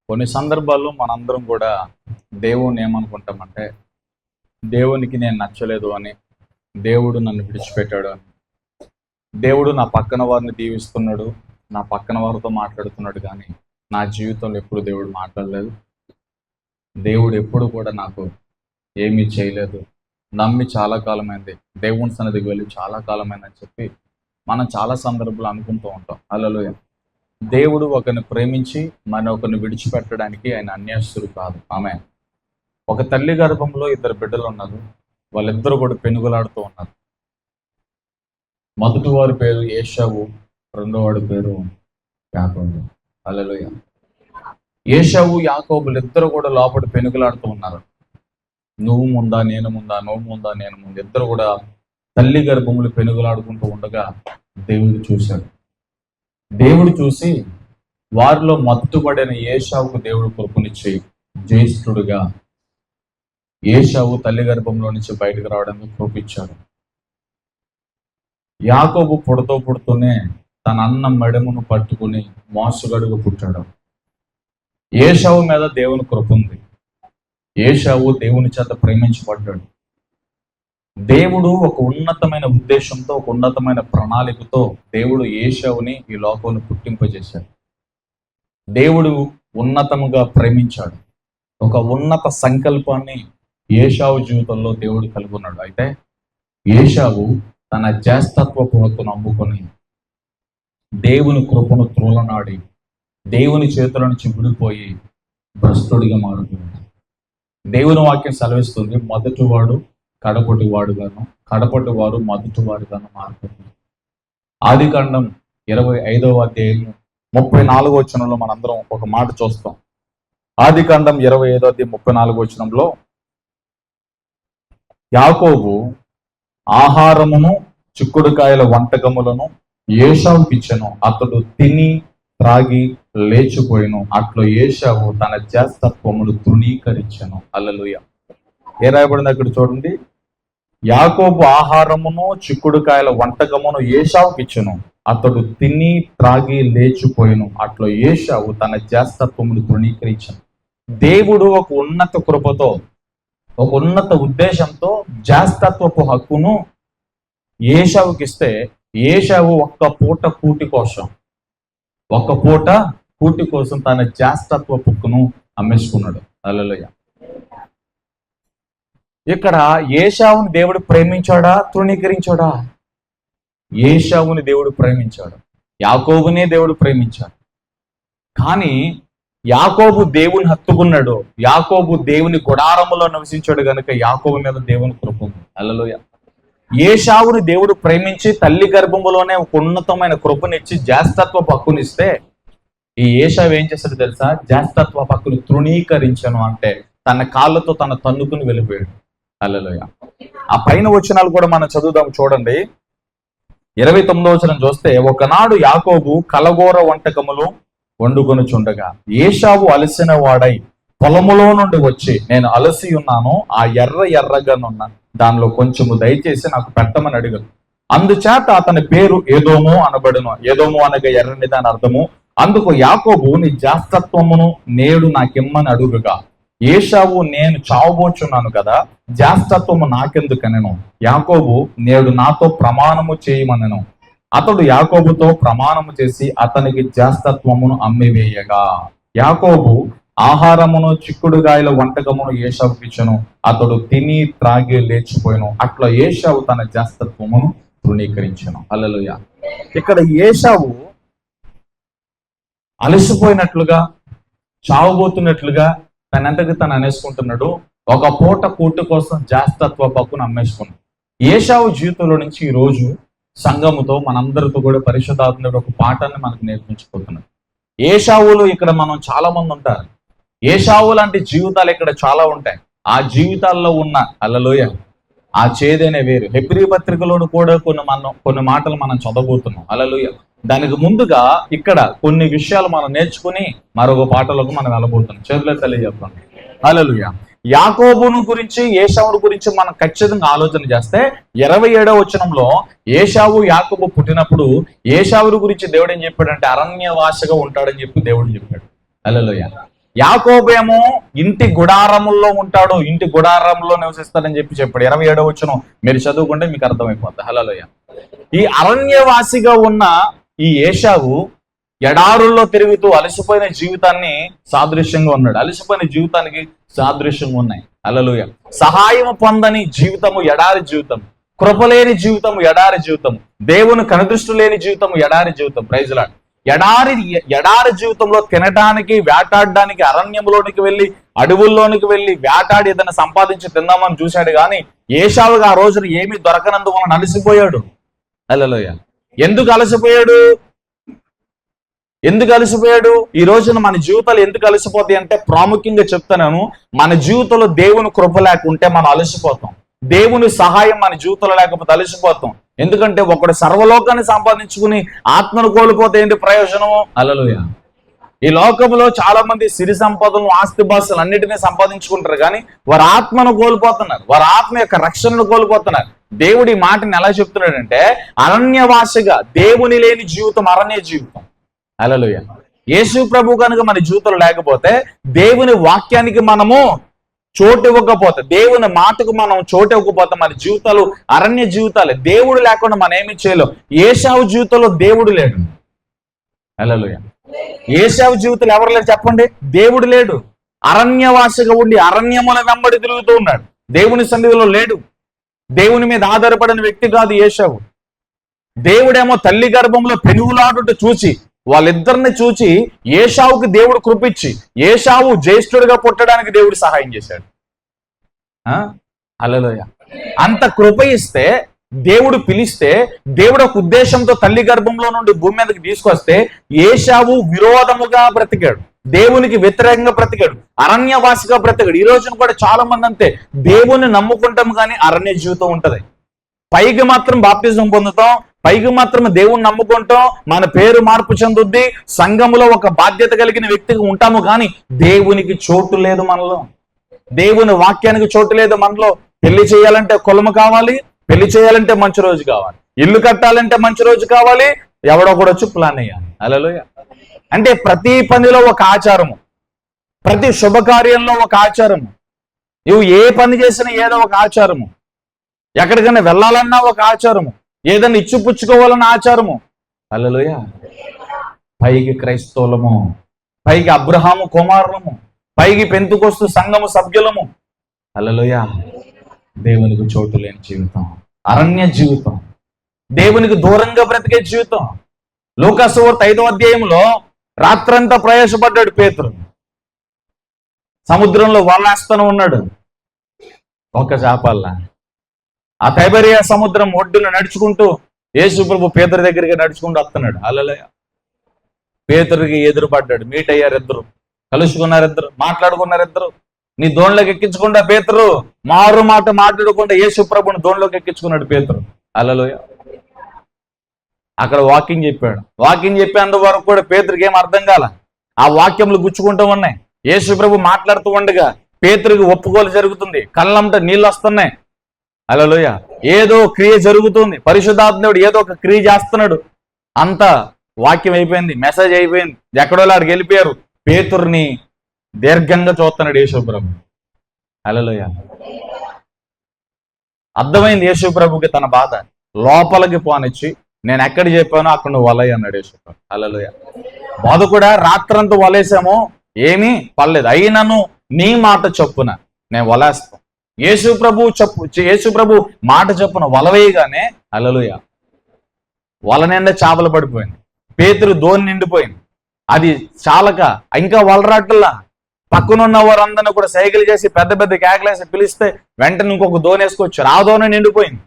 కొన్ని సందర్భాల్లో మనందరం కూడా దేవుణ్ణి ఏమనుకుంటామంటే, దేవునికి నేను నచ్చలేదు అని, దేవుడు నన్ను విడిచిపెట్టాడు అని, దేవుడు నా పక్కన వారిని దీవిస్తున్నాడు, నా పక్కన వారితో మాట్లాడుతున్నాడు, కానీ నా జీవితంలో ఎప్పుడు దేవుడు మాట్లాడలేదు, దేవుడు ఎప్పుడు కూడా నాకు ఏమీ చేయలేదు, నమ్మి చాలా కాలమైంది, దేవుని సన్నిధికి వెళ్ళి చాలా కాలమైందని చెప్పి మనం చాలా సందర్భాలు అనుకుంటూ ఉంటాం. హల్లెలూయా. దేవుడు ఒకరిని ప్రేమించి మన ఒకరిని విడిచిపెట్టడానికి ఆయన అన్యాయస్తుడు కాదు. ఆమె ఒక తల్లి గర్భంలో 2 బిడ్డలు ఉన్నారు. వాళ్ళిద్దరూ కూడా పెనుగులాడుతూ ఉన్నారు. మొదటి వారి పేరు ఏశావు, రెండో వాడి పేరు యాకోబు. హల్లెలూయా. ఏశావు యాకోబులు ఇద్దరు కూడా లోపల పెనుగులాడుతూ ఉన్నారు. నువ్వు ముందా నేను ముందా, నువ్వు ముందా నేను ముందు, ఇద్దరు కూడా తల్లి గర్భములు పెనుగులాడుకుంటూ ఉండగా దేవుడు చూశాడు. దేవుడు చూసి వారిలో మత్తుపడిన ఏశావుకు దేవుడు కృపనిచ్చి జ్యేష్ఠుడుగా ఏశావు తల్లి గర్భంలో నుంచి బయటకు రావడానికి కృపించాడు. యాకోబు పుడుతూనే తన అన్న మెడమును పట్టుకుని మోసగడుగు పుట్టాడు. ఏశావు మీద దేవుని కృప ఉంది. ఏశావు దేవుని చేత ప్రేమించబడ్డాడు. దేవుడు ఒక ఉన్నతమైన ఉద్దేశంతో, ఒక ఉన్నతమైన ప్రణాళికతో దేవుడు ఏశావుని ఈ లోకంలో పుట్టింపజేశాడు. దేవుడు ఉన్నతముగా ప్రేమించాడు. ఒక ఉన్నత సంకల్పాన్ని ఏశావు జీవితంలో దేవుడు కలిగి ఉన్నాడు. అయితే ఏశావు తన జ్యేష్ఠత్వపు హక్కును అమ్ముకొని దేవుని కృపను త్రోలనాడి దేవుని చేతుల నుంచి విడిపోయి భ్రష్టుడిగా మారుతున్నాడు. దేవుని వాక్యం సెలవిస్తుంది, మొదటివాడు కడపటి వాడుగాను, కడపటి వారు మొదటి వాడుగాను మారుతుంది. ఆదికాండం 25వ అధ్యాయం 34వ వచనంలో మనందరం ఒక మాట చూస్తాం. ఆదికాండం 25వ అధ్యాయం 34వ వచనంలో యాకోబు ఆహారమును చిక్కుడుకాయల వంటకములను ఏశావుకి ఇచ్చెను, అతడు తిని త్రాగి లేచిపోయిను, అట్లు ఏశావు తన జ్యేష్ఠత్వమును తృణీకరించెను. హల్లెలూయా. ఏ రాయబడింది అక్కడ చూడండి. యాకోబు ఆహారమును చిక్కుడుకాయల వంటకమును ఏశావుకి ఇచ్చెను, అతడు తిని త్రాగి లేచిపోయిను, అట్లా ఏశావు తన జ్యేష్ఠత్వమును తృణీకరించెను. దేవుడు ఒక ఉన్నత కృపతో, ఒక ఉన్నత ఉద్దేశంతో జ్యేష్ఠత్వపు హక్కును ఏశావుకి ఇస్తే, ఏశావు ఒక్క పూట కూటి కోసం తన జ్యేష్ఠత్వపు హక్కును అమ్మేసుకున్నాడు. హల్లెలూయా. ఇక్కడ ఏశావుని దేవుడు ప్రేమించాడా, తృణీకరించాడా? ఏశావుని దేవుడు ప్రేమించాడు. యాకోబునే దేవుడు ప్రేమించాడు. కానీ యాకోబు దేవుని హత్తుకున్నాడు. యాకోబు దేవుని గుడారములో నివసించాడు కనుక యాకోబు మీద దేవుని కృప ఉంది. హల్లెలూయా. ఏశావుని దేవుడు ప్రేమించి తల్లి గర్భములోనే ఒక ఉన్నతమైన కృపనిచ్చి జ్యేష్ఠత్వ హక్కునిస్తే, ఈ ఏశావు ఏం చేస్తాడు తెలుసా? జ్యేష్ఠత్వ హక్కును తృణీకరించను అంటే తన కాళ్ళతో తన తన్నుకుని వెళ్ళిపోయాడు. హల్లెలూయా. ఆ పైన వచనాలు కూడా మనం చదువుదాం చూడండి. 29వ వచనం చూస్తే, ఒకనాడు యాకోబు కలగూర వంటకములు వండుకొనుచుండగా ఏశావు అలసిన వాడై పొలములో నుండి వచ్చి, నేను అలసి ఉన్నాను, ఆ ఎర్రగానున్న దానిలో కొంచెము దయచేసి నాకు పెట్టమని అడిగాను. అందుచేత అతని పేరు ఏదోము అనబడును. ఏదోము అనగా ఎర్రని దాని అర్థము. అందుకు యాకోబు, నీ జ్యేష్ఠత్వమును నేడు నాకిమ్మని అడుగుగా, ఏశావు, నేను చావబోచున్నాను కదా, జ్యేష్ఠత్వము నాకెందుకనెను. యాకోబు, నేడు నాతో ప్రమాణము చేయమనెను. అతడు యాకోబుతో ప్రమాణము చేసి అతనికి జ్యేష్ఠత్వమును అమ్మివేయగా, యాకోబు ఆహారమును చిక్కుడుగాయల వంటకమును ఏశావుకి ఇచ్చెను, అతడు తిని త్రాగి లేచిపోయాను, అట్లా ఏశావు తన జ్యేష్ఠత్వమును తృణీకరించెను. హల్లెలూయా. ఇక్కడ ఏశావు అలసిపోయినట్లుగా, చావబోతున్నట్లుగా తనంతటి తను అనేసుకుంటున్నాడు. ఒక పూట కూటు కోసం జ్యేష్ఠత్వ హక్కును అమ్మేసుకున్నాడు. ఏశావు జీవితంలో నుంచి ఈ రోజు సంఘముతో మనందరితో కూడా పరిశుద్ధాత్మ ఒక పాఠాన్ని మనకు నేర్పించుకుంటున్నాడు. ఏశావులు ఇక్కడ మనం చాలా మంది ఉంటారు. ఏశావు లాంటి జీవితాలు ఇక్కడ చాలా ఉంటాయి. ఆ జీవితాల్లో ఉన్న హల్లెలూయా ఆ చేదనే వేరు. హెబ్రీ పత్రికలోను కూడా కొన్ని మాటలు మనం చదవబోతున్నాం. హల్లెలూయా. దానికి ముందుగా ఇక్కడ కొన్ని విషయాలు మనం నేర్చుకుని మరొక పాటలకు మనం వెళ్ళబోతున్నాం. చేతుల తల్లి చెప్పండి. హల్లెలూయా. యాకోబును గురించి, ఏశావును గురించి మనం ఖచ్చితంగా ఆలోచన చేస్తే 27వ వచనంలో ఏశావు యాకోబు పుట్టినప్పుడు ఏశావును గురించి దేవుడు ఏం చెప్పాడంటే అరణ్యవాసగా ఉంటాడని చెప్పి దేవుడు చెప్పాడు. హల్లెలూయా. యాకోబేమో ఇంటి గుడారముల్లో ఉంటాడు, ఇంటి గుడారంలో నివసిస్తాడని చెప్పాడు. 27వ వచనం మీరు చదువుకుంటే మీకు అర్థమైపోతుంది. హల్లెలూయా. ఈ అరణ్యవాసిగా ఉన్న ఈ ఏశావు ఎడారుల్లో తిరుగుతూ అలసిపోయిన జీవితాన్ని సాదృశ్యంగా ఉన్నాడు. అలసిపోయిన జీవితానికి సాదృశ్యంగా ఉన్నాయి. హల్లెలూయా. సహాయం పొందని జీవితము ఎడారి జీవితం, కృపలేని జీవితం ఎడారి జీవితం, దేవుని కనుదృష్టి లేని జీవితం ఎడారి జీవితం. Praise Lord. ఎడారి జీవితంలో తినడానికి, వేటాడడానికి అరణ్యంలోనికి వెళ్ళి, అడవుల్లోనికి వెళ్ళి వేటాడి ఏదైనా సంపాదించి తిందామని చూశాడు. కానీ ఏశావుగా ఆ రోజున ఏమీ దొరకనందువలన అలసిపోయాడు. హల్లెలూయా. ఎందుకు అలసిపోయాడు? ఈ రోజున మన జీవితాలు ఎందుకు అలసిపోతాయి అంటే, ప్రాముఖ్యంగా చెప్తున్నాను, మన జీవితంలో దేవుని కృప లేకుంటే మనం అలసిపోతాం. దేవుని సహాయం మన జీవితంలో లేకపోతే అలసిపోతాం. ఎందుకంటే ఒకడు సర్వలోకాన్ని సంపాదించుకుని ఆత్మను కోల్పోతే ఏంటి ప్రయోజనము? హల్లెలూయా. ఈ లోకంలో చాలా మంది సిరి సంపదలను, ఆస్తిపాస్తులు అన్నిటినీ సంపాదించుకుంటారు, కానీ వారి ఆత్మను కోల్పోతున్నారు, వారి ఆత్మ యొక్క రక్షణను కోల్పోతున్నారు. దేవుడి మాటని ఎలా చెప్తున్నాడంటే, అరణ్యవాసిగా దేవుని లేని జీవితం అరణ్య జీవితం. హల్లెలూయా. యేసు ప్రభు కనుక మన జీవితంలో లేకపోతే, దేవుని వాక్యానికి మనము చోటు ఇవ్వకపోతే, దేవుని మాటకు మనం చోటు ఇవ్వకపోతే మన జీవితాలు అరణ్య జీవితాలే. దేవుడు లేకుండా మనం ఏమి చేయలేం. ఏశావు జీవితంలో దేవుడు లేడు. హల్లెలూయా. ఏశావు జీవితంలో ఎవరు లేరు చెప్పండి? దేవుడు లేడు. అరణ్యవాసిగా ఉండి అరణ్యముల వెంబడి తిరుగుతూ ఉన్నాడు. దేవుని సన్నిధిలో లేడు. దేవుని మీద ఆధారపడిన వ్యక్తి కాదు ఏశావు. దేవుడేమో తల్లి గర్భంలో పెనుగులాడుట చూసి, వాళ్ళిద్దరిని చూచి ఏశావుకి దేవుడు కృపిచ్చి, ఏశావు జ్యేష్ఠుడిగా పుట్టడానికి దేవుడు సహాయం చేశాడు. హల్లెలూయా. అంత కృప ఇస్తే, దేవుడు పిలిస్తే, దేవుడు ఒక ఉద్దేశంతో తల్లి గర్భంలో నుండి భూమి మీదకి తీసుకొస్తే, ఏశావు విరోధముగా బ్రతికాడు, దేవునికి వ్యతిరేకంగా బ్రతికాడు, అరణ్యవాసిగా బ్రతికాడు. ఈ రోజున కూడా చాలా మంది అంతే, దేవుని నమ్ముకుంటాం కానీ అరణ్య జీవితం ఉంటది. పైకి మాత్రం బాప్తిజం పొందుతాం, పైకి మాత్రం దేవుణ్ణి నమ్ముకుంటాం, మన పేరు మార్పు చెందుద్ది, సంఘములో ఒక బాధ్యత కలిగిన వ్యక్తిగా ఉంటాము, కానీ దేవునికి చోటు లేదు మనలో. దేవుని వాక్యానికి చోటు లేదు మనలో. పెళ్లి చేయాలంటే కులము కావాలి, పెళ్లి చేయాలంటే మంచి రోజు కావాలి, ఇల్లు కట్టాలంటే మంచి రోజు కావాలి, ఎవడో కూడా వచ్చి ప్లాన్ వేయాలి. హల్లెలూయా. అంటే ప్రతి పనిలో ఒక ఆచారము, ప్రతి శుభకార్యంలో ఒక ఆచారము, నువ్వు ఏ పని చేసినా ఏదో ఒక ఆచారము, ఎక్కడికైనా వెళ్ళాలన్నా ఒక ఆచారము, ఏదైనా ఇచ్చిపుచ్చుకోవాలన్న ఆచారము. హల్లెలూయా. పైకి క్రైస్తవులము, పైకి అబ్రహాము కుమారులము, పైకి పెంతుకొస్తు సంఘము సభ్యులము. హల్లెలూయా. దేవునికి చోటు లేని జీవితం అరణ్య జీవితం, దేవునికి దూరంగా బ్రతికే జీవితం. లూకా సువార్త 5వ అధ్యాయంలో రాత్రంతా ప్రయాసపడ్డాడు పేతురు. సముద్రంలో వలేస్తూనే ఉన్నాడు. ఒక్క చేపల్లా ఆ తైబరియా సముద్రం ఒడ్డున నడుచుకుంటూ యేసు ప్రభు పేతురు దగ్గరికి నడుచుకుంటూ వస్తున్నాడు. హల్లెలూయా. పేతురుకి ఎదురుపడ్డాడు. మీట్ అయ్యారు ఇద్దరు, కలుసుకున్నారు ఇద్దరు, మాట్లాడుకున్నారు ఇద్దరు. నీ దోణిలోకి ఎక్కించుకుంటా పేతురు మారు మాట మాట్లాడకుండా యేసు ప్రభుని దోణిలోకి ఎక్కించుకున్నాడు పేతురు. హల్లెలూయా. అక్కడ వాకింగ్ చెప్పాడు. వాకింగ్ చెప్పేంత వరకు కూడా పేతురికి ఏం అర్థం కాల. ఆ వాక్యములు గుచ్చుకుంటూ ఉన్నాయి. యేసు ప్రభు మాట్లాడుతూ ఉండగా పేతురికి ఒప్పుకోలు జరుగుతుంది, కళ్ళంట నీళ్ళు వస్తున్నాయి. హల్లెలూయా. ఏదో క్రియ జరుగుతుంది, పరిశుద్ధాత్ముడు ఏదో ఒక క్రియ చేస్తున్నాడు. అంత వాక్యం అయిపోయింది, మెసేజ్ అయిపోయింది, ఎక్కడో అక్కడికి వెళ్ళిపోయారు. పేతుర్ని దీర్ఘంగా చూస్తున్నాడు యేసు ప్రభు. హల్లెలూయా. అర్థమైంది యేసు ప్రభుకి తన బాధ. లోపలికి పోనిచ్చి, నేను ఎక్కడ చెప్పానో అక్కడ నువ్వు వలయ్య అన్నాడు యేసు ప్రభు. హల్లెలూయా. బాధ కూడా రాత్రంతా వలేసామో ఏమీ పర్లేదు, అయినను నీ మాట చొప్పున నేను వలేస్తాను. యేసు ప్రభు మాట చొప్పున వలవేయగానే హల్లెలూయా వల నిండా చేపలు పడిపోయింది. పేతురు దోణి నిండిపోయింది. అది చాలక ఇంకా వలరాట్లా పక్కనున్న వారందరినీ కూడా సైకిల్ చేసి పెద్ద పెద్ద కేకలేసి పిలిస్తే వెంటనే ఇంకొక దోణి వేసుకొచ్చారు. ఆ దోణి నిండిపోయింది.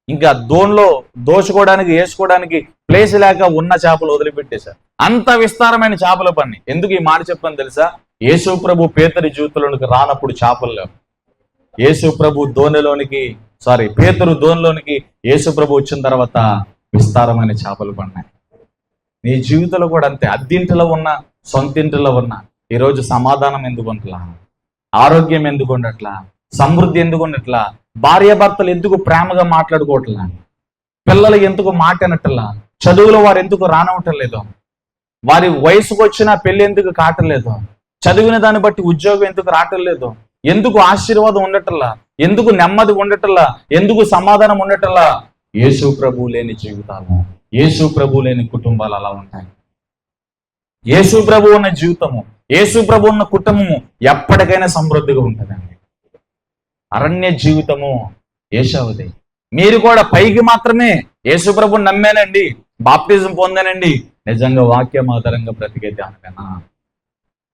ఇంకా దోణిలో దోచుకోవడానికి వేసుకోవడానికి ప్లేస్ లేక ఉన్న చేపలు వదిలిపెట్టేశారు. అంత విస్తారమైన చేపల పని. ఎందుకు ఈ మాట చెప్పని తెలుసా? యేసు ప్రభు పేతురు జీవితంలోనికి రానప్పుడు చేపలు లేవు. యేసు ప్రభు పేతురు దోణిలోనికి యేసు ప్రభు వచ్చిన తర్వాత విస్తారమైన చేపలు పడినాయి. నీ జీవితంలో కూడా అంతే. అద్దింటిలో ఉన్న, సొంతింటిలో ఉన్న, ఈరోజు సమాధానం ఎందుకు ఉండట్లా? ఆరోగ్యం ఎందుకు ఉండట్లా? సమృద్ధి ఎందుకు ఉండట్లా? భార్యాభర్తలు ఎందుకు ప్రేమగా మాట్లాడుకోవట్లా? పిల్లలు ఎందుకు మాటనట్లా? చదువులో వారు ఎందుకు రానవటం లేదు? వారి వయసుకు వచ్చినా పెళ్లి ఎందుకు కావటం లేదు? చదివిన దాన్ని బట్టి ఉద్యోగం ఎందుకు రావటం లేదు? ఎందుకు ఆశీర్వాదం ఉండటల్లా? ఎందుకు నెమ్మది ఉండటల్లా? ఎందుకు సమాధానం ఉండటల్లా? యేసు ప్రభు లేని జీవితాలు, యేసు ప్రభు లేని కుటుంబాలు అలా ఉంటాయి. యేసు ప్రభు ఉన్న జీవితము, యేసు ప్రభు ఉన్న కుటుంబము ఎప్పటికైనా సమృద్ధిగా ఉంటుందండి. అరణ్య జీవితము ఏశావుది. మీరు కూడా పైకి మాత్రమే యేసు ప్రభుని నమ్మానండి, బాప్తిజం పొందానండి, నిజంగా వాక్యం ఆధారంగా బ్రతికే ధ్యానమేనా?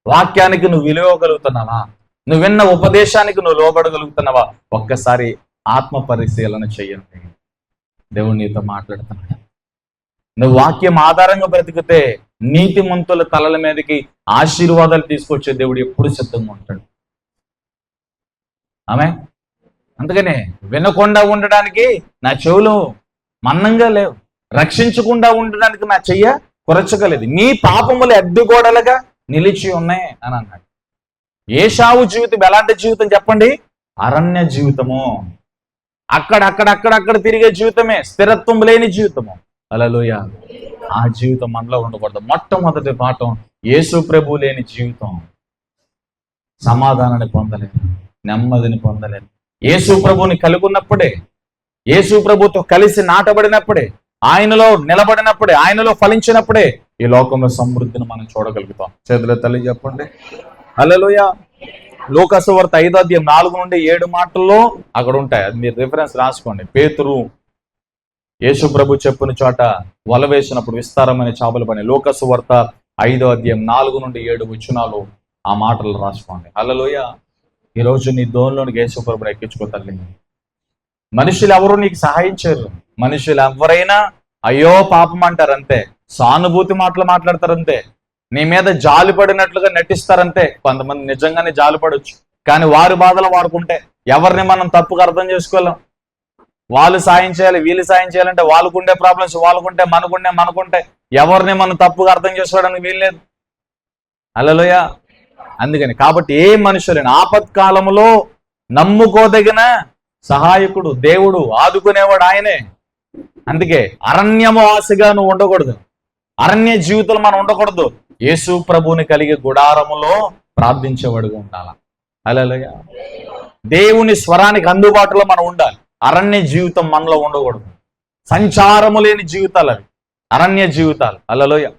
వాక్యానికి నువ్వు విలువగలుగుతున్నావా? నువ్వు విన్న ఉపదేశానికి నువ్వు లోబడగలుగుతున్నావా? ఒక్కసారి ఆత్మ పరిశీలన చెయ్యండి. దేవుడు నీతో మాట్లాడుతున్నాడు. నువ్వు వాక్యం ఆధారంగా బ్రతికితే నీతిమంతుల తలల మీదకి ఆశీర్వాదాలు తీసుకొచ్చే దేవుడు ఎప్పుడు సిద్ధంగా ఉంటాడు. ఆమె అందుకనే వినకుండా ఉండడానికి నా చెవులు మన్నంగా లేవు, రక్షించకుండా ఉండడానికి నా చెయ్య కొరచగలేదు, నీ పాపములు అడ్డుగోడలుగా నిలిచి ఉన్నాయి అని అన్నాడు. ఏశావు జీవితం ఎలాంటి జీవితం చెప్పండి? అరణ్య జీవితము. అక్కడ తిరిగే జీవితమే, స్థిరత్వం లేని జీవితము. హల్లెలూయా. ఆ జీవితం మనలో ఉండకూడదు. మొట్టమొదటి పాఠం, యేసు ప్రభు లేని జీవితం సమాధానాన్ని పొందలేదు, నెమ్మదిని పొందలేదు. యేసు ప్రభుని కలుగున్నప్పుడే, యేసు ప్రభుతో కలిసి నాటబడినప్పుడే, ఆయనలో నిలబడినప్పుడే, ఆయనలో ఫలించినప్పుడే ఈ లోకంలో సమృద్ధిని మనం చూడగలుగుతాం. చేతుల తల్లి చెప్పండి హల్లెలూయా. లూకాసు వార్త 5వ అధ్యాయం 4 నుండి 7 మాటల్లో అక్కడ ఉంటాయి. అది మీరు రిఫరెన్స్ రాసుకోండి. పేతురు యేసు ప్రభు చెప్పుని చోట వల వేసినప్పుడు విస్తారమైన చేపలు పని. లూకాసు వార్త 5వ అధ్యాయం 4 నుండి 7 వచనాలు ఆ మాటలు రాసుకోండి. హల్లెలూయా. ఈరోజు నీ దోన్లోనికి యేసు ప్రభుని ఎక్కించుకో తల్లి. మనుషులు ఎవరు నీకు సహాయం చేయరు. మనుషులు ఎవరైనా అయ్యో పాపం అంటారు అంతే, సానుభూతి మాటలు మాట్లాడతారంతే, నీ మీద జాలి పడినట్లుగా నటిస్తారంతే. కొంతమంది నిజంగానే జాలి పడవచ్చు, కానీ వారి బాధలు వాడుకుంటే ఎవరిని మనం తప్పుగా అర్థం చేసుకోలేం. వాళ్ళు సాయం చేయాలి, వీళ్ళు సాయం చేయాలంటే వాళ్ళకుండే ప్రాబ్లమ్స్ వాళ్ళకుంటే, మనకుంటే ఎవరిని మనం తప్పుగా అర్థం చేసుకోవడానికి వీల్లేదు. హల్లెలూయా. అందుకని కాబట్టి ఏ మనుషులైనా ఆపత్కాలంలో నమ్ముకోదగిన సహాయకుడు దేవుడు, ఆదుకునేవాడు ఆయనే. అందుకే అరణ్యవాసిగా నువ్వు ఉండకూడదు, అరణ్య జీవితంలో మనం ఉండకూడదు. యేసు ప్రభుని కలిగే గుడారములో ప్రార్థించేవాడుగా ఉండాలి. హల్లెలూయా. దేవుని స్వరానికి అందుబాటులో మనం ఉండాలి. అరణ్య జీవితం మనలో ఉండకూడదు. సంచారము లేని జీవితాలు అవి అరణ్య జీవితాలు. హల్లెలూయా.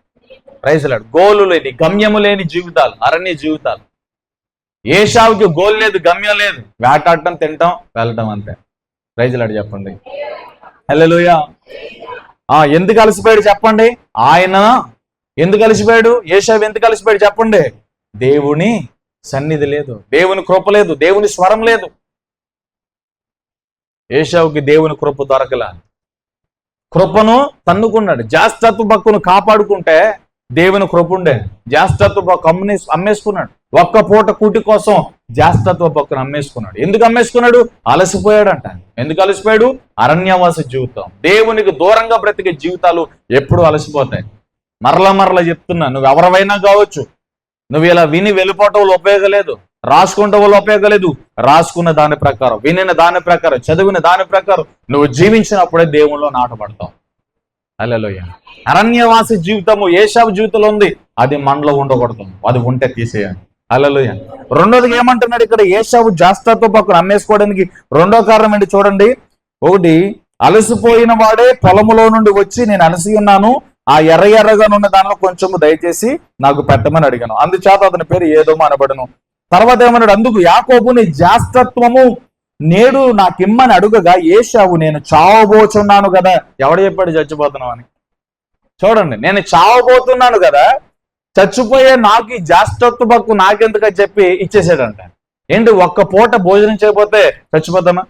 Praise lord. గోలు లేని, గమ్యము లేని జీవితాలు అరణ్య జీవితాలు. ఏశావుకి గోల్ లేదు, గమ్యం లేదు, వేటాడటం, తినటం, వెళ్ళటం అంతే. ప్రైజ్ లార్డ్ చెప్పండి హల్లెలూయా. ఎందుకు అలసిపోయాడు చెప్పండి? ఆయన ఎందుకు అలసిపోయాడు? ఏశావు ఎందుకు అలసిపోయాడు చెప్పండి? దేవుని సన్నిధి లేదు, దేవుని కృప లేదు, దేవుని స్వరం లేదు. ఏశావుకి దేవుని కృప దొరకల, కృపను తన్నుకున్నాడు. జ్యేష్ఠత్వ హక్కును కాపాడుకుంటే దేవుని కృప ఉండే. జ్యేష్ఠత్వ హక్కు అమ్మేసుకున్నాడు. ఒక్క పూట కూటి కోసం జ్యేష్ఠత్వ హక్కును అమ్మేసుకున్నాడు. ఎందుకు అమ్మేసుకున్నాడు? అలసిపోయాడు అంట. ఎందుకు అలసిపోయాడు? అరణ్యవాస జీవితం, దేవునికి దూరంగా బ్రతికే జీవితాలు ఎప్పుడు అలసిపోతాయి. మరలా చెప్తున్నా, నువ్వు ఎవరైనా కావచ్చు, నువ్వు ఇలా విని వెళ్ళిపోవటం వల్ల ఉపయోగం లేదు, రాసుకుంటే వల్ల ఉపయోగం లేదు. రాసుకున్న దాని ప్రకారం, వినిన దాని ప్రకారం, చదివిన దాని ప్రకారం నువ్వు జీవించినప్పుడే దేవుళ్ళలో నాటపడతావు. హల్లెలూయా. అరణ్యవాసి జీవితము ఏశావు జీవితంలో ఉంది, అది మనలో ఉండకూడదు. అది ఉంటే తీసేయాలి. హల్లెలూయా. రెండోది ఏమంటున్నాడు ఇక్కడ? ఏశావు జ్యేష్ఠత్వ హక్కును అమ్మేసుకోవడానికి రెండో కారణం ఏంటి చూడండి. ఒకటి, అలసిపోయిన వాడే పొలములో నుండి వచ్చి నేను అలసి ఉన్నాను, ఆ ఎర్రగా ఉన్న దానిలో కొంచెము దయచేసి నాకు పెట్టమని అడిగాను, అందుచేత అతని పేరు ఏదోమో అనబడను. తర్వాత ఏమన్నాడు? అందుకు యాకోబు నీ జ్యేష్ఠత్వము నేడు నాకిమ్మని అడుగగా ఏశావు నేను చావబోతున్నాను కదా. ఎవడు చెప్పాడు చచ్చిపోతున్నావు అని? చూడండి, నేను చావబోతున్నాను కదా, చచ్చిపోయే నాకు ఈ జ్యేష్ఠత్వ హక్కు నాకెందుకని చెప్పి ఇచ్చేసాడంట. ఏంటి, ఒక్క పూట భోజనం చేయకపోతే చచ్చిపోతామా?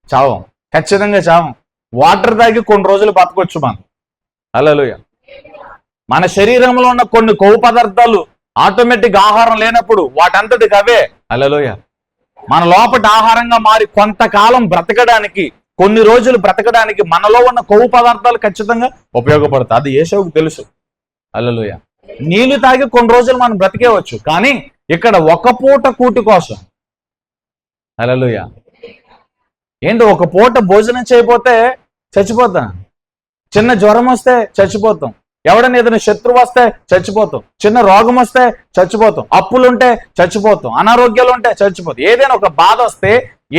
చావం, ఖచ్చితంగా చావం. వాటర్ తాగి కొన్ని రోజులు బతకొచ్చు మనం. హల్లెలూయా. మన శరీరంలో ఉన్న కొన్ని కొవ్వు పదార్థాలు ఆటోమేటిక్ ఆహారం లేనప్పుడు వాటంతటికి అవే హల్లెలూయా మన లోపట ఆహారంగా మారి కొంతకాలం బ్రతకడానికి, కొన్ని రోజులు బ్రతకడానికి మనలో ఉన్న కొవ్వు పదార్థాలు ఖచ్చితంగా ఉపయోగపడతాయి. అది యేషోవుకు తెలుసు. హల్లెలూయా. నీళ్లు తాగి కొన్ని రోజులు మనం బ్రతికేవచ్చు, కానీ ఇక్కడ ఒక పూట కూటి కోసం. హల్లెలూయా. ఏంటి, ఒక పూట భోజనం చేయకపోతే చచ్చిపోతాం, చిన్న జ్వరం వస్తే చచ్చిపోతాం, ఎవడన్నా ఏదైనా శత్రువు వస్తే చచ్చిపోతాం, చిన్న రోగం వస్తే చచ్చిపోతాం, అప్పులుంటే చచ్చిపోతాం, అనారోగ్యాలు ఉంటే చచ్చిపోతాం. ఏదైనా ఒక బాధ వస్తే,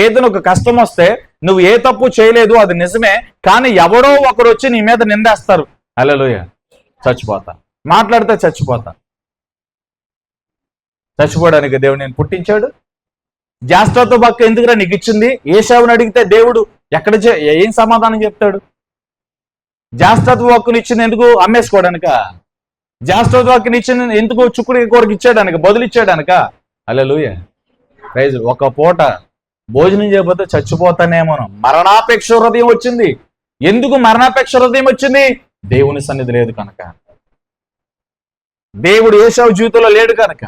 ఏదైనా ఒక కష్టం వస్తే నువ్వు ఏ తప్పు చేయలేదు, అది నిజమే, కానీ ఎవడో ఒకరు వచ్చి నీ మీద నిందేస్తారు. హల్లెలూయా. చచ్చిపోతా, మాట్లాడితే చచ్చిపోతా. చచ్చిపోవడానికి దేవుడు నేను పుట్టించాడు. జ్యేష్ఠత్వ హక్కు ఎందుకురా నీకు ఇచ్చింది? ఏశావుని అడిగితే దేవుడు ఎక్కడ ఏం సమాధానం చెప్తాడు? జ్యేష్ఠత్వ హక్కుని ఇచ్చింది ఎందుకు? అమ్మేసుకోవడానిక? జ్యేష్ఠత్వ హక్కుని ఇచ్చింది ఎందుకు? చుక్కుడి కూరకు ఇచ్చేయడానిక, బదులు ఇచ్చేయడానిక? హల్లెలూయా. ప్రైజ్. ఒక పూట భోజనం చేయకపోతే చచ్చిపోతానేమో. మరణాపేక్ష హృదయం వచ్చింది. ఎందుకు మరణాపేక్ష హృదయం వచ్చింది? దేవుని సన్నిధి లేదు కనుక. దేవుడు ఏశావు జీవితంలో లేడు కనుక,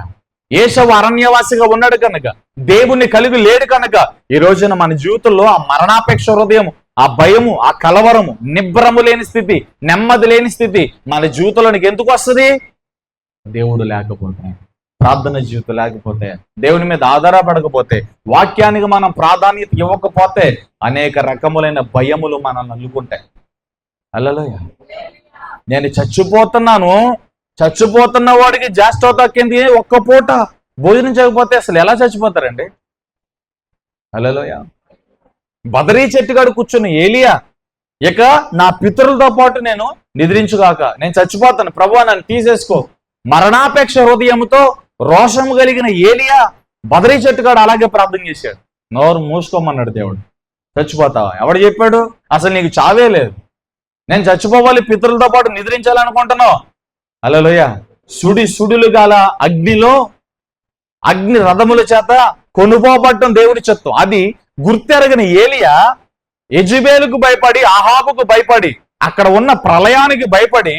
ఏశావు అరణ్యవాసిగా ఉన్నాడు కనుక, దేవుణ్ణి కలిగి లేడు కనుక ఈ రోజున మన జీవితంలో ఆ మరణాపేక్ష హృదయం, ఆ భయము, ఆ కలవరము, నిబ్రము లేని స్థితి, నెమ్మది లేని స్థితి మన జీవితంలోనికి ఎందుకు వస్తుంది? దేవుడు లేకపోతే, ప్రార్థన జీవితం లేకపోతే, దేవుని మీద ఆధారపడకపోతే, వాక్యానికి మనం ప్రాధాన్యత ఇవ్వకపోతే అనేక రకములైన భయములు మనల్ని అల్లుకుంటాయి. హల్లెలూయా. నేను చచ్చిపోతున్న వాడికి జ్యేష్ఠత్వ కింద ఒక్క పూట భోజనం చేయకపోతే అసలు ఎలా చచ్చిపోతారండి? హల్లెలూయా. బదరీ చెట్టుగాడు కూర్చున్న ఏలియా, ఇక నా పితరులతో పాటు నేను నిద్రించుగాక, నేను చచ్చిపోతాను ప్రభువా, నన్ను తీసేసుకో. మరణాపేక్ష హృదయంతో రోషము కలిగిన ఏలియా బదరీ చెట్టుగాడు అలాగే ప్రార్థన చేశాడు. నోరు మూసుకోమన్నాడు దేవుడు. చచ్చిపోతావా? ఎవడు చెప్పాడు? అసలు నీకు చావే లేదు. నేను చచ్చిపోవాలి, పితరులతో పాటు నిద్రించాలనుకుంటున్నావు. హల్లెలూయా. సుడులు గల అగ్నిలో, అగ్ని రథముల చేత కొనుపోబట్టం దేవుడి చిత్తం. అది గుర్తెరగని ఏలియా యెజెబెలుకు భయపడి, అహాబుకు భయపడి, అక్కడ ఉన్న ప్రళయానికి భయపడి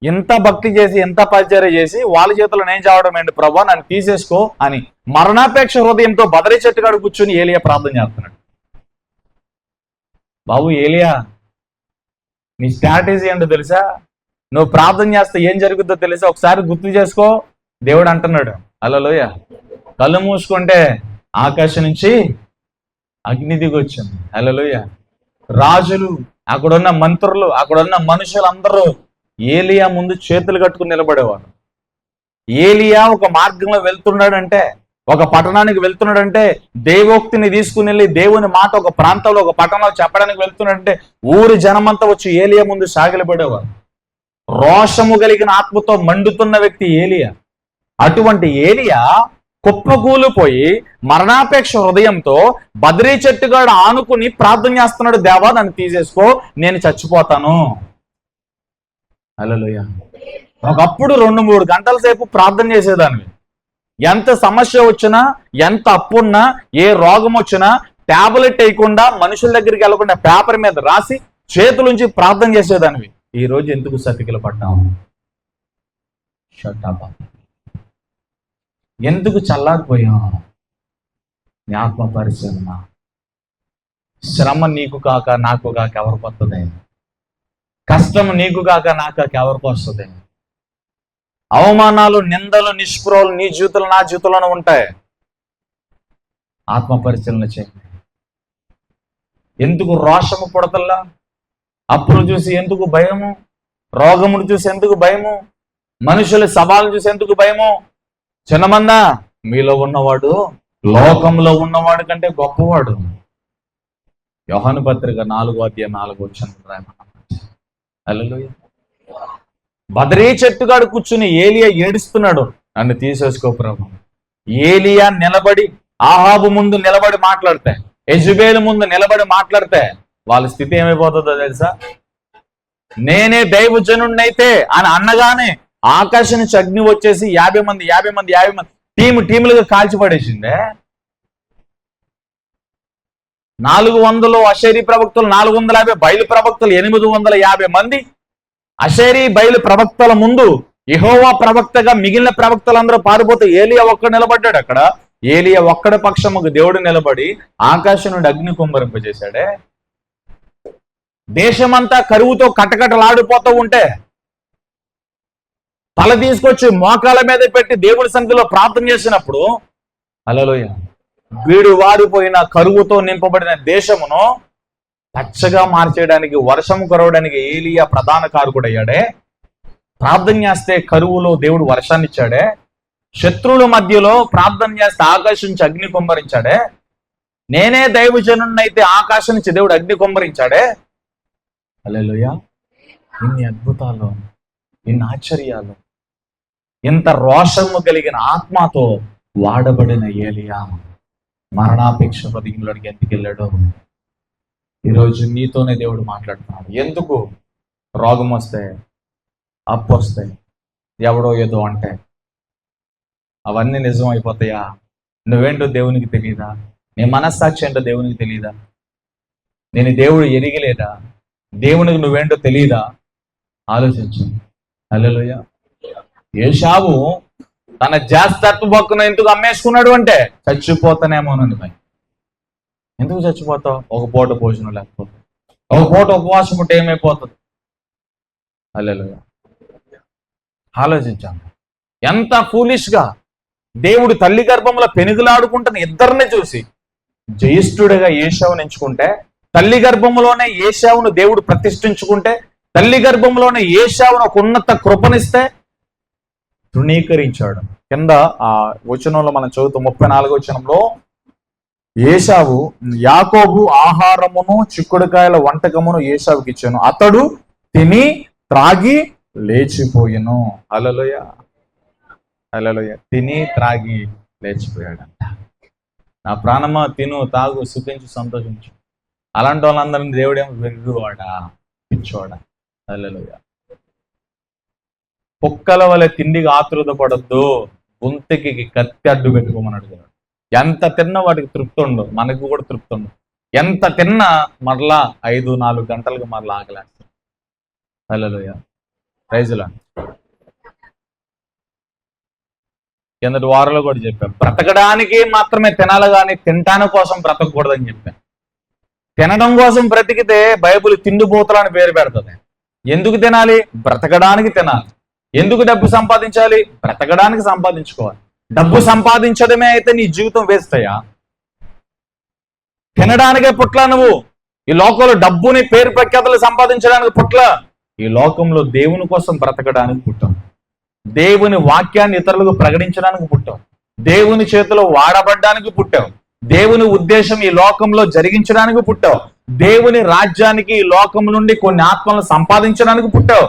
ఎంత భక్తి చేసి, ఎంత పరిచర్య చేసి వాళ్ళ చేతుల్లో నేను చావడం ఏంటి ప్రభువా, నన్ను తీసేసుకో అని మరణాపేక్ష హృదయంతో బదరీ చెట్టుగాడు కూర్చుని ఏలియా ప్రార్థన చేస్తున్నాడు. బాబు ఏలియా, నీ స్ట్రాటజీ ఏంటో తెలుసా? నువ్వు ప్రార్థన చేస్తే ఏం జరుగుతుందో తెలుసా? ఒకసారి గుర్తు చేసుకో. దేవుడు అంటున్నాడు, హల్లెలూయా, కళ్ళు మూసుకుంటే ఆకాశం నుంచి అగ్ని దిగి వచ్చింది. హల్లెలూయా. రాజులు, అక్కడున్న మంత్రులు, అక్కడున్న మనుషులందరూ ఏలియా ముందు చేతులు కట్టుకుని నిలబడేవాడు. ఏలియా ఒక మార్గంలో వెళ్తున్నాడంటే, ఒక పట్టణానికి వెళ్తున్నాడంటే, దేవోక్తిని తీసుకుని వెళ్ళి దేవుని మాట ఒక ప్రాంతంలో, ఒక పట్టణంలో చెప్పడానికి వెళ్తున్నాడంటే ఊరి జనమంతా వచ్చి ఏలియా ముందు సాగిలపడేవాడు. రోషము కలిగిన ఆత్మతో మండుతున్న వ్యక్తి ఏలియా. అటువంటి ఏలియా కుప్పకూలిపోయి మరణాపేక్ష హృదయంతో బదరీ చెట్టుగాడు ఆనుకుని ప్రార్థన చేస్తున్నాడు, దేవా నన్ను తీసేసుకో, నేను చచ్చిపోతాను. హల్లెలూయా. ఒకప్పుడు 2-3 గంటల సేపు ప్రార్థన చేసేదానివి. ఎంత సమస్య వచ్చినా, ఎంత అప్పున్నా, ఏ రోగం వచ్చినా టాబ్లెట్ వేయకుండా, మనుషుల దగ్గరికి వెళ్ళకుండా పేపర్ మీద రాసి చేతులుంచి ప్రార్థన చేసేదానివి. ఈ రోజు ఎందుకు సతికిల పడ్డాము? ఎందుకు చల్లారిపోయాము? నీ ఆత్మ పరిశీలన. శ్రమ నీకు కాక నాకు కాక ఎవరికి వస్తుంది? కష్టం నీకు కాక నాకు కాక ఎవరికి వస్తుంది? అవమానాలు, నిందలు, నిష్ప్రోలు నీ జీవితంలో, నా జీవితంలోనే ఉంటాయి. ఆత్మ పరిశీలన చేయండి. ఎందుకు రోషము పుడతల్లా? అప్పులు చూసి ఎందుకు భయము? రోగమును చూసి ఎందుకు భయము? మనుషుల సవాలు చూసి ఎందుకు భయము? చిన్నమంద, మీలో ఉన్నవాడు లోకంలో ఉన్నవాడు కంటే గొప్పవాడు. యోహాను పత్రిక 4:4 హల్లెలూయా. బదరీ చెట్టుగాడు కూర్చుని ఏలియా ఏడుస్తున్నాడు, నన్ను తీసేసుకో ప్రభు. ఏలియా నిలబడి ఆహాబు ముందు నిలబడి మాట్లాడితే, యెజెబెలు ముందు నిలబడి మాట్లాడితే వాళ్ళ స్థితి ఏమైపోతుందో తెలుసా? నేనే దైవజనుడినైతే అని అన్నగానే ఆకాశం నుంచి అగ్ని వచ్చేసి 50 మంది టీములుగా కాల్చిపడేసిందే. 400 అషేరీ ప్రవక్తలు, 450 బయలు ప్రవక్తలు, 850 మంది అషేరీ బయలు ప్రవక్తల ముందు యెహోవా ప్రవక్తగా మిగిలిన ప్రవక్తలందరూ పారిపోతే ఏలియా ఒక్కడ నిలబడ్డాడు. అక్కడ ఏలియా ఒక్కడ పక్షముకు దేవుడు నిలబడి ఆకాశం నుండి అగ్ని కుమ్మరింపజేశాడే. దేశమంతా కరువుతో కటకటలాడిపోతూ ఉంటే తల తీసుకొచ్చి మోకాల మీద పెట్టి దేవుడి సన్నిధిలో ప్రార్థన చేసినప్పుడు, హల్లెలూయా, వీడు వారిపోయిన కరువుతో నింపబడిన దేశమును పచ్చగా మార్చేయడానికి, వర్షం కురవడానికి ఏలియా ప్రధాన కారకుడు అయ్యాడే. ప్రార్థన చేస్తే కరువులో దేవుడు వర్షాన్ని ఇచ్చాడే. శత్రువుల మధ్యలో ప్రార్థన చేస్తే ఆకాశం నుంచి అగ్ని కుమ్మరించాడే. నేనే దైవజనున్నైతే ఆకాశం నుంచి దేవుడు అగ్ని కుమ్మరించాడే. హల్లెలూయా. ఇన్ని అద్భుతాలు, ఇన్ని ఆశ్చర్యాలు, ఇంత రోషము కలిగిన ఆత్మతో వాడబడిన ఏలియా మరణాపేక్ష హృదయంలోనికి ఎందుకు వెళ్ళాడో ఈరోజు నీతోనే దేవుడు మాట్లాడుతున్నాడు. ఎందుకు? రోగం వస్తే, అప్పు వస్తే, ఎవడో ఏదో అంటే అవన్నీ నిజం అయిపోతాయా? నువ్వేంటో దేవునికి తెలియదా? నీ మనస్సాక్షి ఏంటో దేవునికి తెలియదా? నేను దేవుడు ఎరిగలేదా? దేవునికి నువ్వేంటో తెలియదా? ఆలోచించు. హల్లెలూయా. ఏశావు తన జాస్తత్వ పక్కన ఎందుకు అమ్మేసుకున్నాడు అంటే చచ్చిపోతానేమోనండి భయం. ఎందుకు చచ్చిపోతావు? ఒక పూట భోజనం లేకపోతే, ఒక పూట ఉపవాసం ఉంటే ఏమైపోతుంది? హల్లెలూయా. ఆలోచించాను. ఎంత ఫూలిష్గా దేవుడు తల్లి గర్భంలో పెనుగులాడుకుంటున్న ఇద్దరిని చూసి జయిష్ఠుడిగా ఏశావుని ఎంచుకుంటే, తల్లి గర్భంలోనే ఏశావును దేవుడు ప్రతిష్ఠించుకుంటే, తల్లి గర్భంలోనే ఏశావును ఒక ఉన్నత కృపనిస్తే తృణీకరించాడు. కింద ఆ వచనంలో మనం చదువుతాం, 34వ వచనంలో, ఏశావు యాకోబు ఆహారమును చిక్కుడుకాయల వంటకమును ఏశావుకి ఇచ్చాను, అతడు తిని త్రాగి లేచిపోయెను. హల్లెలూయా. హల్లెలూయా. తిని త్రాగి లేచిపోయాడంట. నా ప్రాణమా తిను, తాగు, సుఖించు, సంతోషించు. అలాంటి వాళ్ళందరినీ దేవుడేమో వెర్రువాడా, పిచ్చోడా. హల్లెలూయా. కుక్కల వలె తిండికి ఆతృత పడద్దు, గొంతుకి కత్తి అడ్డు పెట్టుకోమన్నాడు దేవుడు. ఎంత తిన్నా వాటికి తృప్తి ఉండదు, మనకు కూడా తృప్తి ఉండదు. ఎంత తిన్నా మరలా 5-4 గంటలకు మరలా ఆకలేస్తాం. హల్లెలూయా. Praise lord. కిందటి వారంలో కూడా చెప్పాం, బ్రతకడానికి మాత్రమే తినాలి కానీ తినటానికి కోసం బ్రతకూడదని చెప్పాను. తినడం కోసం బ్రతికితే బైబిల్ తిండిపోతలు అని పేరు పెడుతుంది. ఎందుకు తినాలి? బ్రతకడానికి తినాలి. ఎందుకు డబ్బు సంపాదించాలి? బ్రతకడానికి సంపాదించుకోవాలి. డబ్బు సంపాదించడమే అయితే నీ జీవితం వేస్ట్ అయ్యా. తినడానికే పుట్ల నువ్వు. ఈ లోకంలో డబ్బుని, పేరు ప్రఖ్యాతలు సంపాదించడానికి పుట్ల. ఈ లోకంలో దేవుని కోసం బ్రతకడానికి పుట్టాం. దేవుని వాక్యాన్ని ఇతరులకు ప్రకటించడానికి పుట్టాం. దేవుని చేతిలో వాడబడ్డానికి పుట్టావు. దేవుని ఉద్దేశం ఈ లోకంలో జరిగించడానికి పుట్టావు. దేవుని రాజ్యానికి ఈ లోకం నుండి కొన్ని ఆత్మలను సంపాదించడానికి పుట్టావు.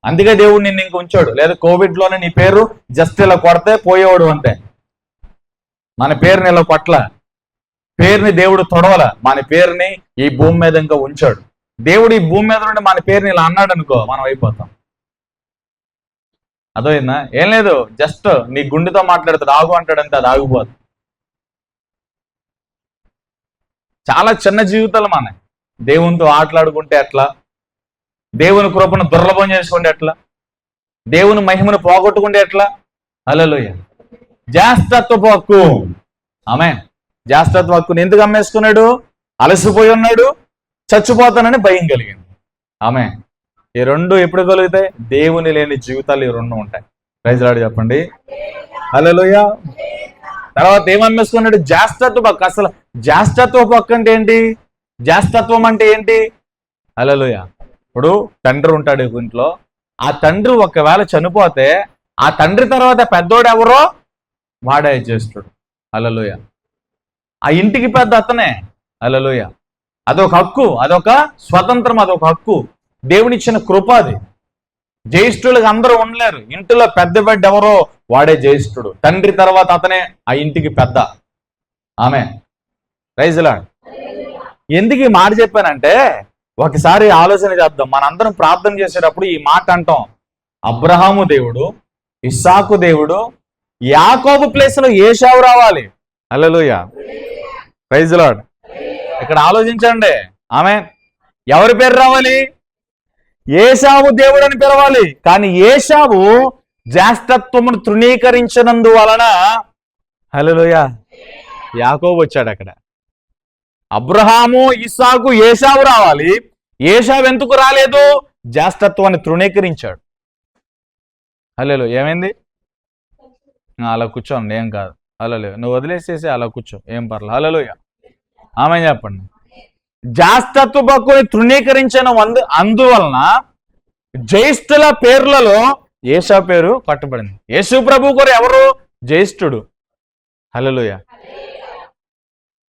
అందుకే దేవుడు నిన్ను ఇంక ఉంచాడు. లేదా కోవిడ్ లోనే నీ పేరు జస్ట్ ఇలా కొడితే పోయేవాడు అంతే. మన పేరుని ఇలా కొట్ల, పేరుని దేవుడు తొడవల, మన పేరుని ఈ భూమి మీద ఇంకా ఉంచాడు. దేవుడు ఈ భూమి మీద నుండి మన పేరుని ఇలా అన్నాడు అనుకో, మనం అయిపోతాం. అదైందా? ఏం లేదు, జస్ట్ నీ గుండెతో మాట్లాడుతాడు, ఆగు అంటాడంటే అది ఆగిపోదు. చాలా చిన్న జీవితాలు మన. దేవునితో ఆటలాడుకుంటే ఎట్లా, దేవుని కృపను దుర్లభం చేసుకుంటే ఎట్లా, దేవుని మహిమను పోగొట్టుకుంటే ఎట్లా. హల్లెలూయా. జ్యేష్ఠత్వపు హక్కు. ఆమేన్. జ్యేష్ఠత్వ హక్కుని ఎందుకు అమ్మేసుకున్నాడు? అలసిపోయి ఉన్నాడు, చచ్చిపోతానని భయం కలిగింది. ఆమేన్. ఈ రెండు ఎప్పుడు కలుగుతాయి? దేవుని లేని జీవితాలు ఈ రెండు ఉంటాయి. ప్రైజ్ లార్డ్ చెప్పండి. హల్లెలూయా. తర్వాత ఏమమ్మేసుకున్నాడు? జ్యేష్ఠత్వ హక్కు. అసలు జ్యేష్ఠత్వపు హక్కు అంటే ఏంటి? జ్యేష్ఠత్వం అంటే ఏంటి? హల్లెలూయా. ఇప్పుడు తండ్రి ఉంటాడు ఇంట్లో. ఆ తండ్రి ఒకవేళ చనిపోతే ఆ తండ్రి తర్వాత పెద్దోడు ఎవరో వాడే జ్యేష్ఠుడు. హల్లెలూయా. ఆ ఇంటికి పెద్ద అతనే. హల్లెలూయా. అదొక హక్కు, అదొక స్వతంత్రం, అదొక హక్కు, దేవునిచ్చిన కృప అది. జ్యేష్ఠులకు అందరూ ఉండలేరు. ఇంటిలో పెద్ద బిడ్డ ఎవరో వాడే జ్యేష్ఠుడు. తండ్రి తర్వాత అతనే ఆ ఇంటికి పెద్ద. ఆమె. Praise Lord. ఎందుకు ఈ మాట చెప్పానంటే, ఒకసారి ఆలోచన చేద్దాం. మనందరం ప్రార్థన చేసేటప్పుడు ఈ మాట అంటాం, అబ్రహాము దేవుడు, ఇస్సాకు దేవుడు, యాకోబు ప్లేస్ లో ఏశావు రావాలి. హల్లెలూయా. Praise lord. ఇక్కడ ఆలోచించండి. ఆమె. ఎవరి పేరు రావాలి? ఏశావు దేవుడు అని పిలవాలి. కానీ ఏశావు జ్యేష్ఠత్వమును తృణీకరించినందు వలన హల్లెలూయా యాకోబు వచ్చాడు అక్కడ. అబ్రహాము, ఇస్సాకు, ఏశావు రావాలి. ఏశావు ఎందుకు రాలేదు? జ్యేష్ఠత్వాన్ని తృణీకరించాడు. హల్లెలూయా. ఏమైంది? అలా కూర్చోండి, ఏం కాదు. హల్లెలూయా. నువ్వు వదిలేసేసి అలా కూర్చో, ఏం పర్లేదు. హల్లెలూయా. ఆమె చెప్పండి. జ్యేష్ఠత్వ హక్కుని తృణీకరించిన అందువలన జ్యేష్ఠుల పేర్లలో ఏసావు పేరు కట్టబడింది. యేసు ప్రభు కూడా ఎవరు? జ్యేష్ఠుడు. హల్లెలూయా.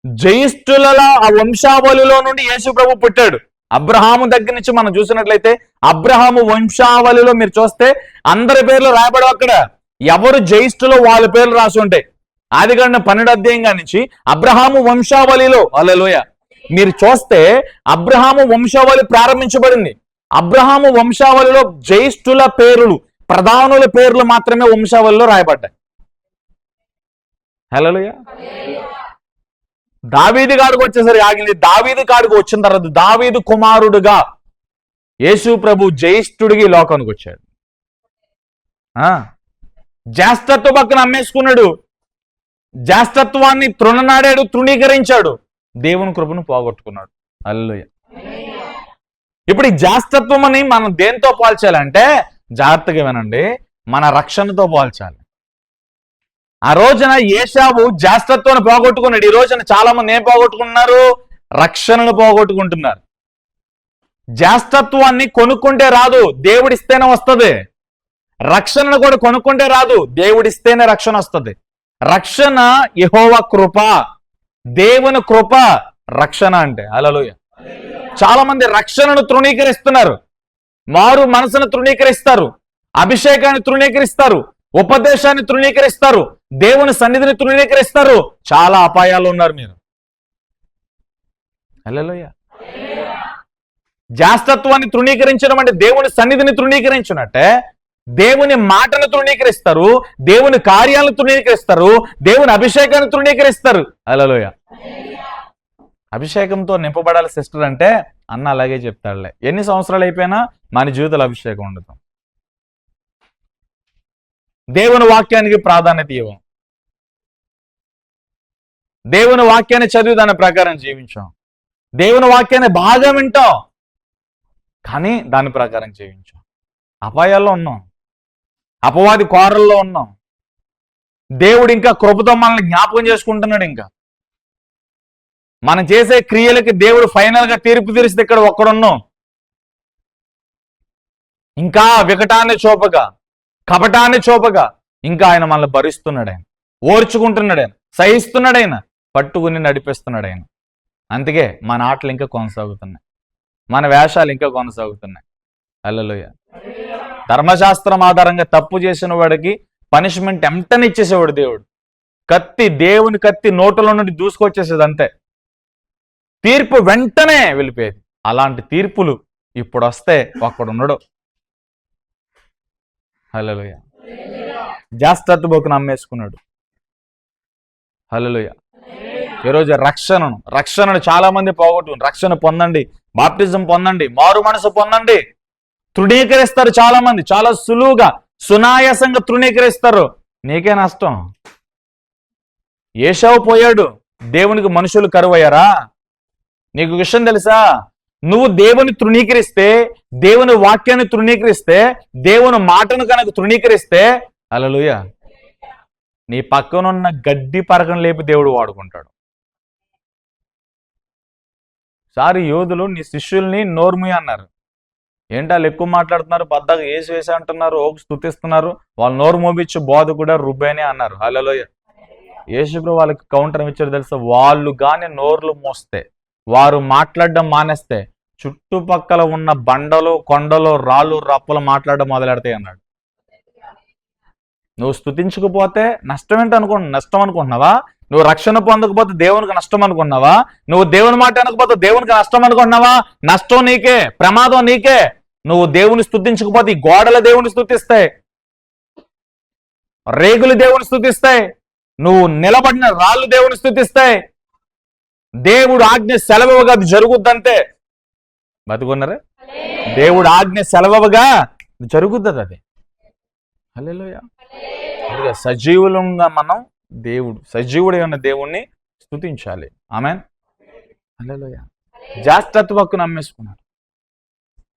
జ్యేష్ఠుల ఆ వంశావళిలో నుండి యేసు ప్రభు పుట్టాడు. అబ్రహాము దగ్గర నుంచి మనం చూసినట్లయితే అబ్రహాము వంశావళిలో మీరు చూస్తే అందరి పేర్లు రాయబడవు. అక్కడ ఎవరు జ్యేష్ఠులో వాళ్ళ పేర్లు రాసి ఉంటాయి. ఆదికాండం 12వ అధ్యాయంగా నుంచి అబ్రహాము వంశావళిలో, హల్లెలూయా, మీరు చూస్తే అబ్రహాము వంశావళి ప్రారంభించబడింది. అబ్రహాము వంశావళిలో జ్యేష్ఠుల పేర్లు, ప్రధానుల పేర్లు మాత్రమే వంశావళిలో రాయబడ్డాయి. హల్లెలూయా. దావీదు కాడికి వచ్చేసరికి ఆగింది. దావీదు కాడికి వచ్చిన తర్వాత దావీదు కుమారుడుగా యేసు ప్రభు జ్యేష్ఠుడికి లోకానికి వచ్చాడు. జ్యేష్ఠత్వ పక్కన అమ్మేసుకున్నాడు. జ్యేష్ఠత్వాన్ని తృణనాడాడు, తృణీకరించాడు, దేవుని కృపను పోగొట్టుకున్నాడు. హల్లెలూయా. ఇప్పుడు ఈ జ్యేష్ఠత్వం అని మనం దేంతో పోల్చాలంటే, జాగ్రత్తగా వినండి, మన రక్షణతో పోల్చాలి. ఆ రోజున ఏశావు జ్యేష్ఠత్వాన్ని పోగొట్టుకున్నాడు. ఈ రోజున చాలా మంది ఏం పోగొట్టుకుంటున్నారు? రక్షణను పోగొట్టుకుంటున్నారు. జ్యేష్ఠత్వాన్ని కొనుక్కుంటే రాదు, దేవుడిస్తేనే వస్తుంది. రక్షణను కూడా కొనుక్కుంటే రాదు, దేవుడిస్తేనే రక్షణ వస్తుంది. రక్షణ యెహోవా కృప, దేవుని కృప రక్షణ అంటే. హల్లెలూయా. చాలా మంది రక్షణను తృణీకరిస్తున్నారు, మారు మనసును తృణీకరిస్తారు, అభిషేకాన్ని తృణీకరిస్తారు, ఉపదేశాన్ని తృణీకరిస్తారు, దేవుని సన్నిధిని తృణీకరిస్తారు. చాలా అపాయాలు ఉన్నారు మీరు. హల్లెలూయా. జ్యేష్ఠత్వాన్ని తృణీకరించడం అంటే దేవుని సన్నిధిని తృణీకరించినట్టే. దేవుని మాటను తృణీకరిస్తారు, దేవుని కార్యాలను తృణీకరిస్తారు, దేవుని అభిషేకాన్ని తృణీకరిస్తారు. హల్లెలూయా. అభిషేకంతో నింపబడాలి సిస్టర్ అంటే అన్న అలాగే చెప్తాడులే. ఎన్ని సంవత్సరాలు అయిపోయినా మన జీవితంలో అభిషేకం ఉండదు. దేవుని వాక్యానికి ప్రాధాన్యత ఇవ్వం. దేవుని వాక్యాన్ని చదివి దాని ప్రకారం జీవించాం. దేవుని వాక్యాన్ని బాగా వింటాం, కానీ దాని ప్రకారం జీవించాం. అపాయాల్లో ఉన్నాం, అపవాది కోరల్లో ఉన్నాం. దేవుడు ఇంకా కృపతో మనల్ని జ్ఞాపకం చేసుకుంటున్నాడు. ఇంకా మనం చేసే క్రియలకి దేవుడు ఫైనల్ గా తీర్పు తీరిస్తే ఇక్కడ ఒక్కడున్నాం. ఇంకా వికటాన్ని చూపగా, కపటాన్ని చూపగా ఇంకా ఆయన మనల్ని భరిస్తున్నాడు, ఆయన ఓర్చుకుంటున్నాడు, ఆయన సహిస్తున్నాడు, ఆయన పట్టుకుని నడిపిస్తున్నాడు ఆయన. అందుకే మన ఆటలు ఇంకా కొనసాగుతున్నాయి, మన వేషాలు ఇంకా కొనసాగుతున్నాయి. హల్లెలూయా. ధర్మశాస్త్రం ఆధారంగా తప్పు చేసిన వాడికి పనిష్మెంట్ ఎంటనే ఇచ్చేసేవాడు దేవుడు. కత్తి, దేవుని కత్తి నోటులో నుండి దూసుకొచ్చేసేది అంతే. తీర్పు వెంటనే వెళ్ళిపోయేది. అలాంటి తీర్పులు ఇప్పుడు వస్తే ఒక్కడున్నాడు. హల్లెలూయా. జ్యేష్ఠత్వమును అమ్మేసుకున్నాడు. హల్లెలూయా. ఈరోజు రక్షణను చాలా మంది పోగొట్టుకున్నారు. రక్షణ పొందండి, బాప్టిజం పొందండి, మారు మనసు పొందండి. తృణీకరిస్తారు చాలా మంది, చాలా సులువుగా సునాయాసంగా తృణీకరిస్తారు. నీకే నష్టం. ఏశావు పోయాడు, దేవునికి మనుషులు కరువయ్యారా? నీకు విషయం తెలుసా? నువ్వు దేవుని తృణీకరిస్తే, దేవుని వాక్యాన్ని తృణీకరిస్తే, దేవుని మాటను కనుక తృణీకరిస్తే, హల్లెలూయా, నీ పక్కనున్న గడ్డి పరకను లేపి దేవుడు వాడుకుంటాడు. సారి యోధులు నీ శిష్యుల్ని నోర్ముయ్ అన్నారు. ఏంటి వాళ్ళు ఎక్కువ మాట్లాడుతున్నారు, బద్దగా ఏసు వేసి అంటున్నారు, ఓ స్తుతిస్తున్నారు, వాళ్ళు నోరు మోపించి బోధ కూడా రుబ్బేనే అన్నారు. హల్లెలూయా. యేసు వాళ్ళకి కౌంటర్ ఇచ్చారు తెలుసా? వాళ్ళు గాని నోర్లు మోస్తే, వారు మాట్లాడడం మానేస్తే, చుట్టుపక్కల ఉన్న బండలు, కొండలు, రాళ్ళు, రప్పలు మాట్లాడడం మొదలెడతాయి అన్నాడు. నువ్వు స్తుతించకపోతే నష్టం ఏంటి నష్టం అనుకుంటున్నావా? నువ్వు రక్షణ పొందకపోతే దేవునికి నష్టం అనుకున్నావా? నువ్వు దేవుని మాట అనకపోతే దేవునికి నష్టం అనుకుంటున్నావా? నష్టం నీకే, ప్రమాదం నీకే. నువ్వు దేవుని స్తుతించకపోతే ఈ గోడల దేవుని స్తుతిస్తాయి, రేగులు దేవుని స్తుతిస్తాయి, నువ్వు నిలబడిన రాళ్ళు దేవుని స్తుతిస్తాయి. దేవుడు ఆజ్ఞ సెలవుగా అది జరుగుద్దంతే. బతుకున్నారే? దేవుడు ఆజ్ఞ సెలవుగా జరుగుద్ది అది. హల్లెలూయా. సజీవులంగా మనం సజీవుడై ఉన్న దేవుణ్ణి స్తుతించాలి. ఆమేన్. హల్లెలూయా. జ్యేష్ఠత్వ హక్కును అమ్మేసుకున్నాడు.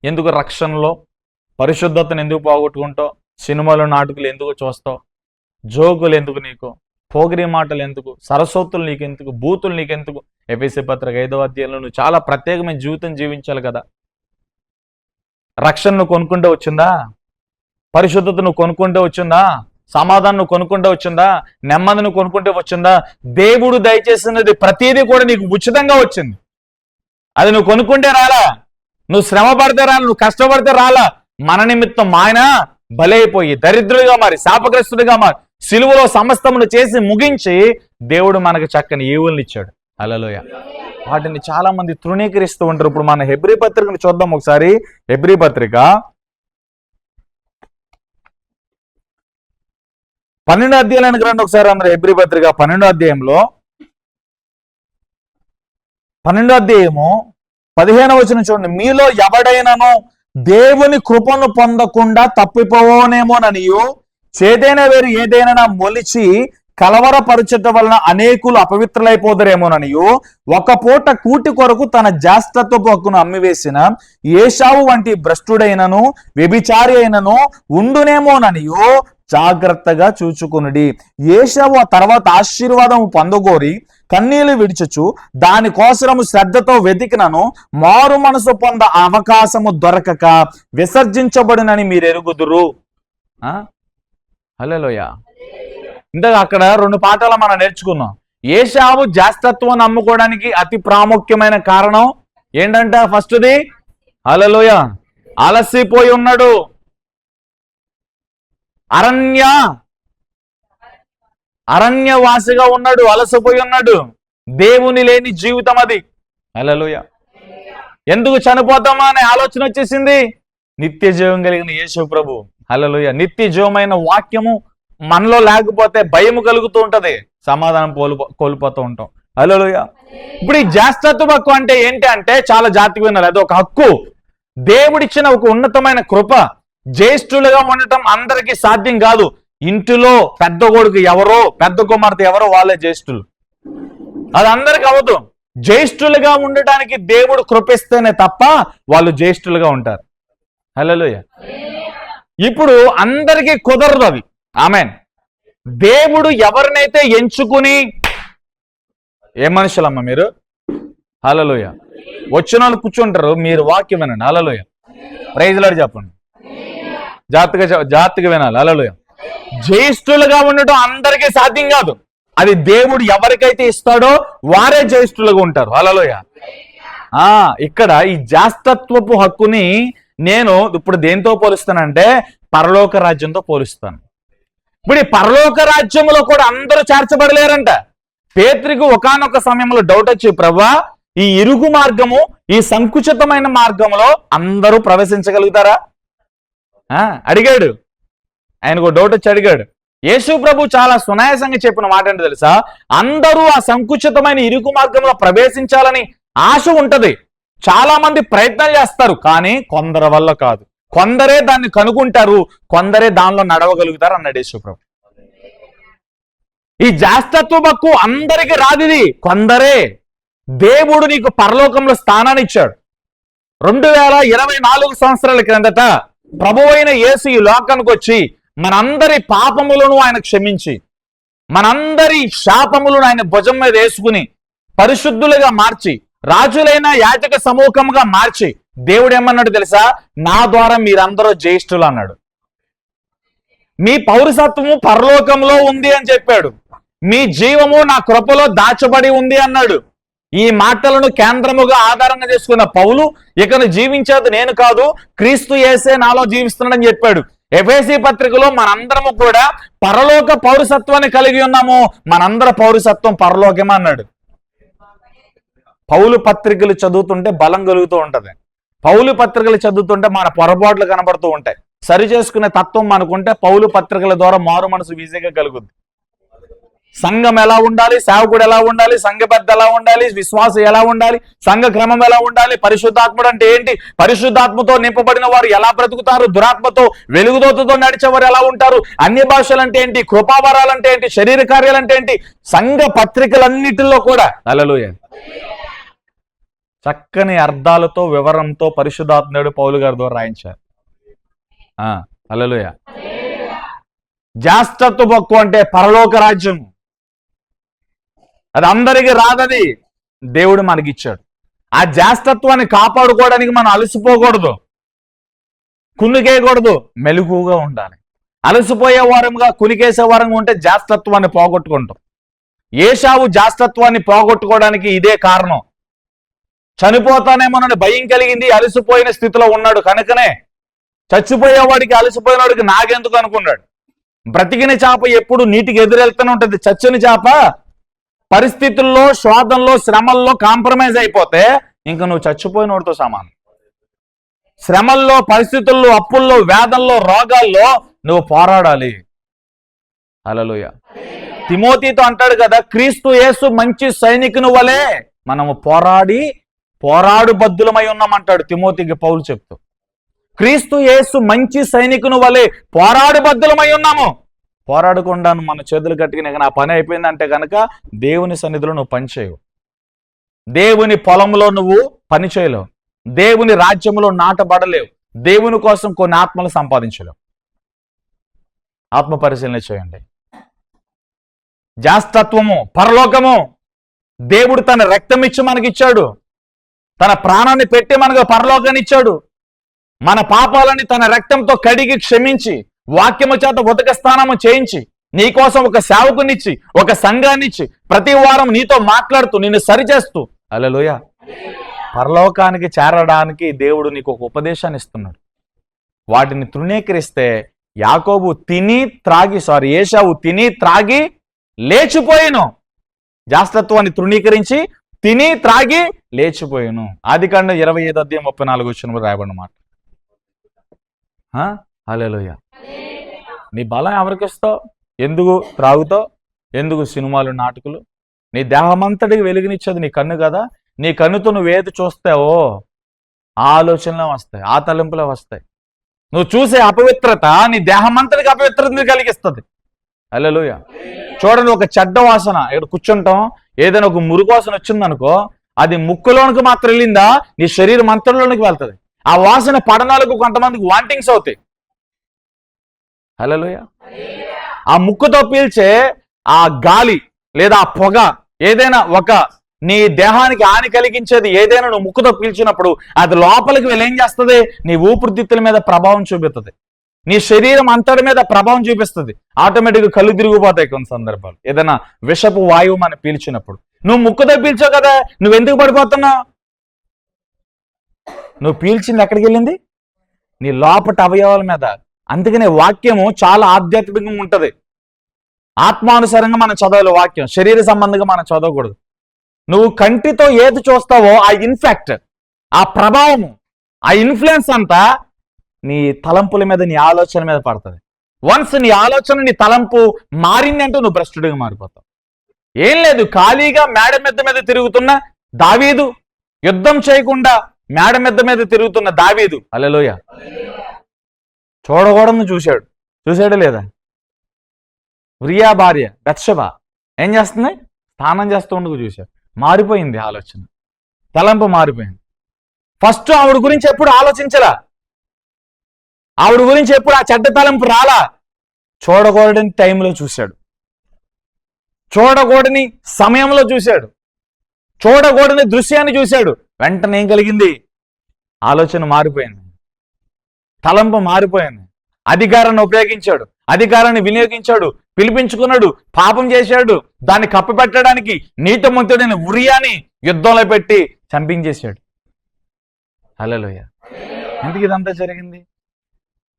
ఎందుకు రక్షణలో పరిశుద్ధతను ఎందుకు పోగొట్టుకుంటావు? సినిమాలు, నాటకులు ఎందుకు చూస్తావు? జోకులు ఎందుకు నీకు? పోగిరి మాటలు ఎందుకు, సరస్వతులు నీకెందుకు, బూతులు నీకెందుకు? ఎఫెసీ పత్రిక 5వ అధ్యాయంలో నువ్వు చాలా ప్రత్యేకమైన జీవితం జీవించాలి కదా. రక్షణను కొనుక్కుంటే వచ్చిందా? పరిశుద్ధతను కొనుక్కుంటే వచ్చిందా? సమాధానం కొనుక్కుంటే వచ్చిందా? నెమ్మదిని కొనుక్కుంటే వచ్చిందా? దేవుడు దయచేసినది ప్రతిదీ కూడా నీకు ఉచితంగా వచ్చింది. అది నువ్వు కొనుక్కుంటే రాలా, నువ్వు శ్రమ పడితే రాలా, నువ్వు కష్టపడితే రాలా. మన నిమిత్తం ఆయన బలైపోయి దరిద్రుడిగా మారి శాపగ్రస్తుడిగా మారి సిలువలో సమస్తమును చేసి ముగించి దేవుడు మనకు చక్కని ఈవుల్ని ఇచ్చాడు. హల్లెలూయా. వాటిని చాలా మంది తృణీకరిస్తూ ఉంటారు. ఇప్పుడు మన హెబ్రీ పత్రికను చూద్దాం ఒకసారి. హెబ్రీ పత్రిక 12వ అధ్యాయానికి రండి ఒకసారి అందరూ. హెబ్రీ పత్రిక 12వ అధ్యాయంలో 12వ అధ్యాయము 15వ వచనం చూడండి. మీలో ఎవడైనాను దేవుని కృపను పొందకుండా తప్పిపోవనేమోననియు చేదైన వేరు ఏదైనా మొలిచి కలవరపరచటం వలన అనేకులు అపవిత్రులైపోదరేమోననియు ఒక పూట కూటి కొరకు తన జ్యేష్ఠత్వపు హక్కును అమ్మివేసిన ఏశావు వంటి భ్రష్టుడైనను వ్యభిచారి అయినను ఉండునేమోననియు జాగ్రత్తగా చూచుకునుడి. ఏశావు ఆ తర్వాత ఆశీర్వాదము పొందగోరి కన్నీళ్లు విడిచచ్చు దానికోసము శ్రద్ధతో వెతికినను మారు మనసు పొంద అవకాశము దొరకక విసర్జించబడినని మీరు ఎరుగుదురు. హల్లెలూయా. ఇంతగా అక్కడ 2 పాఠాలు మనం నేర్చుకున్నాం. ఏశావు జ్యేష్ఠత్వం నమ్ముకోవడానికి అతి ప్రాముఖ్యమైన కారణం ఏంటంట? ఫస్ట్ది హల్లెలూయా, అలసిపోయి ఉన్నాడు. అరణ్యవాసిగా ఉన్నాడు, అలసిపోయి ఉన్నాడు. దేవుని లేని జీవితం అది. హల్లెలూయా. ఎందుకు చనిపోతామా అనే ఆలోచన వచ్చేసింది. నిత్య జీవం కలిగిన యేసు ప్రభు, హల్లెలూయా, నిత్య జీవమైన వాక్యము మనలో లేకపోతే భయం కలుగుతూ ఉంటది, సమాధానం కోల్పోతూ ఉంటాం. హల్లెలూయా. ఇప్పుడు ఈ జ్యేష్ఠత్వ హక్కు అంటే ఏంటి అంటే చాలా జాగ్రత్తగా వినాలి. అది ఒక హక్కు, దేవుడిచ్చిన ఒక ఉన్నతమైన కృప. జ్యేష్ఠులుగా ఉండటం అందరికీ సాధ్యం కాదు. ఇంటిలో పెద్ద కొడుకు ఎవరో, పెద్ద కుమార్తె ఎవరో వాళ్ళే జ్యేష్ఠులు. అది అందరికి అవ్వదు. జ్యేష్ఠులుగా ఉండటానికి దేవుడు కృపిస్తేనే తప్ప వాళ్ళు జ్యేష్ఠులుగా ఉంటారు. హల్లెలూయా. ఇప్పుడు అందరికీ కుదరదు అవి. ఆమేన్. దేవుడు ఎవరినైతే ఎంచుకుని, ఏ మనుషులమ్మ మీరు? హల్లెలూయా. వచ్చిన వాళ్ళు కూర్చుంటారు, మీరు వాక్యం వినండి. హల్లెలూయా. ప్రైజ్ లార్డ్ చెప్పండి. జాగ్రత్తగా వినాలి. హల్లెలూయా. జ్యేష్ఠులుగా ఉండటం అందరికీ సాధ్యం కాదు. అది దేవుడు ఎవరికైతే ఇస్తాడో వారే జ్యేష్ఠులుగా ఉంటారు. హల్లెలూయా. ఇక్కడ ఈ జ్యేష్ఠత్వపు హక్కుని నేను ఇప్పుడు దేంతో పోలుస్తానంటే పరలోక రాజ్యంతో పోలుస్తాను. ఇప్పుడు ఈ పరలోక రాజ్యంలో కూడా అందరూ చేర్చబడలేరంట. పేతురుకు ఒకానొక సమయంలో డౌట్ వచ్చి, ప్రభువా, ఈ ఇరుగు మార్గము, ఈ సంకుచితమైన మార్గంలో అందరూ ప్రవేశించగలుగుతారా అడిగాడు. ఆయనకు డౌట్ వచ్చి అడిగాడు. యేసు ప్రభు చాలా సునాయాసంగా చెప్పిన మాట ఏంటో తెలుసా? అందరూ ఆ సంకుచితమైన ఇరుకు మార్గంలో ప్రవేశించాలని ఆశ ఉంటది. చాలా మంది ప్రయత్నం చేస్తారు, కానీ కొందరి వల్ల కాదు. కొందరే దాన్ని కనుగొంటారు, కొందరే దానిలో నడవగలుగుతారు అన్నాడు యేసు ప్రభు. ఈ జ్యేష్ఠత్వ హక్కు అందరికి రాదిది, కొందరే. దేవుడు నీకు పరలోకంలో స్థానాన్ని ఇచ్చాడు. 2024 సంవత్సరాల క్రిందట ప్రభువైన యేసు ఈ లోకానికి వచ్చి మనందరి పాపములను ఆయన క్షమించి, మనందరి శాపములను ఆయన భుజం మీద వేసుకుని పరిశుద్ధులుగా మార్చి, రాజులైన యాజక సమూహంగా మార్చి, దేవుడు ఏమన్నాడు తెలుసా? నా ద్వారా మీరందరూ జ్యేష్ఠులు అన్నాడు. మీ పౌరసత్వము పరలోకంలో ఉంది అని చెప్పాడు. మీ జీవము నా కృపలో దాచబడి ఉంది అన్నాడు. ఈ మాటలను కేంద్రముగా ఆధారంగా చేసుకున్న పౌలు, ఇకను జీవించేది నేను కాదు, క్రీస్తు యేసే నాలో జీవిస్తున్నాడని చెప్పాడు. ఎఫెసీ పత్రికలో మనందరము కూడా పరలోక పౌరసత్వాన్ని కలిగి ఉన్నాము, మనందరి పౌరసత్వం పరలోకమే అన్నాడు. పౌలు పత్రికలు చదువుతుంటే బలం కలుగుతూ ఉంటది. పౌలు పత్రికలు చదువుతుంటే మన పొరపాట్లు కనబడుతూ ఉంటాయి. సరి చేసుకునే తత్వం మనకుంటే పౌలు పత్రికల ద్వారా మారు మనసు ఈజీగా కలుగుద్ది. సంఘం ఎలా ఉండాలి, సేవకుడు ఎలా ఉండాలి, సంఘ పెద్ద ఎలా ఉండాలి, విశ్వాసం ఎలా ఉండాలి, సంఘ క్రమం ఎలా ఉండాలి, పరిశుద్ధాత్ముడు అంటే ఏంటి, పరిశుద్ధాత్మతో నింపబడిన వారు ఎలా బ్రతుకుతారు, దురాత్మతో వెలుగుదోతతో నడిచేవారు ఎలా ఉంటారు, అన్య భాషలు అంటే ఏంటి, కృపావరాలు అంటే ఏంటి, శరీర కార్యాలు అంటే ఏంటి, సంఘ పత్రికలన్నిటిలో కూడా హల్లెలూయా చక్కని అర్థాలతో వివరంతో పరిశుద్ధాత్ముడు పౌలు గారి ద్వారా రాయించారు. హల్లెలూయా. జ్యేష్ఠత్వ హక్కు అంటే పరలోక రాజ్యం. అది అందరికీ రాదది, దేవుడు మనకిచ్చాడు. ఆ జ్యేష్ఠత్వాన్ని కాపాడుకోవడానికి మనం అలసిపోకూడదు, కునికేయకూడదు, మెలకువగా ఉండాలి. అలసిపోయే వారంగా కునికేసే వారంగా ఉంటే జ్యేష్ఠత్వాన్ని పోగొట్టుకుంటాం. ఏశావు జ్యేష్ఠత్వాన్ని పోగొట్టుకోవడానికి ఇదే కారణం. చనిపోతానేమోనని భయం కలిగింది, అలసిపోయిన స్థితిలో ఉన్నాడు కనుకనే. చచ్చిపోయేవాడికి అలసిపోయినవాడికి నాకెందుకు అనుకున్నాడు. బ్రతికిన చేప ఎప్పుడు నీటికి ఎదురెళ్తూనే ఉంటుంది. చచ్చిన చేప పరిస్థితుల్లో, శోధనలో, శ్రమల్లో కాంప్రమైజ్ అయిపోతే ఇంక నువ్వు చచ్చిపోయినోడితో సమానం. శ్రమల్లో, పరిస్థితుల్లో, అప్పుల్లో, వేదనలో, రోగాల్లో నువ్వు పోరాడాలి. హల్లెలూయా. తిమోతితో అంటాడు కదా, క్రీస్తు యేసు మంచి సైనికుని వలె మనము పోరాడు బద్దులమై ఉన్నామంటాడు తిమోతికి పౌలు చెప్తూ. క్రీస్తు యేసు మంచి సైనికుని వలె పోరాడు బద్దులమై ఉన్నాము. పోరాడకుండా మన చేతులు కట్టుకుని నా పని అయిపోయిందంటే కనుక దేవుని సన్నిధిలో నువ్వు పని చేయవు, దేవుని పొలంలో నువ్వు పని చేయలేవు, దేవుని రాజ్యంలో నాటబడలేవు, దేవుని కోసం కొన్ని ఆత్మలు సంపాదించలేవు. ఆత్మ పరిశీలన చేయండి. జ్యేష్ఠత్వము, పరలోకము దేవుడు తన రక్తం ఇచ్చి మనకిచ్చాడు, తన ప్రాణాన్ని పెట్టి మనకు పరలోకాన్ని ఇచ్చాడు. మన పాపాలని తన రక్తంతో కడిగి క్షమించి, వాక్యము చేత ఉదక స్నానము చేయించి, నీకోసం ఒక సేవకునిచ్చి, ఒక సంఘాన్నిచ్చి, ప్రతి వారం నీతో మాట్లాడుతూ, నిన్ను సరిచేస్తూ, హల్లెలూయా, పరలోకానికి చేరడానికి దేవుడు నీకు ఒక ఉపదేశాన్ని ఇస్తున్నాడు. వాటిని తృణీకరిస్తే ఏశావు తిని త్రాగి లేచిపోయిను. జ్యేష్ఠత్వాన్ని తృణీకరించి తిని త్రాగి లేచిపోయాను. ఆదికాండం 25:34 రాయబడిన మాట. హల్లెలూయా. నీ బలం ఎవరికి ఇస్తావు? ఎందుకు త్రాగుతావు? ఎందుకు సినిమాలు, నాటకాలు? నీ దేహమంతటికి వెలుగునిచ్చేది నీ కన్ను కదా. నీ కన్నుతో నువ్వు ఏది చూస్తావో ఆ ఆలోచనలు వస్తాయి, ఆ తలంపులు వస్తాయి. నువ్వు చూసే అపవిత్రత నీ దేహమంతటికి అపవిత్రతని కలిగిస్తుంది. హల్లెలూయా. చూడండి, ఒక చెడ్డ వాసన ఇక్కడ కూర్చుంటాం, ఏదైనా ఒక మురుగు వాసన వచ్చిందనుకో, అది ముక్కులోనికి మాత్రం వెళ్ళిందా నీ శరీరం అంతలోనికి వెళ్తుంది. ఆ వాసన పడనాలకు కొంతమందికి వాంటింగ్స్ అవుతాయి. హల్లెలూయా. ఆ ముక్కుతో పీల్చే ఆ గాలి లేదా ఆ పొగ ఏదైనా ఒక నీ దేహానికి హాని కలిగించేది ఏదైనా నువ్వు ముక్కుతో పీల్చినప్పుడు అది లోపలికి వెళ్ళి ఏం చేస్తుంది? నీ ఊపిరితిత్తుల మీద ప్రభావం చూపిస్తుంది, నీ శరీరం అంతటి మీద ప్రభావం చూపిస్తుంది. ఆటోమేటిక్గా కళ్ళు తిరిగిపోతాయి కొన్ని సందర్భాలు. ఏదైనా విషపు వాయువు మనం పీల్చినప్పుడు నువ్వు ముక్కుతో పీల్చావు కదా, నువ్వు ఎందుకు పడిపోతున్నావు? నువ్వు పీల్చింది ఎక్కడికి వెళ్ళింది? నీ లోపటి అవయవాల మీద. అందుకనే వాక్యము చాలా ఆధ్యాత్మికంగా ఉంటుంది. ఆత్మానుసారంగా మనం చదవాలి వాక్యం, శరీర సంబంధంగా మనం చదవకూడదు. నువ్వు కంటితో ఏది చూస్తావో ఆ ఇన్ఫెక్ట్, ఆ ప్రభావము, ఆ ఇన్ఫ్లుయెన్స్ అంతా నీ తలంపుల మీద, నీ ఆలోచన మీద పడుతుంది. వన్స్ నీ ఆలోచన, నీ తలంపు మారిందంటే నువ్వు భ్రష్టుడిగా మారిపోతావు. ఏం లేదు, ఖాళీగా మేడ మెద్ద మీద తిరుగుతున్న దావీదు, యుద్ధం చేయకుండా మేడ మెద్ద మీద తిరుగుతున్న దావీదు, హల్లెలూయా, చూడకూడదు చూశాడు లేదా? ఉరియా భార్య బత్షెబా ఏం చేస్తుంది? స్నానం చేస్తూ ఉండకు చూశాడు. మారిపోయింది ఆలోచన, తలంపు మారిపోయింది. ఫస్ట్ ఆవిడ గురించి ఎప్పుడు ఆలోచించలా, ఆవిడ గురించి ఎప్పుడు ఆ చెడ్డ తలంపు రాలా. చూడకూడని టైంలో చూశాడు, చూడకూడని సమయంలో చూశాడు, చూడకూడని దృశ్యాన్ని చూశాడు. వెంటనే ఏం కలిగింది? ఆలోచన మారిపోయింది, తలంపు మారిపోయింది. అధికారాన్ని ఉపయోగించాడు, అధికారాన్ని వినియోగించాడు, పిలిపించుకున్నాడు, పాపం చేశాడు. దాన్ని కప్పిపెట్టడానికి నీతిమంతుడైన ఉరియాని యుద్ధంలో పెట్టి చంపించేశాడు. హల్లెలూయా. ఎందుకు ఇదంతా జరిగింది?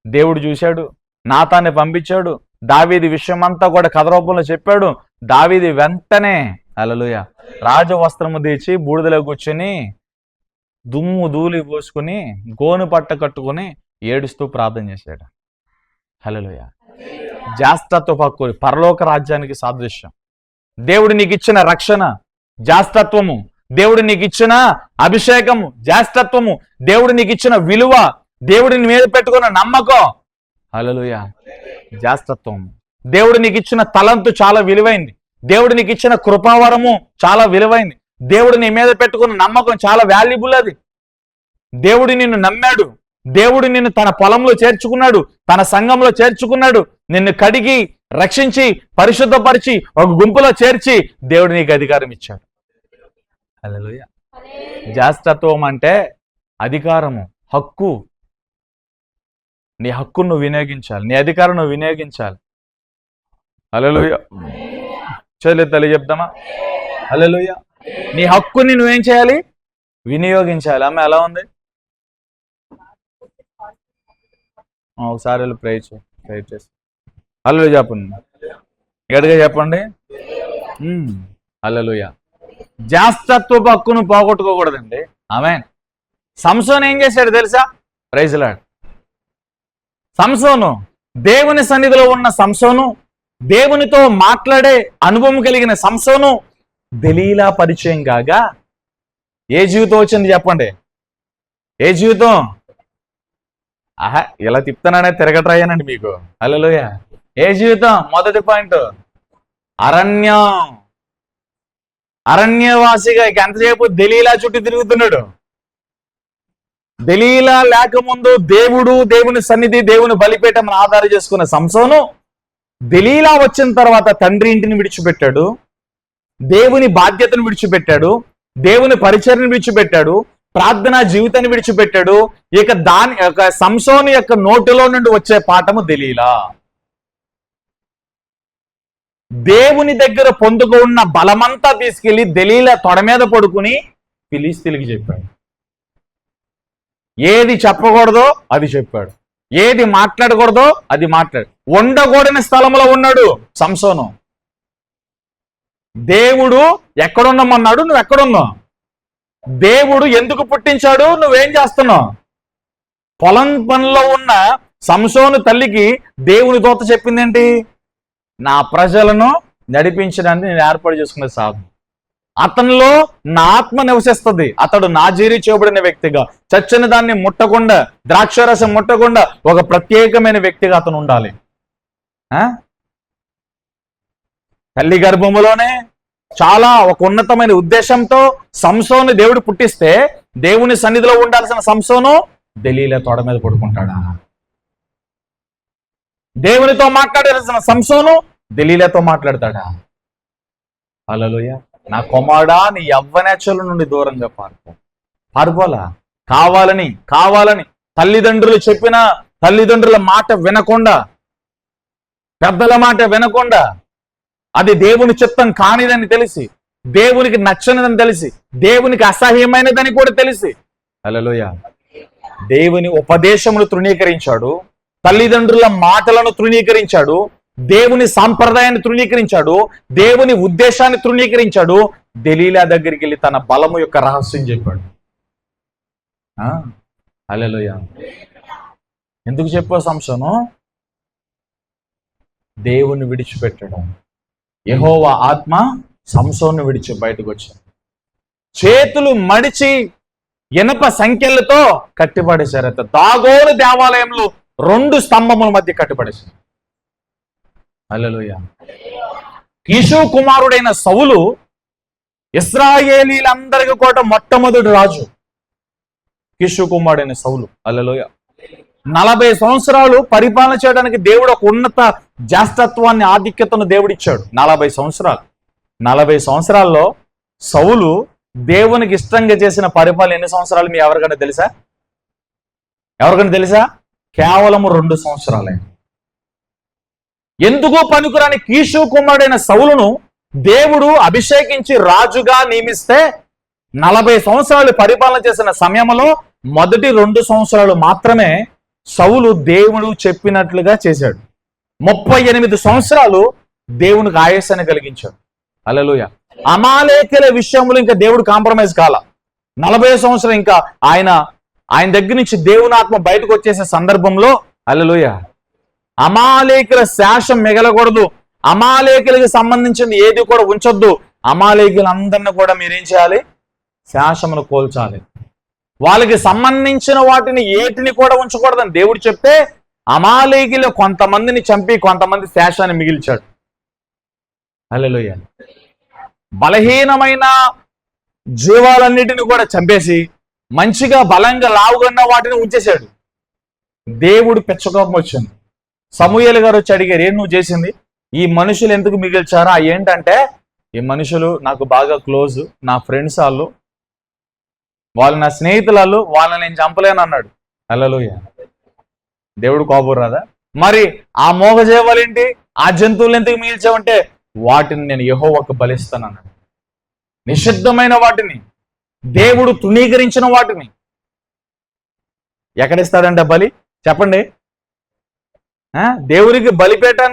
దేవుడు చూశాడు, నాతాన్ని పంపించాడు, దావీదు విషయమంతా కూడా కథ రూపంలో చెప్పాడు. దావీదు వెంటనే హల్లెలూయా రాజవస్త్రము తెచ్చి బూడిదలో కూర్చొని దుమ్ము ధూళి పోసుకుని గోను పట్ట కట్టుకుని ఏడుస్తూ ప్రార్థన చేశాడు. హల్లెలూయా. జ్యేష్ఠత్వపు హక్కు పరలోక రాజ్యానికి సాదృశ్యం. దేవుడు నీకు ఇచ్చిన రక్షణ జ్యేష్ఠత్వము, దేవుడు నీకు ఇచ్చిన అభిషేకము జ్యేష్ఠత్వము, దేవుడు నీకు ఇచ్చిన విలువ, దేవుడిని మీద పెట్టుకున్న నమ్మకం, హల్లెలూయా, జ్యేష్ఠత్వము. దేవుడు నీకు ఇచ్చిన తలంతు చాలా విలువైంది, దేవుడు నీకు ఇచ్చిన కృపావరము చాలా విలువైంది, దేవుడు నీ మీద పెట్టుకున్న నమ్మకం చాలా వాల్యుబుల్. అది దేవుడు నిన్ను నమ్మాడు, దేవుడు నిన్ను తన పొలంలో చేర్చుకున్నాడు, తన సంఘంలో చేర్చుకున్నాడు, నిన్ను కడిగి రక్షించి పరిశుద్ధపరిచి ఒక గుంపులో చేర్చి దేవుడు నీకు అధికారం ఇచ్చాడు. హల్లెలూయా. జ్యేష్ఠత్వం అంటే అధికారము, హక్కు. నీ హక్కును నువ్వు వినియోగించాలి, నీ అధికారం నువ్వు వినియోగించాలి. హల్లెలూయా. చదివి తల్లి చెప్దామా? హల్లెలూయా. నీ హక్కుని నువ్వేం చేయాలి? వినియోగించాలి. అమ్మ ఎలా ఉంది? ఒకసారి వెళ్ళి ప్రేయర్ చేసి హల్లెలూయా చెప్పండి, గట్టిగా చెప్పండి. హల్లెలూయా. జ్యేష్ఠత్వపు హక్కును పోగొట్టుకోకూడదండి. ఆమేన్. సంసోను ఏం చేశాడు తెలుసా? Praise lord. సంసోను, దేవుని సన్నిధిలో ఉన్న సంసోను, దేవునితో మాట్లాడే అనుభవం కలిగిన సంసోను దెలీలా పరిచయం కాగా ఏ జీవితం వచ్చింది చెప్పండి? ఏ జీవితం? ఇలా తిప్పుతాననే తిరగట్రయ్యానండి మీకు. హల్లెలూయా. ఏ జీవితం? మొదటి పాయింట్ అరణ్యవాసిగా ఎంతసేపు దెలీలా చుట్టూ తిరుగుతున్నాడు. దెలీలా లేకముందు దేవుని సన్నిధి, దేవుని బలిపీఠం ఆధారం చేసుకున్న సంసోను దెలీలా వచ్చిన తర్వాత తండ్రి ఇంటిని విడిచిపెట్టాడు, దేవుని బాధ్యతను విడిచిపెట్టాడు, దేవుని పరిచర్ని విడిచిపెట్టాడు, ప్రార్థనా జీవితాన్ని విడిచిపెట్టాడు. ఇక సంసోను యొక్క నోటిలో నుండి వచ్చే పాఠము దెలీలా. దేవుని దగ్గర పొందుకు ఉన్న బలమంతా తీసుకెళ్లి దెలీలా తొడ మీద పడుకుని ఫిలిష్తీయులకు చెప్పాడు. ఏది చెప్పకూడదో అది చెప్పాడు, ఏది మాట్లాడకూడదో అది మాట్లాడు. ఉండకూడని స్థలంలో ఉన్నాడు సంసోను. దేవుడు ఎక్కడున్నామన్నాడు, నువ్వు ఎక్కడున్నావు? దేవుడు ఎందుకు పుట్టించాడు, నువ్వేం చేస్తున్నావు? పొలం పనిలో ఉన్న సంసోను తల్లికి దేవుని దూత చెప్పిందేంటి? నా ప్రజలను నడిపించడానికి నేను ఏర్పాటు చేసుకునే సాధన. అతనిలో నా ఆత్మ నివసిస్తుంది. అతడు నాజీరీ చేయబడిన వ్యక్తిగా, చచ్చిన దాన్ని ముట్టకుండా, ద్రాక్షరసం ముట్టకుండా ఒక ప్రత్యేకమైన వ్యక్తిగా అతను ఉండాలి. తల్లి గర్భములోనే చాలా ఒక ఉన్నతమైన ఉద్దేశంతో సంసోను దేవుడు పుట్టిస్తే, దేవుని సన్నిధిలో ఉండాల్సిన సంసోను దెలీలా తోడ మీద పడుకుంటాడా? దేవునితో మాట్లాడాల్సిన సంసోను దెలీలాతో మాట్లాడతాడా? హల్లెలూయా. నా కుమారుడా, నీ యవ్వనేచ్ఛల నుండి దూరంగా పారిపోలా. కావాలని తల్లిదండ్రులు చెప్పిన తల్లిదండ్రుల మాట వినకుండా, పెద్దల మాట వినకుండా, అది దేవుని చిత్తం కానిదని తెలిసి, దేవునికి నచ్చనిదని తెలిసి, దేవునికి అసహ్యమైనదని కూడా తెలిసి, హల్లెలూయా, దేవుని ఉపదేశమును తృణీకరించాడు, తల్లిదండ్రుల మాటలను తృణీకరించాడు, దేవుని సాంప్రదాయాన్ని తృణీకరించాడు, దేవుని ఉద్దేశాన్ని తృణీకరించాడు. దెలీలా దగ్గరికి వెళ్ళి తన బలము యొక్క రహస్యం చెప్పాడు. హల్లెలూయా. ఎందుకు చెప్పావు సంసోను? దేవుని విడిచిపెట్టడం. యెహోవా ఆత్మ సంసోను విడిచి బయటకు వచ్చింది. చేతులు మడిచి ఇనప సంఖ్యలతో కట్టిపడేశారు. దాగోను దేవాలయంలో 2 స్తంభముల మధ్య కట్టిపడేశారు. హల్లెలూయా. కీషు కుమారుడైన సౌలు ఇశ్రాయేలీలందరికీ కూడా మొట్టమొదటి రాజు. కీషు కుమారుడైన సౌలు. హల్లెలూయా. 40 సంవత్సరాలు పరిపాలన చేయడానికి దేవుడు ఒక ఉన్నత జ్యేష్ఠత్వాన్ని, ఆధిక్యతను దేవుడిచ్చాడు. 40 సంవత్సరాల్లో సౌలు దేవునికి ఇష్టంగా చేసిన పరిపాలన ఎన్ని సంవత్సరాలు మీ ఎవరికైనా తెలుసా? కేవలం 2 సంవత్సరాలే. ఎందుకు పనికిరాని కీషు కుమారుడైన సౌలును దేవుడు అభిషేకించి రాజుగా నియమిస్తే 40 సంవత్సరాలు పరిపాలన చేసిన సమయంలో మొదటి 2 సంవత్సరాలు మాత్రమే సౌలు దేవుడు చెప్పినట్లుగా చేశాడు. 38 సంవత్సరాలు దేవునికి ఆయాసాన్ని కలిగించాడు. హల్లెలూయా. అమాలేకుల విషయంలో ఇంకా దేవుడు కాంప్రమైజ్ కాల. 40 సంవత్సరం ఇంకా ఆయన దగ్గర నుంచి దేవుని ఆత్మ బయటకు వచ్చేసే సందర్భంలో, హల్లెలూయా, అమాలేకుల శాసనం మిగలకూడదు, అమాలేకులకు సంబంధించిన ఏది కూడా ఉంచొద్దు, అమాలేకులందరినీ కూడా మీరేం చేయాలి? శాసనమును కోల్చాలి. వాళ్ళకి సంబంధించిన వాటిని ఏటిని కూడా ఉంచకూడదని దేవుడు చెప్తే, అమాలేకులు కొంతమందిని చంపి కొంతమంది శాసనాన్ని మిగిల్చాడు. హల్లెలూయా. బలహీనమైన జీవాలన్నిటిని కూడా చంపేసి మంచిగా బలంగా లావుగన్న వాటిని ఉంచేశాడు. దేవుడు పెచ్చకోపం వచ్చింది. సమూయేలు గారు వచ్చి అడిగారు, ఏం నువ్వు చేసింది? ఈ మనుషులు ఎందుకు మిగిల్చారా ఏంటంటే, ఈ మనుషులు నాకు బాగా క్లోజ్, నా ఫ్రెండ్స్ వాళ్ళు నా స్నేహితులు, వాళ్ళని నేను చంపలేను అన్నాడు. హల్లెలూయా. దేవుడు కోపం రాదా? మరి ఆ మోగజీవాలేంటి, ఆ జంతువులు ఎందుకు మిగిల్చావంటే, వాటిని నేను యెహోవాకు బలిస్తాను అన్నాడు. నిషిద్ధమైన వాటిని, దేవుడు తృణీకరించిన వాటిని ఎక్కడిస్తాడంటే బలి? చెప్పండి. దేవునికి బలిపీఠం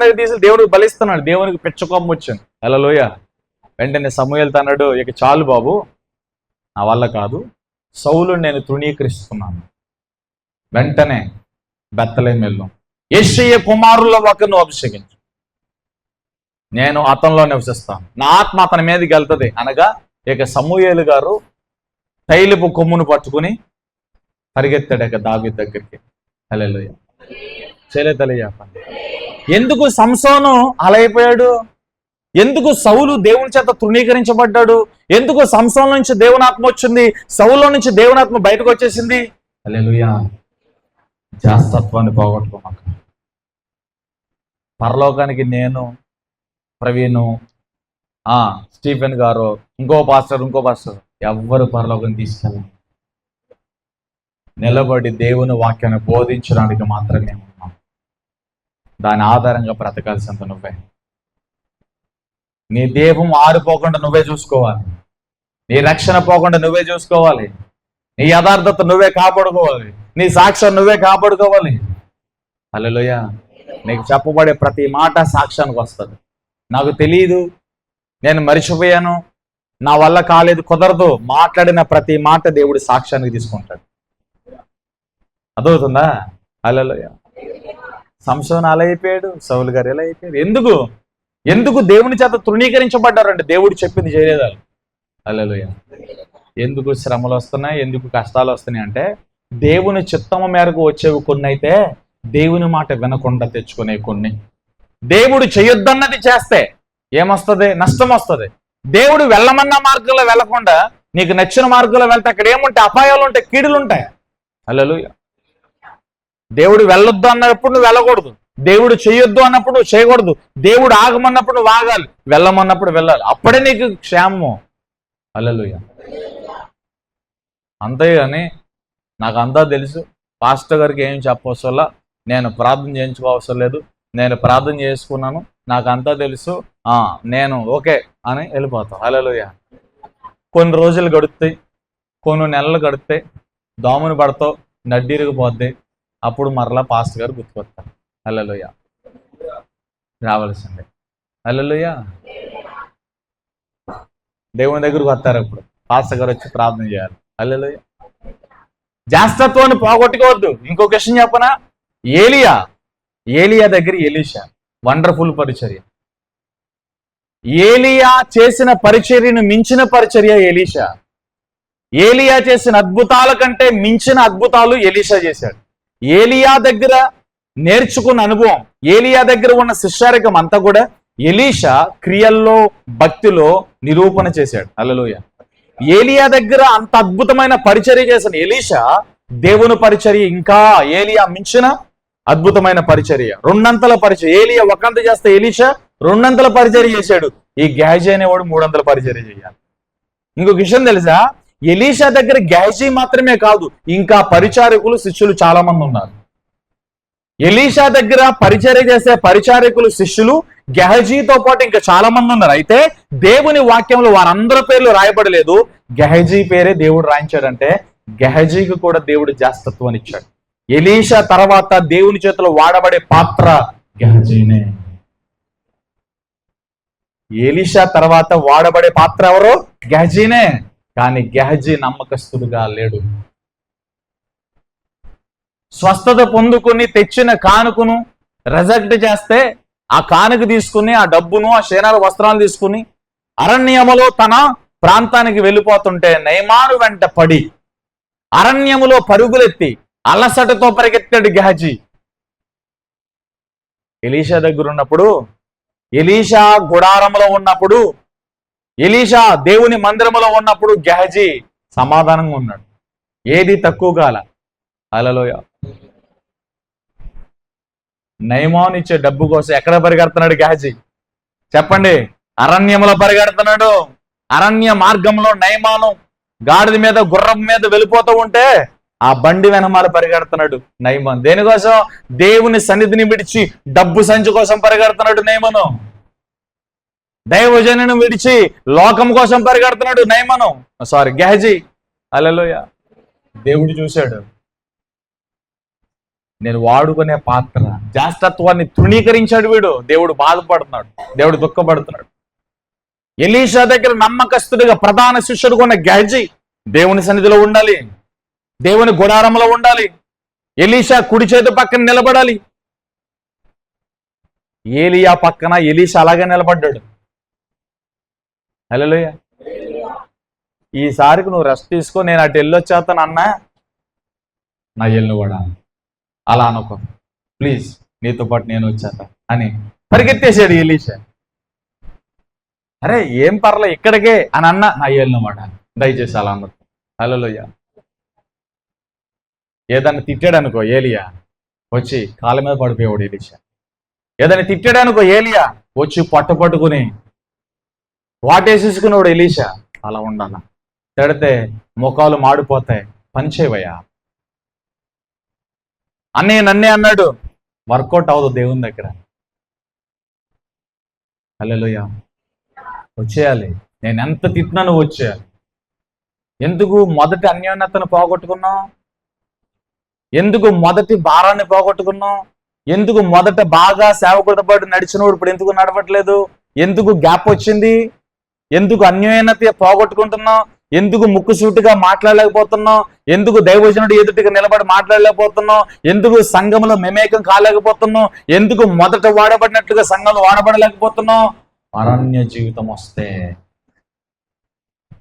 దగ్గర తీసి దేవుడికి బలిస్తున్నాడు. దేవునికి పిచ్చకోపం వచ్చింది. హల్లెలూయా. వెంటనే సమూయేలు అన్నాడు, ఇక చాలు బాబు, నా వల్ల కాదు, సౌలు నేను తృణీకరిస్తున్నాను. వెంటనే బెత్లెహేము వెళ్ళు, యెష్షయి కుమారుల ఒకరిని అభిషేకించు, నేను అతనిలో నివసిస్తాను, నా ఆత్మ అతని మీదకి వెళ్తుంది అనగా, ఇక సమూయేలు గారు తైలపు కొమ్మును పట్టుకుని పరిగెత్తాడు ఇక దావీదు దగ్గరికి. హల్లెలూయా. చెప్పండి, ఎందుకు సంసోను అలా అయిపోయాడు? ఎందుకు సౌలు దేవుని చేత తృణీకరించబడ్డాడు? ఎందుకు సంసోను నుంచి దేవుని ఆత్మ వచ్చింది, సౌల్లో నుంచి దేవుని ఆత్మ బయటకు వచ్చేసింది? హల్లెలూయా. జాస్తత్వాన్ని పోగొట్టుకోమాక. పరలోకానికి నేను, ప్రవీణు, స్టీఫెన్ గారు, ఇంకో పాస్టర్ ఎవ్వరు పరలోకం తీసుకెళ్ళాలి. నిలబడి దేవుని వాక్యాన్ని బోధించడానికి మాత్రమే ఉన్నాం. దాని ఆధారంగా బ్రతకాల్సినంత నువ్వే. నీ దేహం ఆరిపోకుండా నువ్వే చూసుకోవాలి, నీ రక్షణ పోకుండా నువ్వే చూసుకోవాలి, నీ యథార్థత నువ్వే కాపాడుకోవాలి, నీ సాక్ష్యం నువ్వే కాపాడుకోవాలి. హల్లెలూయా. నీకు చెప్పబడే ప్రతి మాట సాక్ష్యానికి వస్తుంది. నాకు తెలియదు, నేను మర్చిపోయాను, నా వల్ల కాలేదు, కుదరదు, మాట్లాడిన ప్రతి మాట దేవుడి సాక్ష్యానికి తీసుకుంటాడు. అదవుతుందా? హల్లెలూయా. సంసోను అలా అయిపోయాడు, సౌలు గారు ఎలా అయిపోయాడు? ఎందుకు దేవుని చేత తృణీకరించబడ్డారంటే దేవుడు చెప్పింది చేయలేదు. హల్లెలూయా. ఎందుకు శ్రమలు వస్తున్నాయి, ఎందుకు కష్టాలు వస్తున్నాయి అంటే, దేవుని చిత్తము మేరకు వచ్చేవి కొన్ని అయితే, దేవుని మాట వినకుండా తెచ్చుకునే కొన్ని. దేవుడు చేయొద్దన్నది చేస్తే ఏమొస్తుంది? నష్టం వస్తుంది. దేవుడు వెళ్ళమన్న మార్గంలో వెళ్లకుండా నీకు నచ్చిన మార్గంలో వెళ్తే అక్కడ ఏముంటాయి? అపాయాలు ఉంటాయి, కీడులు ఉంటాయి. హల్లెలూయా. దేవుడు వెళ్ళొద్దు అన్నప్పుడు నువ్వు వెళ్ళకూడదు, దేవుడు చేయొద్దు అన్నప్పుడు నువ్వు చేయకూడదు, దేవుడు ఆగమన్నప్పుడు నువ్వు ఆగాలి, వెళ్ళమన్నప్పుడు వెళ్ళాలి. అప్పుడే నీకు క్షేమము. హల్లెలూయా. అంతేగాని నాకు అంతా తెలుసు, పాస్టర్ గారికి ఏం చెప్పవసరం, నేను ప్రార్థన చేయించుకోవసరం లేదు, నేను ప్రార్థన చేసుకున్నాను, నాకు అంతా తెలుసు, నేను ఓకే అని వెళ్ళిపోతాం. హల్లెలూయా. కొన్ని రోజులు గడుస్తాయి, కొన్ని నెలలు గడుస్తాయి, దోమను పడతావు, నడ్డిరిగిపోద్ది, అప్పుడు మరలా పాస్టర్ గారు గుర్తుకొస్తారు. హల్లెలూయా. రావాల్సిందే. హల్లెలూయా. దేవుని దగ్గరకు వస్తారు, అప్పుడు పాస్టర్ గారు వచ్చి ప్రార్థన చేయాలి. హల్లెలూయా. జాస్తత్వాన్ని పోగొట్టుకోవద్దు. ఇంకొక విషయం చెప్పనా? ఏలియా దగ్గర ఎలీషా వండర్ఫుల్ పరిచర్య. ఏలియా చేసిన పరిచర్యను మించిన పరిచర్య ఎలీషా. ఏలియా చేసిన అద్భుతాల కంటే మించిన అద్భుతాలు ఎలీషా చేశాడు. ఏలియా దగ్గర నేర్చుకున్న అనుభవం, ఏలియా దగ్గర ఉన్న శిష్యారికం అంతా కూడా ఎలీషా క్రియల్లో, భక్తిలో నిరూపణ చేశాడు. హల్లెలూయా. ఏలియా దగ్గర అంత అద్భుతమైన పరిచర్య చేసిన ఎలీషా దేవుని పరిచర్య ఇంకా ఏలియా మించిన అద్భుతమైన పరిచర్య, రెండంతల పరిచర్య. ఏలియా ఒకంత చేస్తే ఎలీషా రెండంతల పరిచర్య చేశాడు. ఈ గేహజీ అనేవాడు 300 పరిచర్య చేయాలి. ఇంకొక విషయం తెలుసా? ఎలీషా దగ్గర గేహజీ మాత్రమే కాదు, ఇంకా పరిచారకులు, శిష్యులు చాలా మంది ఉన్నారు. ఎలీషా దగ్గర పరిచర్య చేసే పరిచారకులు, శిష్యులు, గెహజీతో పాటు ఇంకా చాలా మంది ఉన్నారు. అయితే దేవుని వాక్యంలో వారందరి పేర్లు రాయబడలేదు, గెహజీ పేరే దేవుడు రాయించాడంటే గెహజీకి కూడా దేవుడు జాస్తత్వాన్ని ఇచ్చాడు. ఎలీషా తర్వాత దేవుని చేతిలో వాడబడే పాత్ర గెహజీనే. ఎలీషా తర్వాత వాడబడే పాత్ర ఎవరు? గెహజీనే. కానీ గెహజీ నమ్మకస్తుడుగా లేడు. స్వస్థత పొందుకుని తెచ్చిన కానుకను రిజెక్ట్ చేస్తే, ఆ కానుక తీసుకుని, ఆ డబ్బును, ఆ శేనాల వస్త్రాలు తీసుకుని అరణ్యములో తన ప్రాంతానికి వెళ్ళిపోతుంటే నయమాను వెంట పడి అరణ్యములో పరుగులెత్తి అలసటతో పరిగెత్తాడు గెహజీ. ఎలీషా దగ్గర ఉన్నప్పుడు, ఎలీషా గుడారంలో ఉన్నప్పుడు, ఎలీషా దేవుని మందిరంలో ఉన్నప్పుడు గెహజీ సమాధానంగా ఉన్నాడు. ఏది తక్కువ కాల. హల్లెలూయా. నయమాను ఇచ్చే డబ్బు కోసం ఎక్కడ పరిగెడుతున్నాడు గేహజీ? చెప్పండి. అరణ్యంలో పరిగెడుతున్నాడు. అరణ్య మార్గంలో నయమాను గాడిద మీద గుర్రం మీద వెళ్ళిపోతూ ఉంటే ఆ బండి వెనమాల పరిగెడుతున్నాడు నయమాను. దేనికోసం? దేవుని సన్నిధిని విడిచి డబ్బు సంచి కోసం పరిగెడుతున్నాడు నయమాను. దైవజనుని విడిచి లోకం కోసం పరిగెడుతున్నాడు నయమాను, గేహజీ. హల్లెలూయా. దేవుడు చూశాడు, నేను వాడుకునే పాత్ర. జ్యేష్ఠత్వాన్ని తృణీకరించాడు వీడు. దేవుడు బాధపడుతున్నాడు, దేవుడు దుఃఖపడుతున్నాడు. ఎలీషా దగ్గర నమ్మకస్తుడిగా ప్రధాన శిష్యుడుగా ఉన్న గేహజీ దేవుని సన్నిధిలో ఉండాలి, దేవుని గుడారంలో ఉండాలి, ఎలీషా కుడి చేతి పక్కన నిలబడాలి. ఏలియా పక్కన ఎలీషా అలాగే నిలబడ్డాడు. హల్లెలూయా. ఈసారికి నువ్వు రెస్ట్ తీసుకో, నేను అటు వెళ్ళొచ్చేస్తాను అన్నా, నా ఎల్లు కూడా అలా అనుకో, ప్లీజ్ నీతో పాటు నేను వచ్చేస్తా అని పరిగెత్తేసాడు ఎలీషా. అరే ఏం పర్లే ఇక్కడికే అని అన్నా, నా ఏళ్ళు మాట దయచేసి అలా అనుకో. హల్లెలూయా. ఏదన్నా తిట్టాడు అనుకో ఏలియా, వచ్చి కాళ్ళ మీద పడిపోయాడు ఎలీషా. ఏదైనా తిట్టాడు అనుకో ఏలియా, వచ్చి పట్టుకుని వాటేసేసుకున్నాడు ఎలీషా. అలా ఉండాల. తిడితే ముఖాలు మాడిపోతాయి, పనిచేవయ్యా. నన్నే అన్నాడు, వర్కౌట్ అవ్వదు దేవుని దగ్గర. హల్లెలూయా. వచ్చేయాలి. నేను ఎంత తిట్టినా నువ్వు వచ్చేయాలి. ఎందుకు మొదటి అన్యోన్యతను పోగొట్టుకున్నావు? ఎందుకు మొదటి భారాన్ని పోగొట్టుకున్నావు? ఎందుకు మొదట బాగా సేవకుడితో పాటు నడిచినోడు ఇప్పుడు ఎందుకు నడవట్లేదు? ఎందుకు గ్యాప్ వచ్చింది? ఎందుకు అన్యోన్యత పోగొట్టుకుంటున్నావు? ఎందుకు ముక్కుసూటిగా మాట్లాడలేకపోతున్నావు? ఎందుకు దైవజనుడు ఎదుటిగా నిలబడి మాట్లాడలేకపోతున్నావు? ఎందుకు సంఘంలో మెమేకం కాలేకపోతున్నావు? ఎందుకు మొదట వాడబడినట్లుగా సంఘంలో వాడబడలేకపోతున్నావు? అరణ్య జీవితం వస్తే,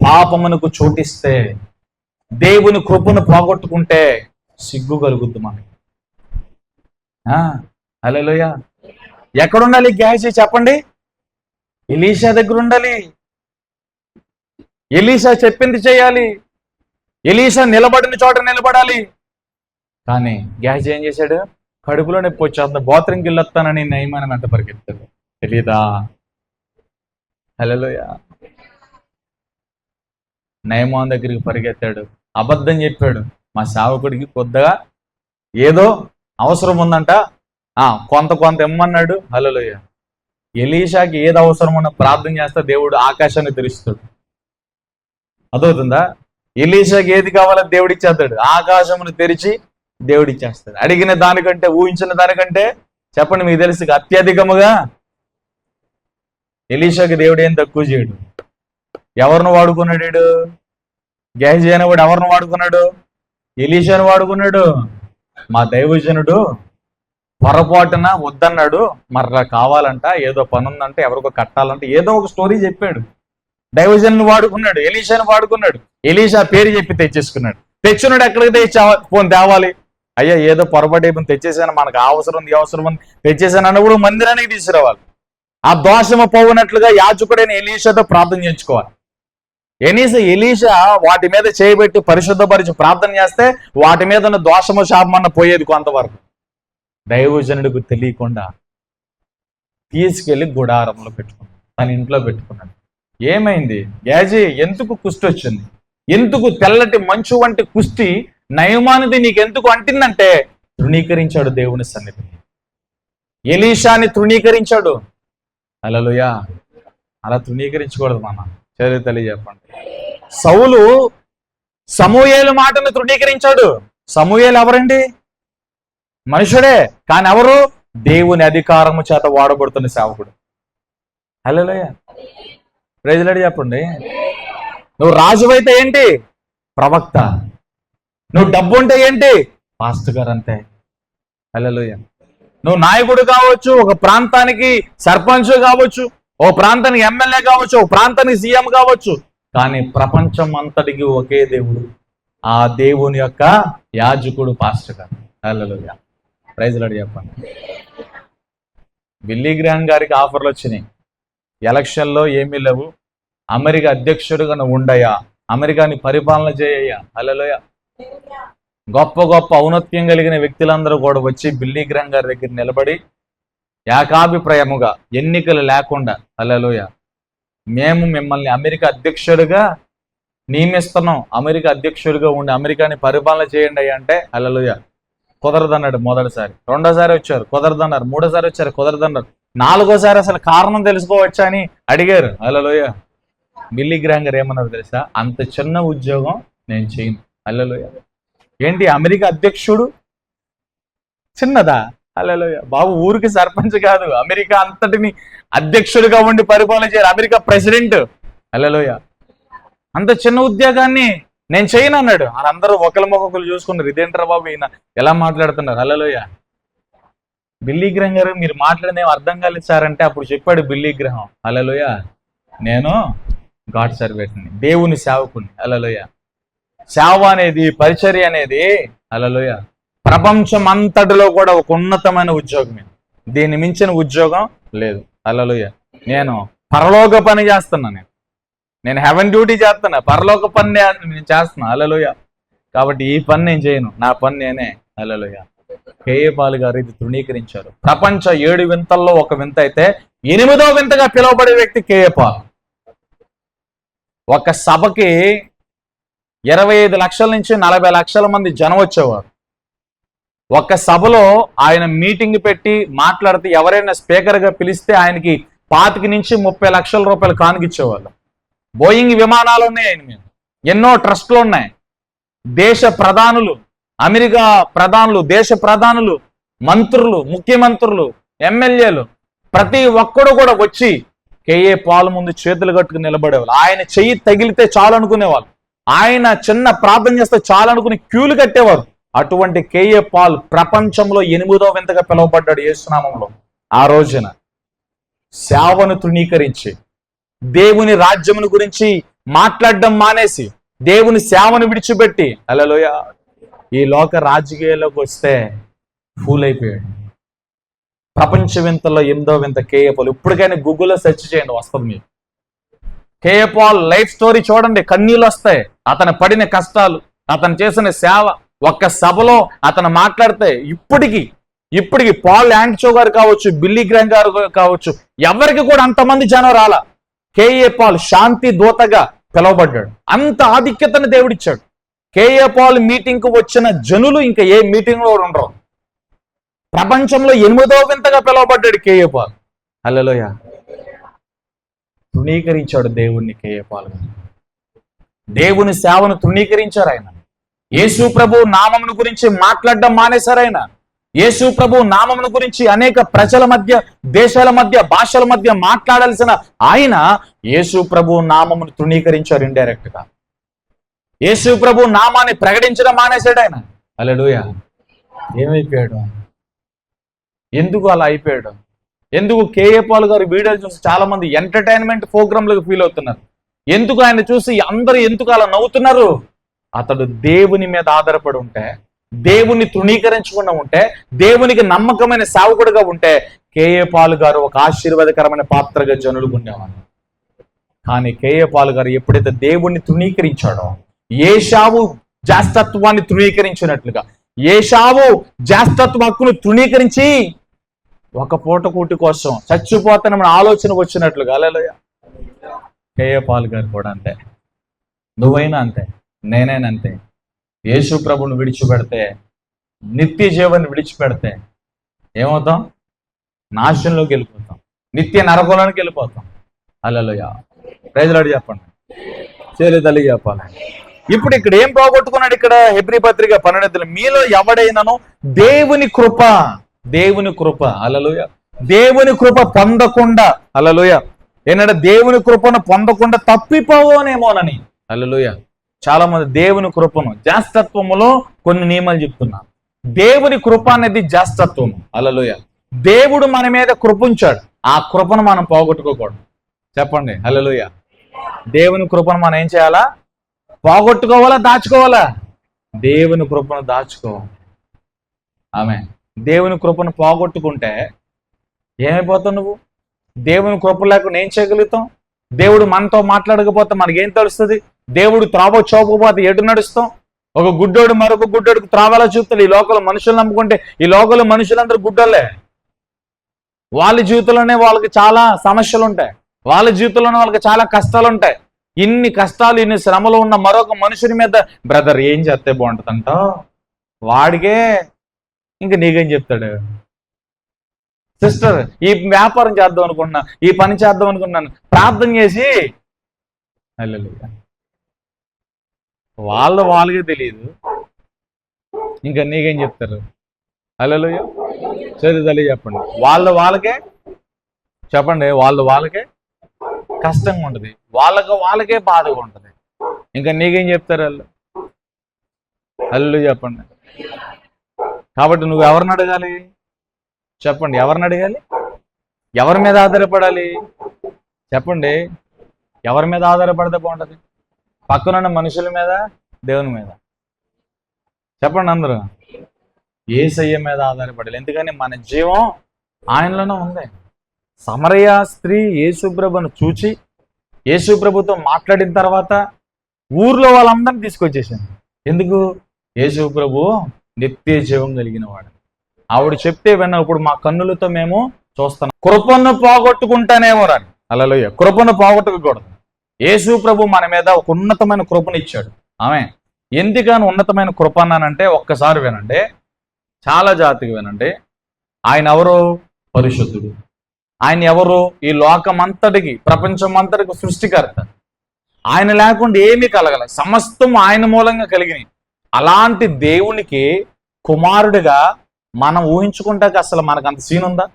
పాపమునకు చోటిస్తే, దేవుని కృపను పోగొట్టుకుంటే సిగ్గు కలుగుద్ది మనకి. హల్లెలూయా. ఎక్కడుండాలి గేహజీ చెప్పండి? ఎలీషా దగ్గర ఉండాలి. ఎలీషా చెప్పింది చేయాలి. ఎలీషా నిలబడిన చోట నిలబడాలి. కానీ గేహజీ ఏం చేశాడు? కడుపులో నొప్పి వచ్చేంత బాత్రూమ్కి వెళ్ళొస్తానని నయమాను వెంట పరిగెత్తాడు. తెలీదా? హల్లెలూయా. నయమాను దగ్గరికి పరిగెత్తాడు, అబద్ధం చెప్పాడు. మా సేవకుడికి కొద్దిగా ఏదో అవసరం ఉందంట, కొంత ఇమ్మన్నాడు. హల్లెలూయా. ఎలీషాకి ఏది అవసరం ఉన్నా ప్రార్థన చేస్తే దేవుడు ఆకాశాన్ని తెరుస్తాడు. అదవుతుందా? ఎలీషాకి ఏది కావాలో దేవుడు ఇచ్చేస్తాడు. ఆకాశమును తెరిచి దేవుడు ఇచ్చేస్తాడు. అడిగిన దానికంటే, ఊహించిన దానికంటే, చెప్పండి మీకు తెలుసు, అత్యధికముగా. ఎలీషాకి దేవుడు ఏం తక్కువ చేయడు. ఎవరిని వాడుకున్నాడు? గేహజీ అనేవాడు ఎవరిని వాడుకున్నాడు? ఎలీషాను వాడుకున్నాడు. మా దైవజనుడు పొరపాటున వద్దన్నాడు, మరలా కావాలంట, ఏదో పని ఉందంటే, ఎవరికో కట్టాలంటే, ఏదో ఒక స్టోరీ చెప్పాడు. దైవజనుని వాడుకున్నాడు, ఎలీషాను వాడుకున్నాడు. ఎలీషా పేరు చెప్పి తెచ్చేసుకున్నాడు. తెచ్చున్నాడు. ఎక్కడికి తేవాలి? అయ్యా ఏదో పొరపాటు అయిపోయింది, తెచ్చేసాను, మనకు అవసరం ఉంది, అవసరం ఉంది, తెచ్చేసాను అన్నప్పుడు మందిరానికి తీసుకురావాలి. ఆ దోషము పోవునట్లుగా యాజకుడైన ఎలీషాతో ప్రార్థన చేయించుకోవాలి. ఎలీషా వాటి మీద చేయబెట్టి పరిశుద్ధపరిచి ప్రార్థన చేస్తే వాటి మీద ఉన్న దోషము శాపమన్న పోయేది కొంతవరకు. దైవజనుడికి తెలియకుండా తీసుకెళ్లి గుడారంలో పెట్టుకున్నాడు, తన ఇంట్లో పెట్టుకున్నాడు. ఏమైంది? గేహజీ ఎందుకు కుష్టి వచ్చింది? ఎందుకు తెల్లటి మంచు వంటి కుష్టి నయమానిది నీకెందుకు అంటిందంటే, తృణీకరించాడు దేవుని సన్నిధిని. ఎలీషాని తృణీకరించాడు. హల్లెలూయా. అలా తృణీకరించకూడదు. మన చరిత్రలు చెప్పండి. సౌలు సమూయేలు మాటను తృణీకరించాడు. సమూయేలు ఎవరండి? మనుషుడే, కానీ ఎవరు? దేవుని అధికారము చేత వాడబడుతున్న సేవకుడు. హల్లెలూయా. ప్రైజ్ లార్డ్ చెప్పండి. నువ్వు రాజువైతే ఏంటి? ప్రవక్త. నువ్వు డబ్బు ఉంటే ఏంటి? పాస్టర్ గారు అంతే. హల్లెలూయా. నువ్వు నాయకుడు కావచ్చు, ఒక ప్రాంతానికి సర్పంచ్ కావచ్చు, ఓ ప్రాంతానికి ఎమ్మెల్యే కావచ్చు, ఓ ప్రాంతానికి సీఎం కావచ్చు, కానీ ప్రపంచం అంతటికి ఒకే దేవుడు. ఆ దేవుని యొక్క యాజకుడు పాస్టర్ గారు. హల్లెలూయా. ప్రైజ్ లార్డ్ చెప్పండి. బిల్లీ గ్రాహం గారికి ఆఫర్లు వచ్చినాయి. ఎలక్షన్లో ఏమీ లేవు, అమెరికా అధ్యక్షుడుగా నువ్వు ఉండయా, అమెరికాని పరిపాలన చేయయ్యా. హల్లెలూయా. గొప్ప గొప్ప ఔన్నత్యం కలిగిన వ్యక్తులందరూ కూడా వచ్చి బిల్లీ గ్రహం గారి దగ్గర నిలబడి ఏకాభిప్రాయముగా ఎన్నికలు లేకుండా, హల్లెలూయా, మేము మిమ్మల్ని అమెరికా అధ్యక్షుడిగా నియమిస్తున్నాం, అమెరికా అధ్యక్షుడిగా ఉండి అమెరికాని పరిపాలన చేయండి అంటే, హల్లెలూయా, కుదరదన్నాడు మొదటిసారి. రెండోసారి వచ్చారు, కుదరదన్నారు. మూడోసారి వచ్చారు, కుదరదన్నారు. నాలుగోసారి అసలు కారణం తెలుసుకోవచ్చా అని అడిగారు. హల్లెలూయా. బిల్లీ గ్రహం గారు ఏమన్నారు తెలుసా? అంత చిన్న ఉద్యోగం నేను చేయను. హల్లెలూయా. ఏంటి, అమెరికా అధ్యక్షుడు చిన్నదా? హల్లెలూయా. బాబు, ఊరికి సర్పంచ్ కాదు, అమెరికా అంతటిని అధ్యక్షుడిగా ఉండి పరిపాలన చేయాలి, అమెరికా ప్రెసిడెంట్. హల్లెలూయా. అంత చిన్న ఉద్యోగాన్ని నేను చేయను అన్నాడు. వాళ్ళందరూ ఒకరి మొక్కలు చూసుకున్నారు, ఇదేంట్రా బాబు ఈయన ఎలా మాట్లాడుతున్నారు. హల్లెలూయా. బిల్లీ గ్రహం గారు, మీరు మాట్లాడిన అర్థం కాలేదు సార్ అంటే అప్పుడు చెప్పాడు బిల్లీ గ్రహం, హల్లెలూయా, నేను గాడ్ సర్వెంట్ని, దేవుని సేవకుని. హల్లెలూయా. సేవ అనేది, పరిచర్య అనేది, హల్లెలూయా, ప్రపంచం అంతటిలో కూడా ఒక ఉన్నతమైన ఉద్యోగమే. దీన్ని మించిన ఉద్యోగం లేదు. హల్లెలూయా. నేను పరలోక పని చేస్తున్నా, నేను హెవెన్ డ్యూటీ చేస్తున్నా, పరలోక పని నేను చేస్తున్నా. హల్లెలూయా. కాబట్టి ఈ పని నేను చేయను, నా పని నేనే. హల్లెలూయా. కేఏ పాల్ గారు ఇది తృణీకరించారు. ప్రపంచ 7 వింతల్లో ఒక వింత అయితే 8వ వింతగా పిలువబడే వ్యక్తి కేఏ పాల్. ఒక సభకి 25 లక్షల నుంచి 40 లక్షల మంది జనం వచ్చేవారు. ఒక సభలో ఆయన మీటింగ్ పెట్టి మాట్లాడితే ఎవరైనా స్పీకర్గా పిలిస్తే ఆయనకి 25 నుంచి 30 లక్షల రూపాయలు కానుకిచ్చేవాళ్ళు. బోయింగ్ విమానాలు ఉన్నాయి ఆయన మీద, ఎన్నో ట్రస్టులు ఉన్నాయి. దేశ ప్రధానులు, అమెరికా ప్రధానులు, దేశ ప్రధానులు, మంత్రులు, ముఖ్యమంత్రులు, ఎమ్మెల్యేలు ప్రతి ఒక్కడు కూడా వచ్చి కేఏ పాల్ ముందు చేతులు కట్టుకుని నిలబడేవాళ్ళు. ఆయన చెయ్యి తగిలితే చాలు అనుకునేవాళ్ళు, ఆయన చిన్న ప్రార్థన చేస్తే చాలు అనుకుని క్యూలు కట్టేవారు. అటువంటి కేఏ పాల్ ప్రపంచంలో 8వ వింతగా పిలువబడ్డాడు యేసునామంలో. ఆ రోజున సేవను తృణీకరించి దేవుని రాజ్యమును గురించి మాట్లాడడం మానేసి దేవుని సేవను విడిచిపెట్టి, హల్లెలూయా, ఈ లోక రాజకీయాల్లోకి వస్తే ఫూల్ అయిపోయాడు. ప్రపంచ వింతల్లో 8వ వింత కేఏ పాల్. ఇప్పటికైనా గూగుల్లో సెర్చ్ చేయండి, వస్తుంది మీకు. కేఏ పాల్ లైఫ్ స్టోరీ చూడండి, కన్నీళ్ళు వస్తాయి. అతను పడిన కష్టాలు, అతను చేసిన సేవ, ఒక్క సభలో అతను మాట్లాడితే ఇప్పటికి పాల్ యాండ్చో గారు కావచ్చు, బిల్లీ గ్రహం గారు కావచ్చు, ఎవరికి కూడా అంతమంది జనం రాలా. కేఏ పాల్ శాంతి దూతగా పిలువబడ్డాడు. అంత ఆధిక్యతను దేవుడిచ్చాడు. కేఏ పాల్ మీటింగ్ కు వచ్చిన జనులు ఇంకా ఏ మీటింగ్ లో ఉండరు. ప్రపంచంలో 8వ వింతగా పిలువబడ్డాడు కేఏ పాల్. హల్లెలూయా. తృణీకరించాడు దేవుణ్ణి కేఏ పాల్. దేవుని సేవను తృణీకరించారు ఆయన. యేసు ప్రభు నామమును గురించి మాట్లాడడం మానేశారు ఆయన. యేసు ప్రభు నామమును గురించి అనేక ప్రజల మధ్య, దేశాల మధ్య, భాషల మధ్య మాట్లాడాల్సిన ఆయన యేసు ప్రభు నామమును తృణీకరించారు ఇండైరెక్ట్ గా. యేసు ప్రభు నామాన్ని ప్రకటించడం మానేశాడు ఆయన. హల్లెలూయా. ఏమైపోయాడు? ఎందుకు అలా అయిపోయాడు? ఎందుకు కేఏ పాల్ గారు వీడియోలు చూసి చాలా మంది ఎంటర్టైన్మెంట్ ప్రోగ్రాంలకు ఫీల్ అవుతున్నారు? ఎందుకు ఆయన చూసి అందరూ ఎందుకు అలా నవ్వుతున్నారు? అతడు దేవుని మీద ఆధారపడి ఉంటే, దేవుని తృణీకరించకుండా ఉంటే, దేవునికి నమ్మకమైన సేవకుడుగా ఉంటే కేఏ పాల్ గారు ఒక ఆశీర్వాదకరమైన పాత్రగా జనులకు ఉండేవాడు. కానీ కేఏ పాల్ గారు ఎప్పుడైతే దేవుణ్ణి తృణీకరించాడో, ఏశావు జాస్తత్వాన్ని తృణీకరించినట్లుగా, ఏశావు జాస్తత్వ హక్కును తృణీకరించి ఒక పూట కూటి కోసం చచ్చిపోతానన్న ఆలోచన వచ్చినట్లుగా, హల్లెలూయా, కేఏ పాల్ గారు కూడా అంతే. నువ్వైనా అంతే, నేనైనా అంతే. యేసు ప్రభువును విడిచిపెడితే, నిత్య జీవాన్ని విడిచిపెడితే ఏమవుతాం? నాశనంలోకి వెళ్ళిపోతాం, నిత్య నరకంలోకి వెళ్ళిపోతాం. హల్లెలూయా. ప్రైజ్ లార్డ్ చెప్పండి, చేయలేదల్లి చెప్పాలి. ఇప్పుడు ఇక్కడ ఏం పోగొట్టుకున్నాడు? ఇక్కడ హెబ్రీ పత్రిక 12 మీలో ఎవడైనాను దేవుని కృప, హల్లెలూయా, దేవుని కృప పొందకుండా, హల్లెలూయా, ఏంటంటే దేవుని కృపను పొందకుండా తప్పిపోవనేమోనని. హల్లెలూయా. చాలా మంది దేవుని కృపను, జాస్తత్వములో కొన్ని నియమాలు చెప్తున్నారు. దేవుని కృప అనేది జాస్తత్వము. హల్లెలూయా. దేవుడు మన మీద కృప ఉంచాడు, ఆ కృపను మనం పోగొట్టుకోకూడదు. చెప్పండి హల్లెలూయా. దేవుని కృపను మనం ఏం చేయాలా? పోగొట్టుకోవాలా, దాచుకోవాలా? దేవుని కృపను దాచుకోవాలి. ఆమేన్. దేవుని కృపను పోగొట్టుకుంటే ఏమైపోతావు నువ్వు? దేవుని కృప లేకుండా ఏం చేయగలుగుతాం? దేవుడు మనతో మాట్లాడకపోతే మనకేం తెలుస్తుంది? దేవుడు త్రోవ చూపకపోతే ఎటు నడుస్తాం? ఒక గుడ్డోడు మరొక గుడ్డోడికి త్రావాలా చూపుతాడు. ఈ లోకల్ మనుషులు నమ్ముకుంటే ఈ లోకల్ మనుషులందరూ గుడ్డోళ్ళే. వాళ్ళ జీవితంలోనే వాళ్ళకి చాలా సమస్యలు ఉంటాయి, వాళ్ళ జీవితంలోనే వాళ్ళకి చాలా కష్టాలు ఉంటాయి. ఇన్ని కష్టాలు ఇన్ని శ్రమలు ఉన్న మరొక మనుషుని మీద బ్రదర్ ఏం చేస్తే బాగుంటుందంట, వాడికే ఇంకా నీకేం చెప్తాడు. సిస్టర్ ఈ వ్యాపారం చేద్దాం అనుకుంటున్నా, ఈ పని చేద్దాం అనుకుంటున్నాను, ప్రార్థన చేసి వాళ్ళకే తెలియదు, ఇంకా నీకేం చెప్తారు. హల్లెలూయా. చదువు చెప్పండి. వాళ్ళకే చెప్పండి, వాళ్ళకే కష్టంగా ఉంటుంది, వాళ్ళకే బాధగా ఉంటుంది, ఇంకా నీకేం చెప్తారు వాళ్ళు. హల్లెలూయా చెప్పండి. కాబట్టి నువ్వు ఎవరిని అడగాలి చెప్పండి, ఎవరిని అడగాలి, ఎవరి మీద ఆధారపడాలి చెప్పండి. ఎవరి మీద ఆధారపడితే బాగుంటుంది? పక్కనున్న మనుషుల మీద, దేవుని మీద? చెప్పండి అందరూ. యేసయ్య మీద ఆధారపడాలి. ఎందుకని మన జీవం ఆయనలోనే ఉంది. సమరయ స్త్రీ యేసుప్రభును చూచి యేసుప్రభుతో మాట్లాడిన తర్వాత ఊర్లో వాళ్ళందరినీ తీసుకొచ్చేసింది. ఎందుకు? యేసుప్రభు నిత్య జీవం కలిగిన వాడు. ఆవిడ చెప్తే విన్నప్పుడు మా కన్నులతో మేము చూస్తున్నాం. కృపను పోగొట్టుకుంటానేమో రాని. హల్లెలూయా. కృపను పోగొట్టుకోకూడదు. యేసుప్రభు మన మీద ఒక ఉన్నతమైన కృపను ఇచ్చాడు. ఆమె ఎందుకని ఉన్నతమైన కృప అన్నానంటే ఒక్కసారి వినండి, చాలా జాతిగా వినండి. ఆయన ఎవరు? పరిశుద్ధుడు. ఆయన ఎవరు? ఈ లోకమంతటికి, ప్రపంచమంతటికి సృష్టికర్త. ఆయన లేకుండా ఏమీ కలగల, సమస్తం ఆయన మూలంగా కలిగినాయి. అలాంటి దేవునికి కుమారుడిగా మనం ఊహించుకుంటాక అసలు మనకు అంత సీన్ ఉందా?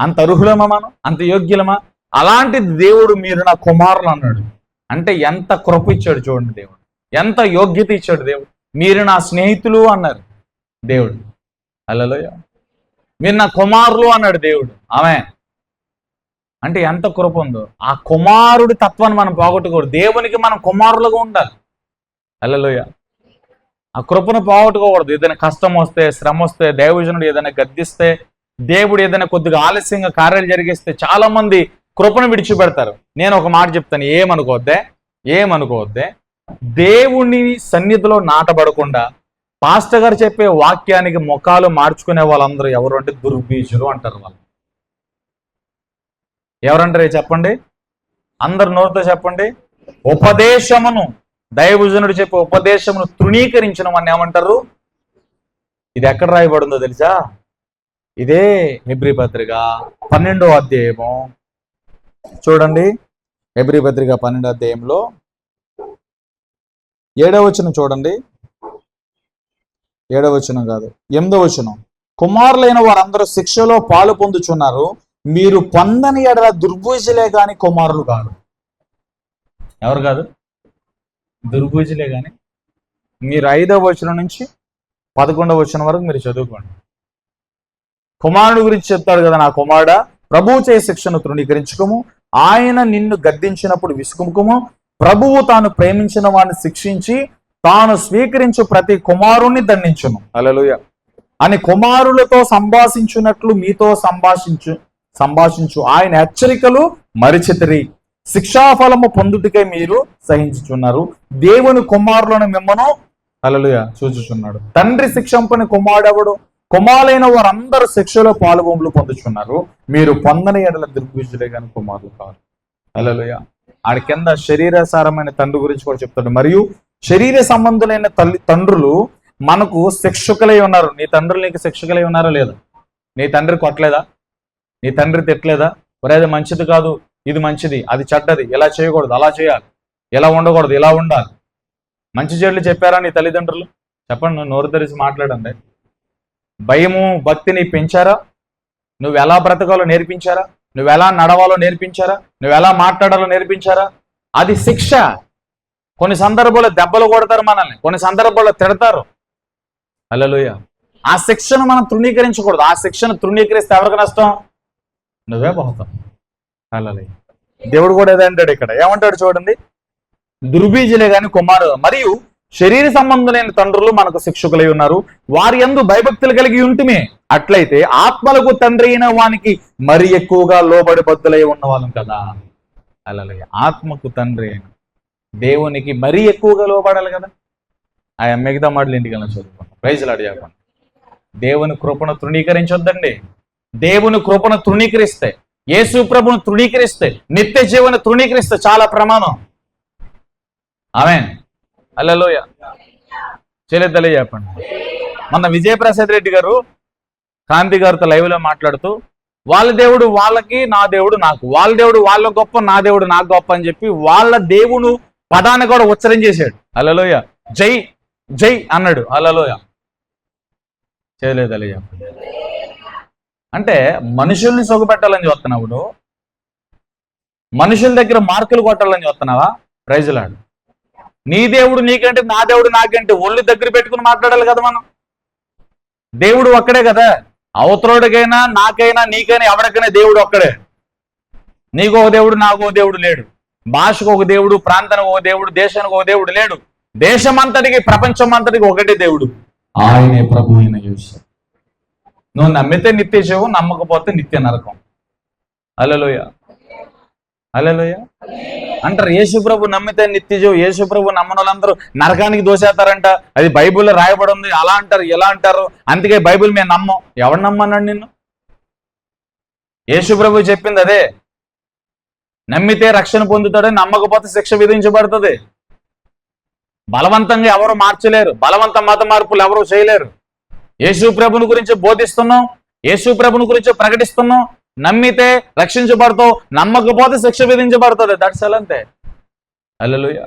అంత అర్హులమా మనం? అంత యోగ్యులమా? అలాంటి దేవుడు మీరు నా కుమారులు అన్నాడు అంటే ఎంత కృప ఇచ్చాడు చూడండి దేవుడు, ఎంత యోగ్యత ఇచ్చాడు దేవుడు. మీరు నా స్నేహితులు అన్నారు దేవుడు. హల్లెలూయా. మీరు నా కుమారులు అన్నాడు దేవుడు. ఆమె అంటే ఎంత కృప ఉందో. ఆ కుమారుడి తత్వాన్ని మనం పోగొట్టుకోకూడదు. దేవునికి మనం కుమారులుగా ఉండాలి. హల్లెలూయా. ఆ కృపను పోగొట్టుకోకూడదు. ఏదైనా కష్టం వస్తే, శ్రమ వస్తే, దైవజనుడు ఏదైనా గద్దిస్తే, దేవుడు ఏదైనా కొద్దిగా ఆలస్యంగా కార్యాలు జరిగిస్తే చాలా మంది కృపను విడిచిపెడతారు. నేను ఒక మాట చెప్తాను, ఏమనుకోవద్దే. దేవుని సన్నిధిలో నాటబడకుండా పాస్టర్ గారు చెప్పే వాక్యానికి ముఖాలు మార్చుకునే వాళ్ళందరూ ఎవరు అంటే దుర్బీజులు అంటారు. వాళ్ళు ఎవరంటారు చెప్పండి, అందరు నోరుతో చెప్పండి. ఉపదేశమును, దైవజనుడు చెప్పే ఉపదేశమును తృణీకరించిన వాడిని ఏమంటారు? ఇది ఎక్కడ రాయబడిందో తెలుసా? ఇదే హెబ్రీ పత్రిక 12వ అధ్యాయము చూడండి. హెబ్రీ పత్రిక 12వ అధ్యాయంలో 7వ వచనం చూడండి. 7వ వచనం కాదు, 8వ వచనం. కుమారులైన వారందరూ శిక్షలో పాలు పొందుచున్నారు, మీరు పొందని ఎడల దుర్బూజులే గాని కుమారులు కాదు. ఎవరు కాదు? దుర్బూజులే గాని. మీరు 5వ వచనం నుంచి 11వ వచనం వరకు మీరు చదువుకోండి. కుమారుడు గురించి చెప్తాడు కదా, నా కుమారుడా ప్రభువు చే శిక్షను తృణీకరించుకోము, ఆయన నిన్ను గద్దించినప్పుడు విసుకుముకుము, ప్రభువు తాను ప్రేమించిన వాడిని శిక్షించి తాను స్వీకరించు ప్రతి కుమారుణ్ణి దండించును. హల్లెలూయా. అని కుమారులతో సంభాషించున్నట్లు మీతో సంభాషించు ఆయన హెచ్చరికలు మరిచితిరి. శిక్షాఫలము పొందుటకై మీరు సహించుచున్నారు. దేవుని కుమారులను మిమ్మను హల్లెలూయా సూచిస్తున్నాడు. తండ్రి శిక్షంపని కుమారుడెవడు? కుమారులైన వారందరూ శిక్షలో పాలుగొంపులు పొందుచున్నారు, మీరు పొందని ఎడల దుర్బుద్ధులే కానీ కుమారులు కాదు. హల్లెలూయా. ఆడి కింద శరీరసారమైన తండ్రి గురించి కూడా చెప్తాడు. మరియు శరీర సంబంధులైన తండ్రులు మనకు శిక్షకులై ఉన్నారు. నీ తండ్రులు నీకు శిక్షకులై ఉన్నారా లేదా? నీ తండ్రి కొట్టలేదా? నీ తండ్రి తిట్టలేదా? ఒరే అది మంచిది కాదు, ఇది మంచిది, అది చెడ్డది, ఇలా చేయకూడదు, అలా చేయాలి, ఇలా ఉండకూడదు, ఇలా ఉండాలి. మంచి చెడులు చెప్పారా నీ తల్లిదండ్రులు? చెప్పండి, నోరు తెరిచి మాట్లాడండి. భయము భక్తిని పెంచారా? నువ్వు ఎలా బ్రతకాలో నేర్పించారా? నువ్వు ఎలా నడవాలో నేర్పించారా? నువ్వు ఎలా మాట్లాడాలో నేర్పించారా? అది శిక్ష. కొన్ని సందర్భాల్లో దెబ్బలు కొడతారు మనల్ని, కొన్ని సందర్భాల్లో తిడతారు. హల్లెలూయా. ఆ శిక్షను మనం తృణీకరించకూడదు. ఆ శిక్షను తృణీకరిస్తే ఎవరికి నష్టం? నువ్వే పోతావు. హల్లెలూయా. దేవుడు కూడా ఏదంటాడు ఇక్కడ, ఏమంటాడు చూడండి, దుర్బీజులే గాని కుమారు. మరియు శరీర సంబంధులైన తండ్రులు మనకు శిక్షకులై ఉన్నారు, వారి యందు భయభక్తులు కలిగి ఉంటుమే. అట్లయితే ఆత్మలకు తండ్రి అయిన వానికి మరి ఎక్కువగా లోబడి బద్దులై ఉన్నవాళ్ళం కదా. హల్లెలూయా. ఆత్మకు తండ్రి అయిన దేవునికి మరీ ఎక్కువగా లోబడాలి కదా. ఆ మిగతా మాటలు ఇంటికి వెళ్ళి చదువుకోండి. ప్రైజ్లు లార్డ్ చెప్పండి. దేవుని కృపను తృణీకరించొద్దండి. దేవుని కృపను తృణీకరిస్తే, యేసు ప్రభును తృణీకరిస్తే, నిత్య జీవన తృణీకరిస్తే చాలా ప్రమాదం. ఆమేన్. హల్లెలూయా. చెల్లెద్దలే చెప్పండి. మొన్న విజయప్రసాద్ రెడ్డి గారు కాంతి గారితో లైవ్ లో మాట్లాడుతూ, వాళ్ళ దేవుడు వాళ్ళకి, నా దేవుడు నాకు, వాళ్ళ దేవుడు వాళ్ళ గొప్ప, నా దేవుడు నాకు గొప్ప అని చెప్పి వాళ్ళ దేవుడు పదాన్ని కూడా ఉచ్చరించేశాడు. హల్లెలూయా. జై జై అన్నాడు. హల్లెలూయా. చేయలేదలే చెప్పండి. అంటే మనుషుల్ని సొగపెట్టాలని చూస్తున్నావు, మనుషుల దగ్గర మార్కులు కొట్టాలని చూస్తున్నావా? Praise Lord. నీ దేవుడు నీకంటే, నా దేవుడు నాకంటే ఒళ్ళు దగ్గర పెట్టుకుని మాట్లాడాలి కదా మనం. దేవుడు ఒక్కడే కదా. అవతరుడికైనా, నాకైనా, నీకైనా, ఎవరికైనా దేవుడు ఒక్కడే. నీకు ఒక దేవుడు, నాకు ఒక దేవుడు లేడు. భాషకు ఒక దేవుడు, ప్రాంతానికి ఒక దేవుడు, దేశానికి ఒక దేవుడు లేడు. దేశమంతటికి, ప్రపంచం అంతటికి ఒకటే దేవుడు, ఆయనే ప్రభు అయిన యేసు. నువ్వు నమ్మితే నిత్య జీవం, నమ్మకపోతే నిత్య నరకం. హల్లెలూయా. హల్లెలూయా. అంటారు యేసు ప్రభు నమ్మితే నిత్య జీవం, యేసు ప్రభు నమ్మని వాళ్ళందరూ నరకానికి దోసేస్తారంట. అది బైబిల్లో రాయబడి ఉంది. అలా అంటారు, ఎలా అంటారు, అందుకే బైబిల్ మేము నమ్మం. ఎవడు నమ్మన్నాడు నిన్ను? యేసు ప్రభు చెప్పింది అదే. నమ్మితే రక్షణ పొందుతాడని, నమ్మకపోతే శిక్ష విధించబడుతుంది. బలవంతంగా ఎవరు మార్చలేరు. బలవంత మత మార్పులు ఎవరు చేయలేరు. యేసు ప్రభుని గురించి బోధిస్తున్నాం, యేసు ప్రభుని గురించి ప్రకటిస్తున్నాం. నమ్మితే రక్షించబడతావు, నమ్మకపోతే శిక్ష విధించబడుతుంది. దట్స్ ఆల్, అంతే. హల్లెలూయా.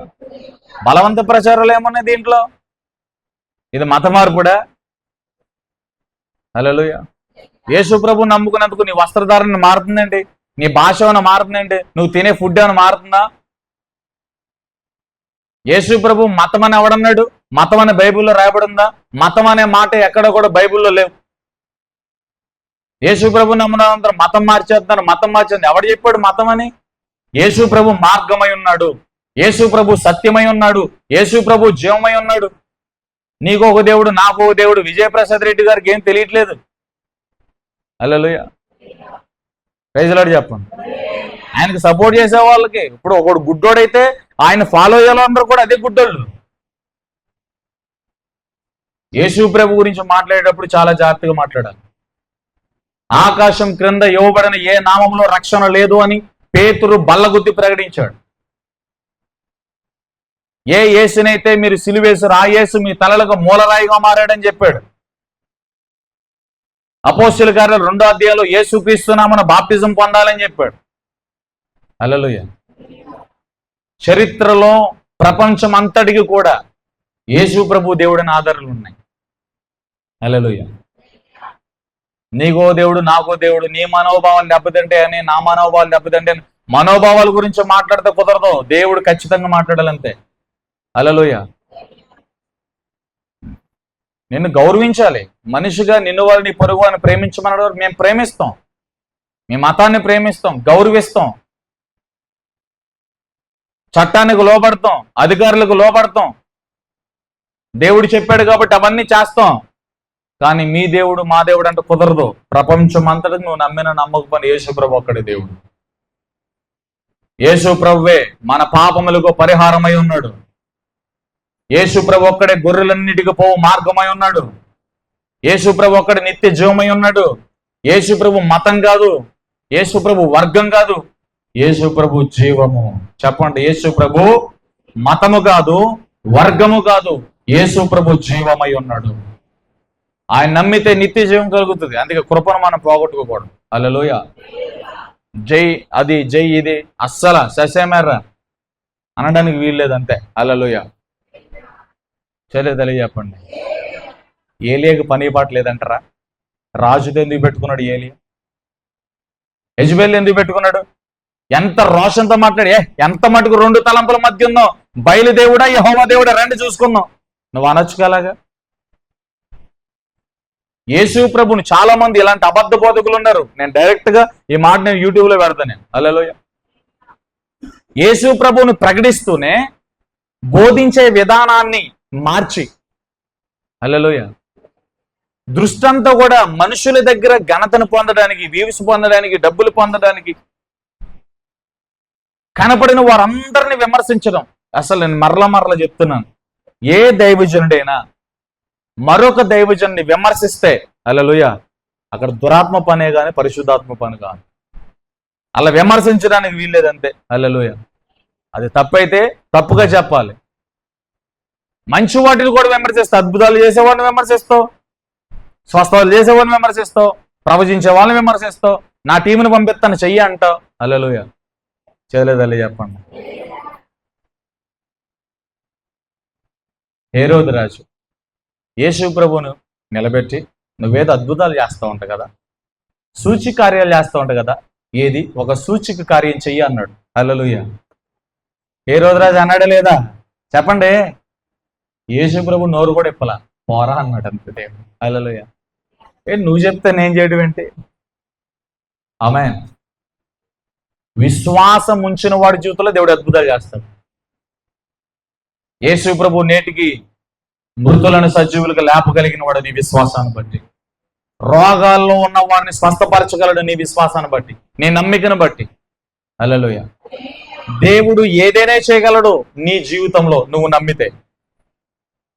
బలవంత ప్రచారాలు ఏమున్నాయి దీంట్లో? ఇది మత మార్పుడా? హల్లెలూయా. యేసు ప్రభు నమ్ముకున్నందుకు నీ వస్త్రధారణ మారుతుందండి, నీ భాష ఏమైనా మారుతుందండి, నువ్వు తినే ఫుడ్ ఏమైనా మారుతుందా? యేసు ప్రభు మతం అని ఎవడన్నాడు? మతం అనే బైబిల్లో రాయబడిందా? మతం అనే మాట ఎక్కడ కూడా బైబిల్లో లేవు. యేసు ప్రభు నమ్మునందరూ మతం మార్చేస్తున్నారు, మతం మార్చేది. ఎవడు చెప్పాడు మతం అని? యేసు ప్రభు మార్గమై ఉన్నాడు, యేసు ప్రభు సత్యమై ఉన్నాడు, యేసు ప్రభు జీవమై ఉన్నాడు. నీకు ఒక దేవుడు, నాకు ఒక దేవుడు. విజయప్రసాద్ రెడ్డి గారికి ఏం తెలియట్లేదు. హల్లెలూయా. ప్రైజ్ లార్డ్ చెప్పండి. ఆయనకు సపోర్ట్ చేసే వాళ్ళకి, ఇప్పుడు ఒకడు గుడ్డోడైతే ఆయన ఫాలో అయ్యే వాళ్ళందరూ కూడా అదే గుడ్డోళ్ళు. యేసు ప్రభు గురించి మాట్లాడేటప్పుడు చాలా జాగ్రత్తగా మాట్లాడాలి. ఆకాశం క్రింద ఇవ్వబడిన ఏ నామంలో రక్షణ లేదు అని పేతురు బల్లగుద్ది ప్రకటించాడు. ఏ యేసునైతే మీరు సిలువేశారు, ఆ యేసు మీ తలలకు మూలరాయిగా మారాడని చెప్పాడు. అపోస్తలుల కార్యాలు 2వ అధ్యాయంలో యేసుక్రీస్తు నామమున బాప్తిజం పొందాలని చెప్పాడు. హల్లెలూయా. చరిత్రలో ప్రపంచం అంతటికి కూడా యేసు ప్రభు దేవుడిని ఆధారాలు ఉన్నాయి. హల్లెలూయా. నీకో దేవుడు, నాకో దేవుడు. నీ మనోభావాలు దెబ్బతింటే అని, నా మనోభావాలు దెబ్బతింటే అని. మనోభావాల గురించి మాట్లాడితే కుదరదు. దేవుడు ఖచ్చితంగా మాట్లాడాలంతే. హల్లెలూయా. నిన్ను గౌరవించాలి. మనిషిగా నిన్ను వాళ్ళని, పొరుగు అని ప్రేమించమన్నాడు. మేము ప్రేమిస్తాం, మీ మతాన్ని ప్రేమిస్తాం, గౌరవిస్తాం, చట్టానికి లోబడతాం, అధికారులకు లోబడతాం. దేవుడు చెప్పాడు కాబట్టి అవన్నీ చేస్తాం. కానీ మీ దేవుడు, మా దేవుడు అంటే కుదరదు. ప్రపంచం అంతటికి నువ్వు నమ్మిన నమ్మకపోయిన యేసు ప్రభు ఒక్కడే దేవుడు. యేసు ప్రభువే మన పాపములకు పరిహారమై ఉన్నాడు. యేసు ప్రభు ఒక్కడే గొర్రెలన్నిటికి పోవు మార్గమై ఉన్నాడు. యేసు ప్రభు ఒక్కడే నిత్య జీవమై ఉన్నాడు. యేసు ప్రభు మతం కాదు, యేసు ప్రభు వర్గం కాదు, యేసు ప్రభు జీవము. చెప్పండి, యేసు ప్రభు మతము కాదు, వర్గము కాదు, యేసు ప్రభు జీవమై ఉన్నాడు. ఆయన నమ్మితే నిత్య జీవం కలుగుతుంది. అందుకే కృపను మనం పోగొట్టుకోకూడదు. హల్లెలూయా. జై అది, జై ఇది, అస్సలు ససేమర్ర అనడానికి వీల్లేదు, అంతే. హల్లెలూయా. తెలియజెప్పండి. ఏలియాకి పని పాట లేదంటారా? రాజుతో ఎందుకు పెట్టుకున్నాడు ఏలియా? యెజబెల్ ఎందుకు పెట్టుకున్నాడు? ఎంత రోషంతో మాట్లాడి, ఎంత మటుకు 2 తలంపుల మధ్య ఉన్నావు, బయలుదేవుడా యెహోవా దేవుడా రండి చూసుకుందాం నువ్వు అనొచ్చు కలాగా. యేసు ప్రభుని చాలా మంది ఇలాంటి అబద్ధ బోధకులు ఉన్నారు. నేను డైరెక్ట్ గా ఈ మాట నేను యూట్యూబ్ లో పెడతాను. హల్లెలూయా. యేసు ప్రభుని ప్రకటిస్తూనే బోధించే విధానాన్ని మార్చి, హల్లెలూయా, దృష్టంతా కూడా మనుషుల దగ్గర ఘనతను పొందడానికి, వ్యూస్ పొందడానికి, డబ్బులు పొందడానికి, కనపడిన వారందరిని విమర్శించడం. అసలు నేను మరలా చెప్తున్నాను, ఏ దైవజనుడైనా మరొక దైవజనుని విమర్శిస్తే హల్లెలూయా, అక్కడ దురాత్మ పనే కానీ పరిశుద్ధాత్మ పని కాదు. అలా విమర్శించడానికి వీల్లేదంతే. హల్లెలూయా, అది తప్పైతే తప్పుగా చెప్పాలి. మంచి వాటిని కూడా విమర్శిస్తావు, అద్భుతాలు చేసేవాడిని విమర్శిస్తావు, స్వస్థతలు చేసేవాడిని విమర్శిస్తావు, ప్రవచించే వాళ్ళని విమర్శిస్తావు, నా టీంని పంపిస్తాను చెయ్యి అంటావు. హల్లెలూయా, చేయలేదలే చెప్పండి. హేరోదు రాజు యేసు ప్రభువును నిలబెట్టి నువ్వేదో అద్భుతాలు చేస్తూ ఉంటావు కదా, సూచిక కార్యాలు చేస్తూ ఉంటావు కదా, ఏది ఒక సూచిక కార్యం చెయ్యి అన్నాడు. హల్లెలూయా, హేరోదు రాజు అన్నాడే లేదా చెప్పండి? యేసు ప్రభు నోరు కూడా ఇప్పలా, పోరా అన్నాడు అంతే. హల్లెలూయా, నువ్వు చెప్తే నేను చేయడం ఏంటి? ఆమేన్. విశ్వాసం ఉంచిన వాడి జీవితంలో దేవుడు అద్భుతాలు చేస్తాడు. యేసు ప్రభు నేటికి మృతులను సజీవులుగా లేపగలిగిన వాడు నీ విశ్వాసాన్ని బట్టి, రోగాల్లో ఉన్న వాడిని స్వస్థపరచగలడు నీ విశ్వాసాన్ని బట్టి, నీ నమ్మికను బట్టి. హల్లెలూయా, దేవుడు ఏదైనా చేయగలడు నీ జీవితంలో నువ్వు నమ్మితే.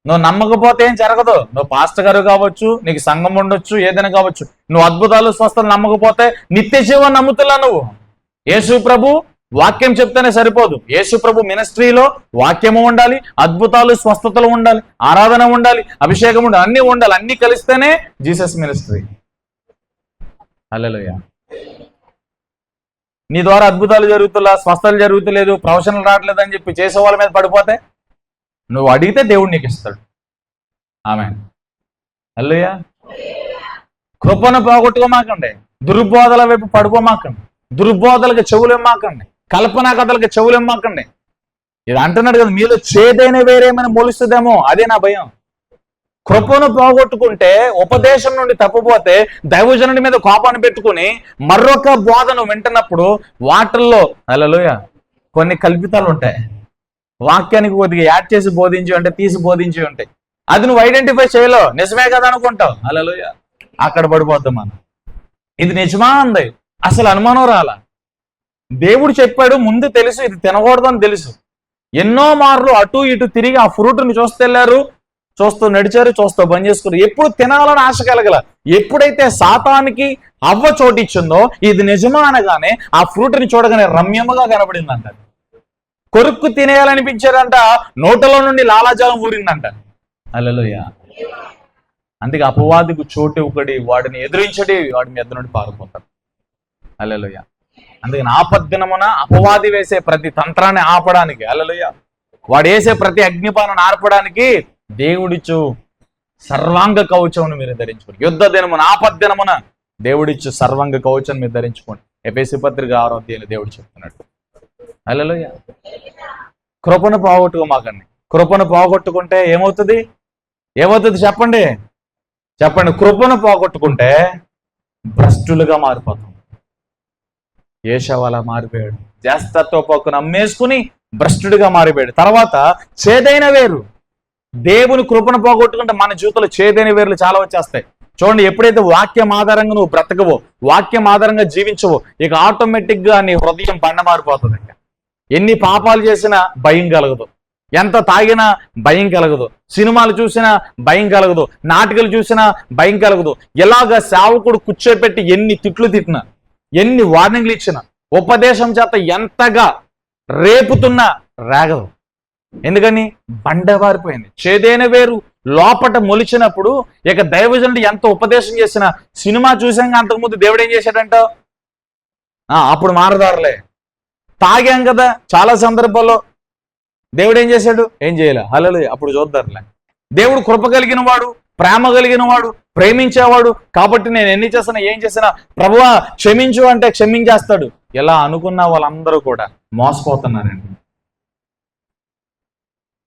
నువ్వు నమ్మకపోతే ఏం జరగదు. నువ్వు పాస్టర్ గారు కావచ్చు, నీకు సంఘం ఉండొచ్చు, ఏదైనా కావచ్చు, నువ్వు అద్భుతాలు స్వస్థలు నమ్మకపోతే నిత్య జీవం నమ్ముతున్నా నువ్వు. యేసు ప్రభు వాక్యం చెప్తేనే సరిపోదు. యేసు ప్రభు మినిస్ట్రీలో వాక్యము ఉండాలి, అద్భుతాలు స్వస్థతలు ఉండాలి, ఆరాధన ఉండాలి, అభిషేకం ఉండాలి, అన్నీ ఉండాలి. అన్నీ కలిస్తేనే జీసస్ మినిస్ట్రీ. హల్లెలూయా, నీ ద్వారా అద్భుతాలు జరుగుతున్నా, స్వస్థతలు జరుగుతలేదు, ప్రవచనలు రావట్లేదు అని చెప్పి చేసే వాళ్ళ మీద పడిపోతే నువ్వు అడిగితే దేవుడు నీకు ఇస్తాడు. ఆమేన్. హల్లెలూయా, కృపను పోగొట్టుకోమాకండి, దుర్బోధల వైపు పడిపోమాకండి, దుర్బోధలకు చెవులు ఇమ్మాకండి, కల్పనా కథలకు చెవులు ఇమ్మాకండి. ఇది అంటున్నాడు కదా, మీలో చేదైన వేరేమైనా మొలుస్తుందేమో, అదే నా భయం. కృపను పోగొట్టుకుంటే, ఉపదేశం నుండి తప్పిపోతే, దైవజనుడి మీద కోపాన్ని పెట్టుకుని మరొక బోధను వింటున్నప్పుడు వాటిల్లో హల్లెలూయా కొన్ని కల్పితాలు ఉంటాయి. వాక్యానికి కొద్దిగా యాడ్ చేసి బోధించి ఉంటే, తీసి బోధించి ఉంటాయి. అది నువ్వు ఐడెంటిఫై చేయలేవు, నిజమే కదా అనుకుంటావు. హల్లెలూయా, అక్కడ పడిపోతాం మనం. ఇది నిజమా అంది, అసలు అనుమానం రాలా. దేవుడు చెప్పాడు, ముందు తెలుసు ఇది తినకూడదని తెలుసు. ఎన్నో మార్లు అటు ఇటు తిరిగి ఆ ఫ్రూట్ని చూస్తెళ్ళారు, చూస్తూ నడిచారు, చూస్తూ బంద్ చేసుకున్నారు. ఎప్పుడు తినాలని ఆశ కలగల. ఎప్పుడైతే సాతానికి అవ్వ చోటిచ్చిందో ఇది నిజమా అనగానే ఆ ఫ్రూట్ని చూడగానే రమ్యముగా కనబడిందంట. కొరుక్కు తినేయాలనిపించారంట, నోటలో నుండి లాలాజలం ఊరిందంట. హల్లెలూయా, అందుకే అపవాదికి చోటు ఒకటి, వాడిని ఎదిరించడి, వాడి మీద నుండి పారిపోతారు. హల్లెలూయా, అందుకని ఆపద్దినమున అపవాది వేసే ప్రతి తంత్రాన్ని ఆపడానికి, హల్లెలూయా, వాడు వేసే ప్రతి అగ్నిపాలను ఆర్పడానికి దేవుడిచ్చు సర్వాంగ కవచమును మీరు ధరించుకోండి. యుద్ధ దినమున, ఆపద్దినమున దేవుడిచ్చు సర్వాంగ కవచం మీరు ధరించుకోండి. ఎఫెసీ పత్రిక 6వ అధ్యాయంలో దేవుడు చెప్తున్నాడు. హల్లెలూయా, కృపను పోగొట్టుకోమాకండి. కృపను పోగొట్టుకుంటే ఏమవుతుంది? ఏమవుతుంది చెప్పండి, చెప్పండి. కృపను పోగొట్టుకుంటే భ్రష్టులుగా మారిపోతాం. ఏశావు అలా మారిపోయాడు, జ్యేష్ఠత్వ పక్కును అమ్మేసుకుని భ్రష్టుడిగా మారిపోయాడు. తర్వాత చేదైన వేరు. దేవుని కృపను పోగొట్టుకుంటే మన జీవితంలో చేదైన వేర్లు చాలా వచ్చేస్తాయి. చూడండి, ఎప్పుడైతే వాక్యం ఆధారంగా నువ్వు బ్రతకవో, వాక్యం ఆధారంగా జీవించవో, ఇక ఆటోమేటిక్గా నీ హృదయం బండ మారిపోతుంది. ఎన్ని పాపాలు చేసినా భయం కలగదు, ఎంత తాగినా భయం కలగదు, సినిమాలు చూసినా భయం కలగదు, నాటికలు చూసినా భయం కలగదు. ఎలాగ సేవకుడు కూర్చోపెట్టి ఎన్ని తిట్లు తిట్టినా, ఎన్ని వార్నింగ్లు ఇచ్చినా, ఉపదేశం చేత ఎంతగా రేపుతున్నా రాగదు. ఎందుకని? బండవారిపోయింది. చేదైన వేరు లోపట మొలిచినప్పుడు ఇక దైవజనుడు ఎంత ఉపదేశం చేసినా, సినిమా చూసాక అంతకుముందు దేవుడు ఏం చేశాడంట? అప్పుడు మారదారులే. తాగాం కదా చాలా సందర్భాల్లో, దేవుడు ఏం చేశాడు? ఏం చేయలే. హల్లెలూయా, అప్పుడు చూద్దారులే. దేవుడు కృప కలిగిన వాడు, ప్రేమ కలిగిన వాడు, ప్రేమించేవాడు. కాబట్టి నేను ఎన్ని చేసినా, ఏం చేసినా ప్రభువా క్షమించు అంటే క్షమించేస్తాడు. ఎలా అనుకున్న వాళ్ళందరూ కూడా మోసపోతున్నారండి.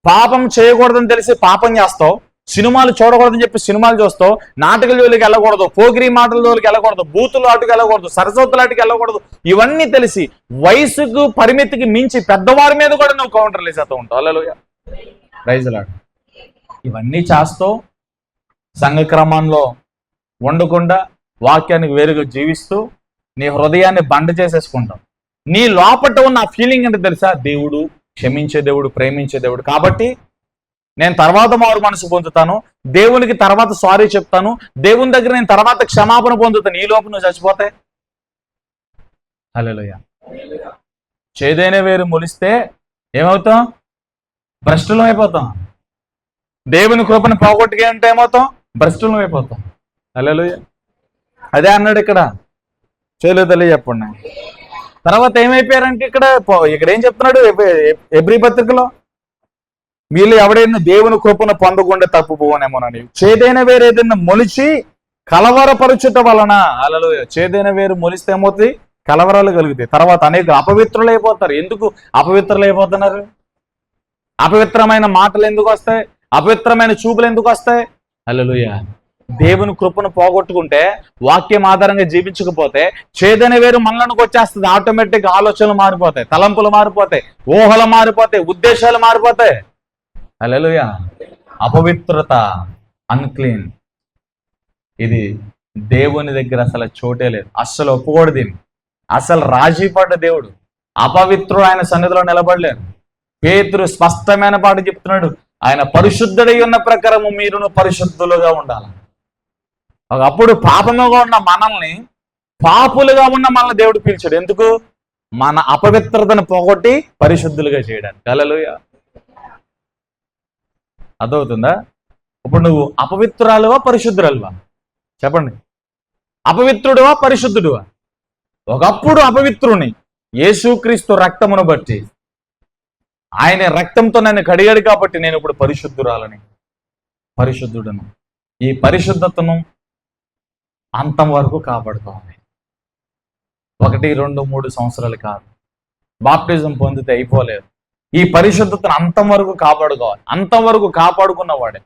పాపం చేయకూడదని తెలిసి పాపం చేస్తావు, సినిమాలు చూడకూడదని చెప్పి సినిమాలు చూస్తావు, నాటకాల జోలికి వెళ్ళకూడదు, పోగిరి మాటల జోలికి వెళ్ళకూడదు, బూతులు ఆటకు వెళ్ళకూడదు, సరస్వతుల ఆటకి వెళ్ళకూడదు. ఇవన్నీ తెలిసి వయసుకు పరిమితికి మించి పెద్దవారి మీద కూడా నువ్వు కౌంటర్లు వేసేస్తూ ఉంటావు. హల్లెలూయా, ప్రైజ్ లార్డ్. ఇవన్నీ చేస్తూ సంఘ క్రమంలో ఉండకుండా వాక్యానికి వేరుగా జీవిస్తూ నీ హృదయాన్ని బండ చేసేసుకుంటావు. నీ లోపట ఉన్న ఫీలింగ్ అంటే తెలుసా? దేవుడు క్షమించే దేవుడు, ప్రేమించే దేవుడు. కాబట్టి నేను తర్వాత మారు మనసు పొందుతాను, దేవునికి తర్వాత సారీ చెప్తాను, దేవుని దగ్గర నేను తర్వాత క్షమాపణ పొందుతాను. ఈ లోపు నువ్వు చచ్చిపోతే హల్లెలూయా. చేదైన వేరు మొలిస్తే ఏమవుతాం? భ్రష్టులం అయిపోతాం. దేవుని కృపను పోగొట్టుకే అంటే ఏమవుతాం? భ్రష్టులం అయిపోతాం. హల్లెలూయా. అదే అన్నాడు ఇక్కడ. చేయలేదలే చెప్పండి. తర్వాత ఏమైపోయారంటే ఇక్కడ ఏం చెప్తున్నాడు ఎబ్రీ పత్రికలో? వీళ్ళు ఎవడైనా దేవుని కృపను పొందకుండా తప్పుపోవనేమోనని. చేదైన వేరు ఏదైనా మొలిచి కలవరపరుచుట వలన, హల్లెలూయా, చేదైన వేరు మొలిస్తే ఏమవుతాయి? కలవరాలు కలుగుతాయి. తర్వాత అనేక అపవిత్రులు అయిపోతారు. ఎందుకు అపవిత్రులు అయిపోతున్నారు? అపవిత్రమైన మాటలు ఎందుకు వస్తాయి? అపవిత్రమైన చూపులు ఎందుకు వస్తాయి? హల్లెలూయా. దేవుని కృపను పోగొట్టుకుంటే, వాక్యం ఆధారంగా జీవించకపోతే చేదైన వేరు మనలోకి వచ్చేస్తుంది. ఆటోమేటిక్ ఆలోచనలు మారిపోతాయి, తలంపులు మారిపోతాయి, ఊహలు మారిపోతాయి, ఉద్దేశాలు మారిపోతాయి. హల్లెలూయా. అపవిత్రత, అన్క్లీన్, ఇది దేవుని దగ్గర అసలు చోటే లేదు. అస్సలు ఒప్పుకోడు దీన్ని. అసలు రాజీ పడ్డ దేవుడు. అపవిత్రుడు ఆయన సన్నిధిలో నిలబడలేరు. పేతురు స్పష్టమైన పాట చెప్తున్నాడు, ఆయన పరిశుద్ధుడై ఉన్న ప్రకారము మీరును పరిశుద్ధులుగా ఉండాలి. ఒకప్పుడు పాపముగా ఉన్న మనల్ని, పాపులుగా ఉన్న మనల్ని దేవుడు పిలిచాడు. ఎందుకు? మన అపవిత్రతను పోగొట్టి పరిశుద్ధులుగా చేయడానికి. హల్లెలూయా. అర్థమవుతుందా? ఇప్పుడు నువ్వు అపవిత్రురాలువా పరిశుద్ధురాలువా? చెప్పండి. అపవిత్రుడువా పరిశుద్ధుడువా? ఒకప్పుడు అపవిత్రుని యేసుక్రీస్తు రక్తమును బట్టి, ఆయన రక్తంతో నన్ను కడిగాడు కాబట్టి నేను ఇప్పుడు పరిశుద్ధురాలని, పరిశుద్ధుడను. ఈ పరిశుద్ధతను అంతం వరకు కాపాడుకోవాలి. 1, 2, 3 సంవత్సరాలు కాదు. బాప్టిజం పొందితే అయిపోలేదు. ఈ పరిశుద్ధతను అంతం వరకు కాపాడుకోవాలి. అంతం వరకు కాపాడుకున్నవాడే,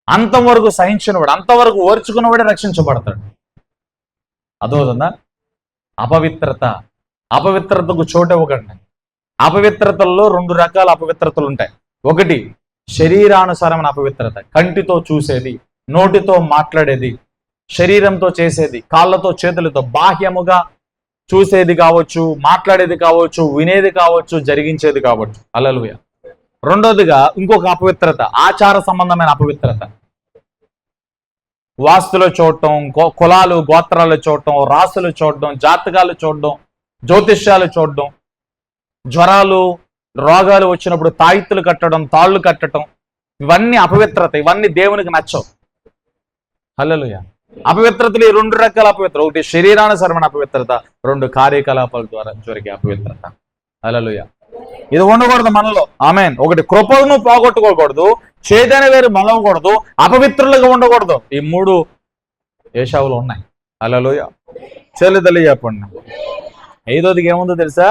అంతం వరకు సహించినవాడు, అంతవరకు ఓర్చుకున్నవాడే రక్షించబడతాడు. అదవుతుందా? అపవిత్రతకు చోటు ఇవ్వకండి. అపవిత్రతల్లో 2 రకాల అపవిత్రతలు ఉంటాయి. ఒకటి శరీరానుసారమైన అపవిత్రత, కంటితో చూసేది, నోటితో మాట్లాడేది, శరీరంతో చేసేది, కాళ్ళతో చేతులతో బాహ్యముగా చూసేది కావచ్చు, మాట్లాడేది కావచ్చు, వినేది కావచ్చు, జరిగించేది కావచ్చు. హల్లెలూయా. రెండోదిగా ఇంకొక అపవిత్రత, ఆచార సంబంధమైన అపవిత్రత. వాస్తులు చూడటం, కులాలు గోత్రాలు చూడటం, రాసులు చూడడం, జాతకాలు చూడడం, జ్యోతిష్యాలు చూడడం, జ్వరాలు రోగాలు వచ్చినప్పుడు తాయిత్తులు కట్టడం, తాళ్ళు కట్టడం, ఇవన్నీ అపవిత్రత. ఇవన్నీ దేవునికి నచ్చవు. హల్లెలూయా. అపవిత్రతలు 2 రకాల అపవిత్రత. ఒకటి శరీరానుసరమైన అపవిత్రత, 2 కార్యకలాపాల ద్వారా జరిగే అపవిత్రత. హల్లెలూయా. ఇది ఉండకూడదు మనలో. ఆమేన్. ఒకటి కృపను పోగొట్టుకోకూడదు, చేదైన వేరు మొలవకూడదు, అపవిత్రులుగా ఉండకూడదు. ఈ 3 ఏశావులు ఉన్నాయి. హల్లెలూయా. చెల్లిదల్లి చెప్పండి. 5వదిగా ఏముందో తెలుసా?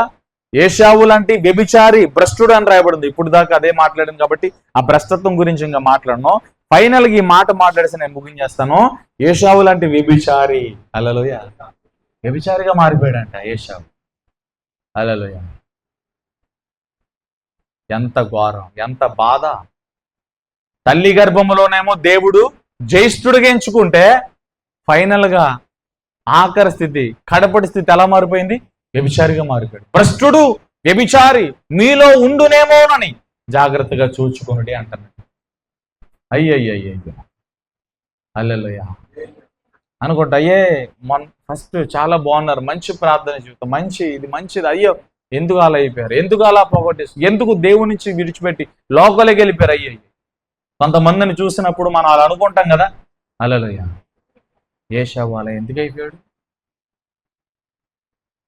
ఏశావు లాంటి వ్యభిచారి, భ్రష్టుడు అని రాయబడింది. ఇప్పుడు దాకా అదే మాట్లాడింది కాబట్టి ఆ భ్రష్టత్వం గురించి ఇంకా మాట్లాడను. ఫైనల్గా ఈ మాట మాట్లాడేసి నేను ముగించేస్తాను. ఏశావు లాంటి వ్యభిచారి, హల్లెలూయా, వ్యభిచారిగా మారిపోయాడంట ఏశావు. హల్లెలూయా. ఎంత ఘోరం, ఎంత బాధ. తల్లి గర్భములోనేమో దేవుడు జ్యేష్ఠుడిగా ఎంచుకుంటే, ఫైనల్గా ఆఖరి స్థితి, కడపటి స్థితి ఎలా మారిపోయింది? వ్యభిచారిగా మారిపోయాడు. భ్రష్టుడు, వ్యభిచారి మీలో ఉండునేమోనని జాగ్రత్తగా చూచుకునుడి అంటున్నాడు. అయ్యయ్యయ్యో. హల్లెలూయా. అనుకుంటా, ఫస్ట్ చాలా బాగున్నారు, మంచి ప్రార్థన జీవితం, ఇది మంచిది. అయ్యో ఎందుకు అలా అయిపోయారు, ఎందుకు అలా పోగొట్టేసి, ఎందుకు దేవుడి నుంచి విడిచిపెట్టి లోకలికి వెళ్ళిపోయారు? అయ్యో. కొంతమందిని చూసినప్పుడు మనం అలా అనుకుంటాం కదా. హల్లెలూయా. ఏశావు అలా ఎందుకు అయిపోయాడు?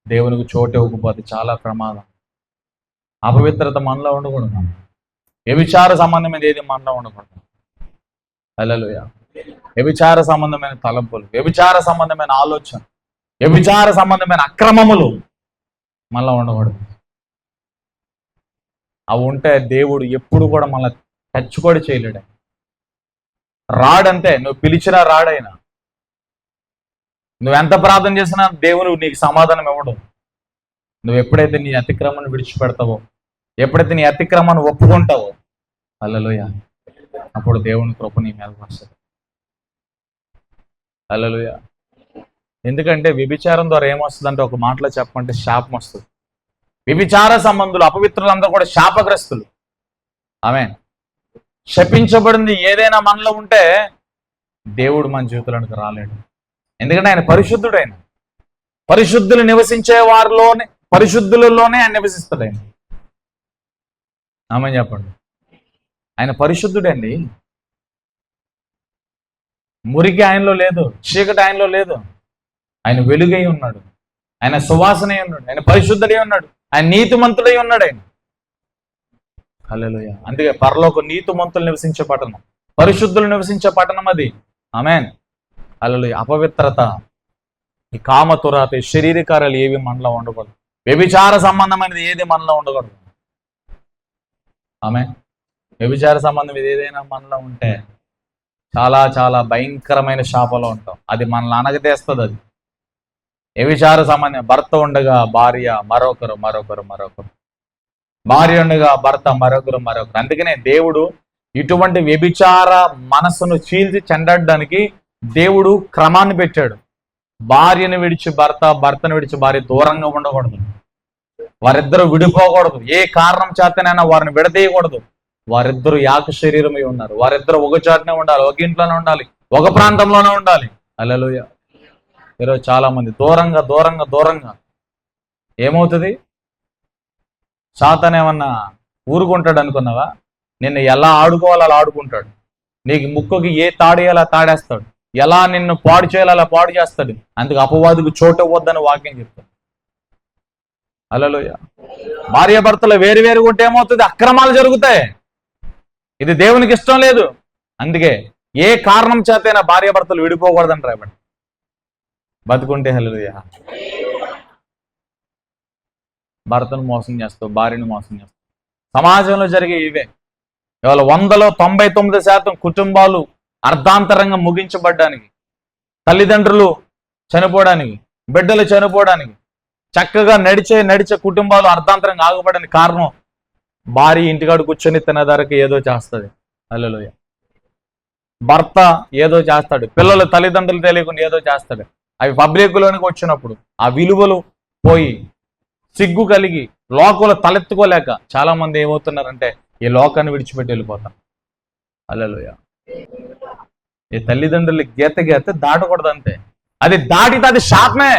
దేవునికి చోటు ఇవ్వకపోతే చాలా ప్రమాదం. అపవిత్రత మనలో ఉండకూడదు. వ్యభిచార సంబంధమైన ఏది మనలో ఉండకూడదు. హల్లెలూయా. వ్యభిచార సంబంధమైన తలంపులు, వ్యభిచార సంబంధమైన ఆలోచన, వ్యభిచార సంబంధమైన అక్రమములు మనలో ఉండకూడదు. అవి ఉంటే దేవుడు ఎప్పుడు కూడా మనల్ని టచ్ కూడా చేయలేడు. రాడంతే, నువ్వు పిలిచినా రాడైనా, నువ్వెంత ప్రార్థన చేసినా దేవుడు నీకు సమాధానం ఇవ్వడు. నువ్వు ఎప్పుడైతే నీ అతిక్రమాన్ని విడిచిపెడతావో, ఎప్పుడైతే నీ అతిక్రమాన్ని ఒప్పుకుంటావో, హల్లెలూయా, అప్పుడు దేవుని కృప నీ మీద వస్తుంది. హల్లెలూయా. ఎందుకంటే వ్యభిచారం ద్వారా ఏమొస్తుందంటే, ఒక మాటలో చెప్పమంటే శాపం వస్తుంది. వ్యభిచార సంబంధులు, అపవిత్రులందరూ కూడా శాపగ్రస్తులు. ఆమేన్. శపించబడింది ఏదైనా మనలో ఉంటే దేవుడు మన జీవితంలోనికి రాలేడు. ఎందుకంటే ఆయన పరిశుద్ధుడు. ఆయన పరిశుద్ధులు నివసించే వారిలోనే, పరిశుద్ధులలోనే ఆయన నివసిస్తాడు. ఆయన ఆమేన్ చెప్పండి. ఆయన పరిశుద్ధుడండి. మురికి ఆయనలో లేదు, చీకటి ఆయనలో లేదు. ఆయన వెలుగై ఉన్నాడు, ఆయన సువాసనై ఉన్నాడు, ఆయన పరిశుద్ధుడై ఉన్నాడు, ఆయన నీతిమంతుడై ఉన్నాడు. ఆయన హల్లెలూయా. అందుకే పరలోక నీతిమంతులు నివసించే పట్టణం, పరిశుద్ధులు నివసించే పట్టణం అది. ఆమేన్ హల్లెలూయా. అపవిత్రత, ఈ కామతురాత, శరీరకార్యాలు ఏవి మనలో ఉండకూడదు. వ్యభిచార సంబంధమైనది ఏది మనలో ఉండకూడదు. ఆమేన్. వ్యభిచార సంబంధం ఇది ఏదైనా మనలో ఉంటే చాలా చాలా భయంకరమైన శాపంలో ఉంటాం. అది మనల్ని అనగతేస్తుంది. అది వ్యభిచార సంబంధం. భర్త ఉండగా భార్య మరొకరు, భార్య ఉండగా భర్త మరొకరు. అందుకనే దేవుడు ఇటువంటి వ్యభిచార మనసును చీల్చి చెండడానికి దేవుడు క్రమాన్ని పెట్టాడు. భార్యను విడిచి భర్త, భర్తను విడిచి భార్య దూరంగా ఉండకూడదు. వారిద్దరూ విడిపోకూడదు. ఏ కారణం చేతనైనా వారిని విడదీయకూడదు. వారిద్దరూ యాక శరీరమై ఉన్నారు. వారిద్దరూ ఒక చాటునే ఉండాలి, ఒక ఇంట్లోనే ఉండాలి, ఒక ప్రాంతంలోనే ఉండాలి. హల్లెలూయా. ఈరోజు చాలా మంది దూరంగా దూరంగా దూరంగా ఏమవుతుంది? సాతాను ఏమన్నా ఊరుకుంటాడు అనుకున్నావా? నిన్ను ఎలా ఆడుకోవాలో అలా ఆడుకుంటాడు. నీకు ముక్కుకి ఏ తాడేయాలో తాడేస్తాడు. ఎలా నిన్ను పాడు చేయాలో అలా పాడు చేస్తాడు. అందుకు అపవాదికి చోటు ఇవ్వద్దని వాక్యం చెప్తాడు. హల్లెలూయా. భార్యాభర్తలు వేరువేరుగా ఉంటే ఏమవుతుంది? అక్రమాలు జరుగుతాయి. ఇది దేవునికి ఇష్టం లేదు. అందుకే ఏ కారణం చేతైనా భార్యాభర్తలు విడిపోకూడదని రాయబడి బతుకుంటే. హల్లెలూయా. భర్తను మోసం చేస్తావు, భార్యను మోసం చేస్తావు. సమాజంలో జరిగే ఇవే. ఇవాళ 100లో 99% కుటుంబాలు అర్ధాంతరంగా ముగించబడ్డానికి, తల్లిదండ్రులు చనిపోవడానికి, బిడ్డలు చనిపోవడానికి, చక్కగా నడిచే కుటుంబాలు అర్ధాంతరంగా ఆగపడడానికి కారణం భార్య ఇంటికాడు కూర్చొని తినదారికి ఏదో చేస్తుంది. హల్లెలూయా. భర్త ఏదో చేస్తాడు, పిల్లలు తల్లిదండ్రులు తెలియకుండా ఏదో చేస్తాడు. అవి పబ్లిక్లోనికి వచ్చినప్పుడు ఆ విలువలు పోయి సిగ్గు కలిగి లోకంలో తలెత్తుకోలేక చాలా మంది ఏమవుతున్నారంటే ఈ లోకాన్ని విడిచిపెట్టి వెళ్ళిపోతారు. హల్లెలూయా. ఈ తల్లిదండ్రులు గీత దాటకూడదు. అంతే. అది దాటితే అది శాపమే,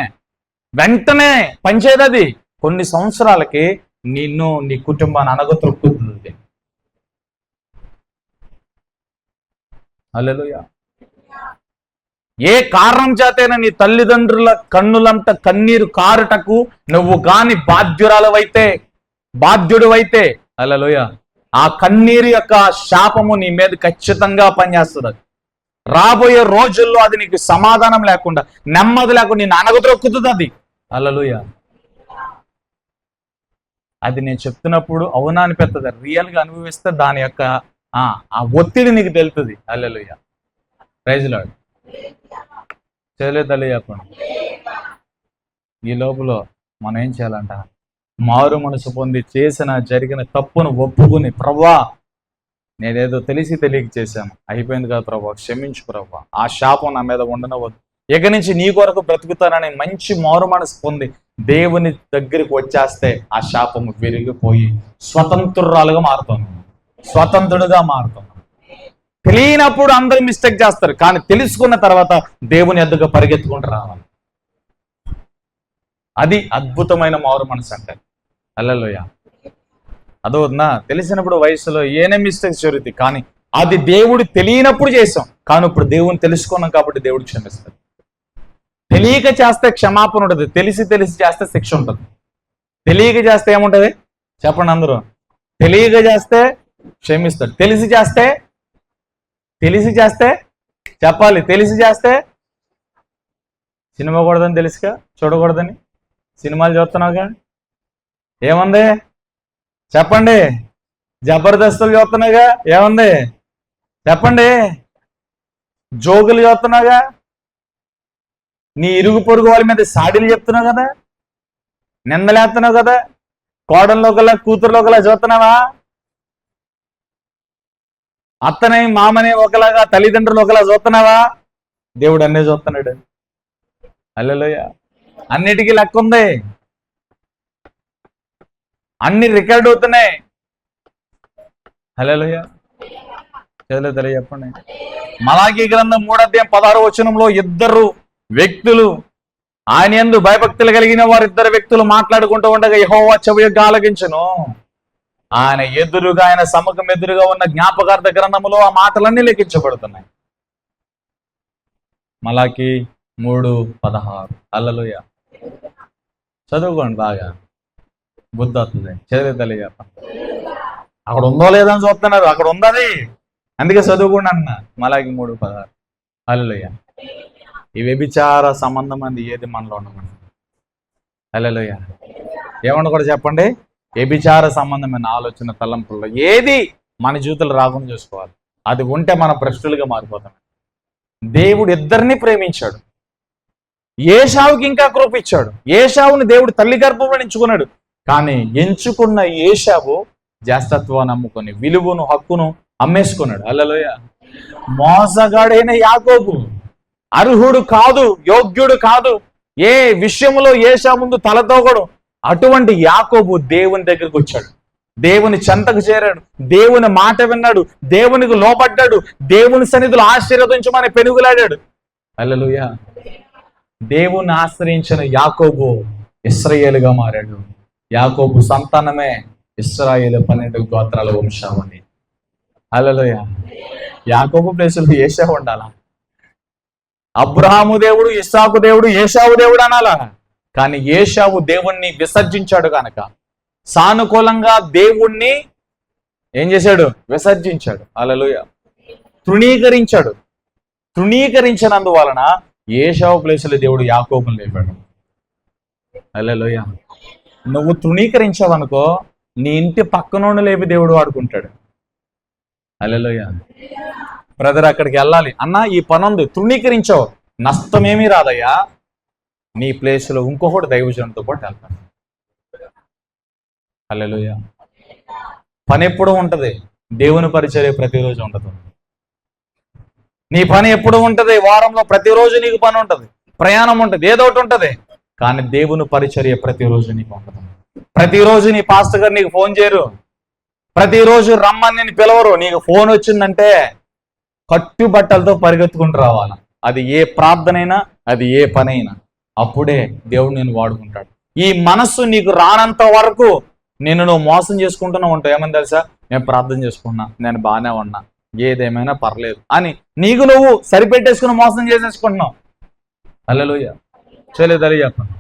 వెంటనే పనిచేయదు. అది కొన్ని సంవత్సరాలకి నిన్ను, నీ కుటుంబాన్ని అనగతొక్కుతుంది. హల్లెలూయా. ఏ కారణం చేతైనా నీ తల్లిదండ్రుల కన్నులంట కన్నీరు కారుటకు నువ్వు గాని బాధ్యుడివైతే హల్లెలూయా, ఆ కన్నీరు యొక్క శాపము నీ మీద ఖచ్చితంగా పనిచేస్తుంది. రాబోయే రోజుల్లో అది నీకు సమాధానం లేకుండా, నెమ్మది లేకుండా నిన్ను అనగదొక్కుతుంది అది. హల్లెలూయా. అది నేను చెప్తున్నప్పుడు అవునా అనిపిస్తుంది. రియల్గా అనుభవిస్తే దాని యొక్క ఆ ఒత్తిడి నీకు తెలుస్తుంది. హల్లెలూయా. Praise lord. చేయలేదు చెప్పండి. ఈ లోపల మనం ఏం చేయాలంట? మారు మనసు పొంది జరిగిన తప్పును ఒప్పుకుని, ప్రభువా నేనేదో తెలియక చేశాను, అయిపోయింది కదా ప్రభువా, క్షమించు ప్రభువా, ఆ శాపం నా మీద ఉండనవద్దు, ఇక నుంచి నీ కొరకు బ్రతుకుతానని మంచి మారు మనసు పొంది దేవుని దగ్గరికి వచ్చేస్తే ఆ శాపము విరిగిపోయి స్వతంత్రురాలుగా మారుతాను, స్వతంత్రుడుగా మారుతాను. తెలియనప్పుడు అందరూ మిస్టేక్ చేస్తారు, కానీ తెలుసుకున్న తర్వాత దేవుని ఎద్దుగా పరిగెత్తుకుంటూ రావాలి. అది అద్భుతమైన మారు మనసు అంటే. హల్లెలూయా. అదవుతుందా? తెలిసినప్పుడు వయసులో ఏనే మిస్టేక్స్ జరుగుతాయి, కానీ అది దేవుడు తెలియనప్పుడు చేసాం, కానీ ఇప్పుడు దేవుని తెలుసుకున్నాం కాబట్టి దేవుడు క్షమిస్తాడు. తెలియక చేస్తే క్షమాపణ ఉంటుంది, తెలిసి చేస్తే శిక్ష ఉంటుంది. తెలియక చేస్తే ఏముంటుంది చెప్పండి అందరూ? తెలియక చేస్తే క్షమిస్తాడు, తెలిసి చేస్తే చెప్పాలి, తెలిసి చేస్తే సినిమా కూడదని తెలుసుగా, చూడకూడదని సినిమాలు చూస్తున్నావుగా, ఏముంది చెప్పండి? జబర్దస్తులు చూస్తున్నావుగా, ఏముంది చెప్పండి? జోకులు చూస్తున్నావుగా, నీ ఇరుగు పొరుగు వాళ్ళ మీద సాడీలు చెప్తున్నావు కదా, నిందలేస్తున్నావు కదా, కోడల్లో ఒకలా కూతురులో ఒకలా చూస్తున్నావా? అత్తనే మామనే ఒకలాగా, తల్లిదండ్రులు ఒకలా చూస్తున్నావా? దేవుడు అన్నీ చూస్తున్నాడు. హల్లెలూయా. అన్నిటికీ లెక్క ఉంది, అన్ని రికార్డ్ అవుతున్నాయి. హల్లెలూయా. చెప్పండి. మలాకీ గ్రంథం 3:16 ఇద్దరు వ్యక్తులు, ఆయన యందు భయభక్తులు కలిగిన వారు ఇద్దరు వ్యక్తులు మాట్లాడుకుంటూ ఉండగా యెహోవా చెవియొగ్గి ఆలకించెను. ఆయన ఎదురుగా, ఆయన సముఖం ఎదురుగా ఉన్న జ్ఞాపకార్థ గ్రంథములో ఆ మాటలన్నీ లిఖించబడుతున్నాయి. మలాకీ 3:16. హల్లెలూయా. చదువుకోండి, బాగా బుద్ధి వస్తుంది. చదివే చెప్పండి. అక్కడ ఉందో లేదని చూస్తున్నారు, అక్కడ ఉందని, అందుకే చదువుకోండి అన్న. మలాకీ 3:16. హల్లెలూయా. ఈ వ్యభిచార సంబంధం అంది ఏది మనలో ఉండమండి. హల్లెలూయా. ఏమన్నా కూడా చెప్పండి. వ్యభిచార సంబంధమైన ఆలోచన, తలంపుల్లో ఏది మన జీవితంలో రాకుండా చూసుకోవాలి. అది ఉంటే మనం భ్రష్టులుగా మారిపోతాం. దేవుడు ఇద్దరిని ప్రేమించాడు. ఏశావుకి ఇంకా కృప ఇచ్చాడు. ఏశావుని దేవుడు తల్లి గర్భంలో ఎంచుకున్నాడు. కానీ ఎంచుకున్న ఏశావు జ్యేష్ఠత్వాన్ని నమ్ముకొని విలువను, హక్కును అమ్మేసుకున్నాడు. హల్లెలూయా. మోసగాడైన యాకోబు అర్హుడు కాదు, యోగ్యుడు కాదు, ఏ విషయంలో ఏశావు ముందు తలతోగడు. అటువంటి యాకోబు దేవుని దగ్గరికి వచ్చాడు, దేవుని చెంతకు చేరాడు, దేవుని మాట విన్నాడు, దేవునికి లోబడ్డాడు, దేవుని సన్నిధిలో ఆశీర్వదించమని పెనుగులాడాడు. హల్లెలూయా. దేవుని ఆశ్రయించిన యాకోబు ఇశ్రాయేలుగా మారాడు. యాకోబు సంతానమే ఇశ్రాయేలు 12 గోత్రాల వంశావళి. హల్లెలూయా. యాకోబు ప్లేసులో ఏశావు ఉండాలా? అబ్రహాము దేవుడు, ఇస్సాకు దేవుడు, ఏశావు దేవుడు అనాలా? కానీ ఏశావు దేవుణ్ణి విసర్జించాడు కనుక సానుకూలంగా దేవుణ్ణి ఏం చేశాడు? విసర్జించాడు. హల్లెలూయా. తృణీకరించాడు. తృణీకరించినందువలన ఏశావు ప్లేసులో దేవుడు యాకోబుని లేపాడు. హల్లెలూయా. నువ్వు తృణీకరించావనుకో, నీ ఇంటి పక్కనోడు లేపి దేవుడు వాడుకుంటాడు. హల్లెలూయా. బ్రదర్ అక్కడికి వెళ్ళాలి అన్నా, ఈ పని ఉంది, తృణీకరించావు, నష్టమేమీ రాదయ్యా. నీ ప్లేస్లో ఇంకొకటి దైవజనంతో పాటు వెళ్తాను. హల్లెలూయా. పని ఎప్పుడు ఉంటది? దేవుని పరిచర్య ప్రతిరోజు ఉండదు. నీ పని ఎప్పుడు ఉంటది? వారంలో ప్రతిరోజు నీకు పని ఉంటది, ప్రయాణం ఉంటది, ఏదో ఒకటి ఉంటది. కానీ దేవుని పరిచర్య ప్రతిరోజు నీకు ఉండదు. ప్రతిరోజు నీ పాస్టర్ గారు నీకు ఫోన్ చేయరు, ప్రతిరోజు రమ్మని నేను పిలవరు. నీకు ఫోన్ వచ్చిందంటే కట్టుబట్టలతో పరిగెత్తుకుంటూ రావాలా. అది ఏ ప్రార్థనైనా, అది ఏ పనైనా. అప్పుడే దేవుడు నేను వాడుకుంటాడు. ఈ మనస్సు నీకు రానంత వరకు నువ్వు మోసం చేసుకుంటూనే ఉంటావు. ఏమని తెలుసా? నేను ప్రార్థన చేసుకున్నా, నేను బాగానే ఉన్నా, ఏదేమైనా పర్లేదు అని నీకు నువ్వు సరిపెట్టేసుకుని మోసం చేసేసుకుంటున్నావు. హల్లెలూయా. చేయలేదు చెప్పండి.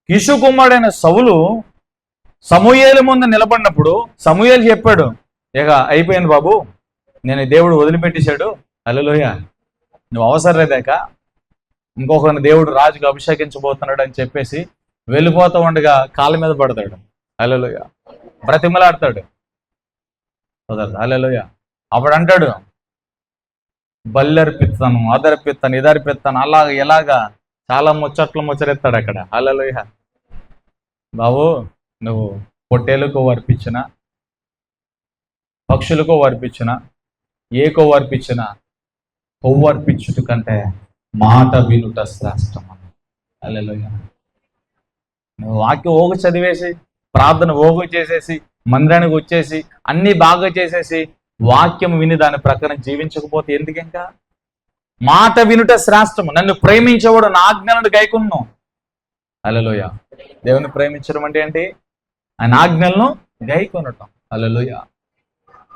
కిషు కుమారుడైన సౌలు సమూయేలు ముందు నిలబడినప్పుడు సమూయేలు చెప్పాడు, ఇక అయిపోయింది బాబు, నేను దేవుడు వదిలిపెట్టేశాడు. హల్లెలూయా. నువ్వు అవసరం లేదాక ఇంకొకరిని దేవుడు రాజుకు అభిషేకించబోతున్నాడు అని చెప్పేసి వెళ్ళిపోతూ ఉండగా కాళ్ళ మీద పడతాడు. హల్లెలూయా. బ్రతిమలాడతాడు. హల్లెలూయా. అప్పుడు అంటాడు, బల్లెర్పిస్తాను, అదర్పిస్తాను, ఇదర్పిస్తాను, అలాగా ఇలాగా చాలా ముచ్చరెత్తాడు అక్కడ. హల్లెలూయా. బాబు, నువ్వు పొట్టేలకు అర్పించిన, పక్షులకు అర్పించిన, ఏ కొవ్వు అర్పించిన, కొవ్వు అర్పించుట కంటే మాట వినుట శ్రేష్టం. హల్లెలూయా. నువ్వు వాక్యం ఓగు చదివేసి, ప్రార్థన ఓగు చేసేసి, మందిరానికి వచ్చేసి, అన్ని బాగా చేసేసి, వాక్యం విని దాని ప్రకారం జీవించకపోతే ఎందుకు? ఇంకా మాట వినుట శ్రేష్టము. నన్ను ప్రేమించేవాడు నా ఆజ్ఞలను గైకొను. హల్లెలూయా. దేవుని ప్రేమించడం అంటే ఏంటి? ఆయన ఆజ్ఞలను గైకొనటం. హల్లెలూయా.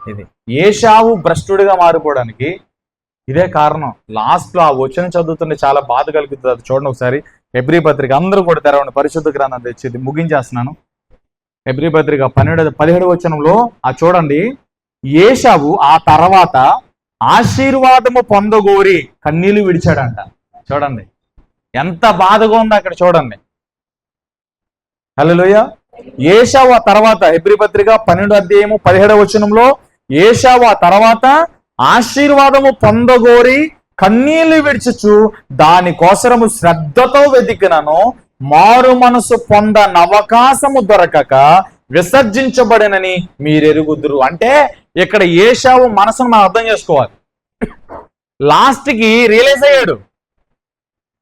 ఇది ఏశావు భ్రష్టుడిగా మారిపోవడానికి ఇదే కారణం. లాస్ట్లో ఆ వచనం చదువుతుంటే చాలా బాధ కలుగుతుంది. అది చూడండి ఒకసారి. హెబ్రీ పత్రిక అందరూ కూడా తెరవండి, పరిశుద్ధ గ్రంథం తెచ్చేది ముగించేస్తున్నాను. హెబ్రీ పత్రిక 17వ వచనంలో ఆ చూడండి, ఏశావు ఆ తర్వాత ఆశీర్వాదము పొందగోరి కన్నీళ్లు విడిచాడంట. చూడండి ఎంత బాధగా ఉందో అక్కడ చూడండి. హల్లెలూయా. ఏశావు ఆ తర్వాత, హెబ్రీ పత్రిక 12వ వచనంలో, ఏశావు ఆ తర్వాత ఆశీర్వాదము పొందగోరి కన్నీళ్లు విడిచుచు దానికోసరము శ్రద్ధతో వెతికినను మారు మనసు పొందనవకాశము దొరకక విసర్జించబడినని మీరెరుగుదురు. అంటే ఇక్కడ ఏశావు మనసును మనం అర్థం చేసుకోవాలి. లాస్ట్కి రియలైజ్ అయ్యాడు,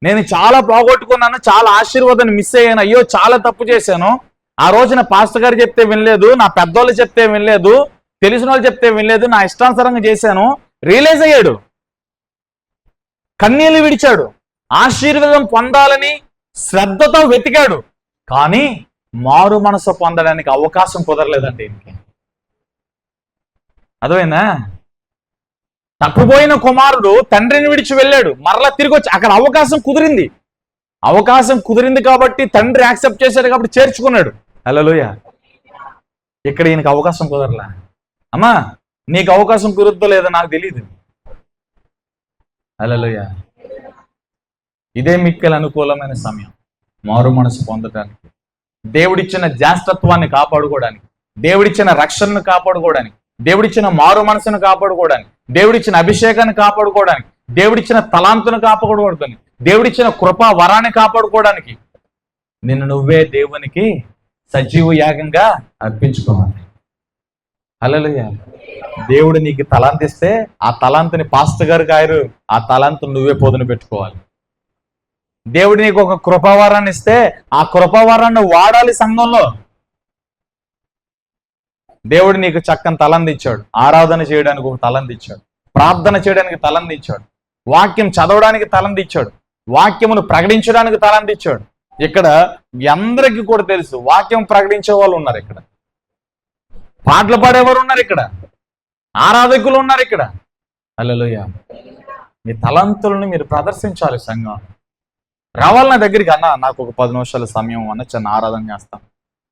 నేను చాలా పోగొట్టుకున్నాను, చాలా ఆశీర్వాదాన్ని మిస్ అయ్యాను, అయ్యో చాలా తప్పు చేశాను, ఆ రోజున పాస్టర్ గారు చెప్తే వినలేదు, నా పెద్దోళ్ళు చెప్తే వినలేదు, తెలిసిన వాళ్ళు చెప్తే వినలేదు, నా ఇష్టానుసారంగా చేశాను, రియలైజ్ అయ్యాడు, కన్నీళ్లు విడిచాడు, ఆశీర్వాదం పొందాలని శ్రద్ధతో వెతికాడు, కానీ మారు మనసు పొందడానికి అవకాశం కుదరలేదండి ఈయనకి. అర్థమైందా? తప్పిపోయిన కుమారుడు తండ్రిని విడిచి వెళ్ళాడు, మరలా తిరిగి వచ్చి అక్కడ అవకాశం కుదిరింది కాబట్టి తండ్రి యాక్సెప్ట్ చేశాడు కాబట్టి చేర్చుకున్నాడు. హల్లెలూయా. ఇక్కడ ఈయనకి అవకాశం కుదరలా. అమ్మా నీకు అవకాశం కుదురుద్దో లేదో నాకు తెలియదు. హల్లెలూయా. ఇదే మిక్కిలి అనుకూలమైన సమయం మారు మనసు పొందడానికి, దేవుడిచ్చిన జ్యేష్ఠత్వాన్ని కాపాడుకోవడానికి, దేవుడిచ్చిన రక్షణను కాపాడుకోవడానికి, దేవుడిచ్చిన మారు మనసును కాపాడుకోవడానికి, దేవుడిచ్చిన అభిషేకాన్ని కాపాడుకోవడానికి, దేవుడిచ్చిన తలాంతును కాపాడుకోవడానికి, దేవుడిచ్చిన కృపా వరాన్ని కాపాడుకోవడానికి నిన్ను నువ్వే దేవునికి సజీవ యాగంగా అర్పించుకోవాలి. హల్లెలూయా. దేవుడు నీకు తలాంత్ ఇస్తే ఆ తలాంతుని పాస్టర్ గారు కాయరు, ఆ తలాంతుని నువ్వే పొదును పెట్టుకోవాలి. దేవుడు నీకు ఒక కృపావరాన్ని ఇస్తే ఆ కృపావరాన్ని వాడాలి సంఘంలో. దేవుడు నీకు చక్కని తలంది ఇచ్చాడు, ఆరాధన చేయడానికి ఒక తలంది ఇచ్చాడు, ప్రార్థన చేయడానికి తలంది ఇచ్చాడు, వాక్యం చదవడానికి తలంది ఇచ్చాడు, వాక్యమును ప్రకటించడానికి తలంది ఇచ్చాడు. ఇక్కడ అందరికీ కూడా తెలుసు వాక్యం ప్రకటించే వాళ్ళు ఉన్నారు, ఇక్కడ పాటలు పాడేవారు ఉన్నారు, ఇక్కడ ఆరాధకులు ఉన్నారు, ఇక్కడ. హల్లెలూయా. మీ తలంతులను మీరు ప్రదర్శించాలి. సంఘం రావాలి నా దగ్గరికి, అన్న నాకు ఒక 10 నిమిషాల సమయం అన్న, చిన్న ఆరాధన చేస్తాను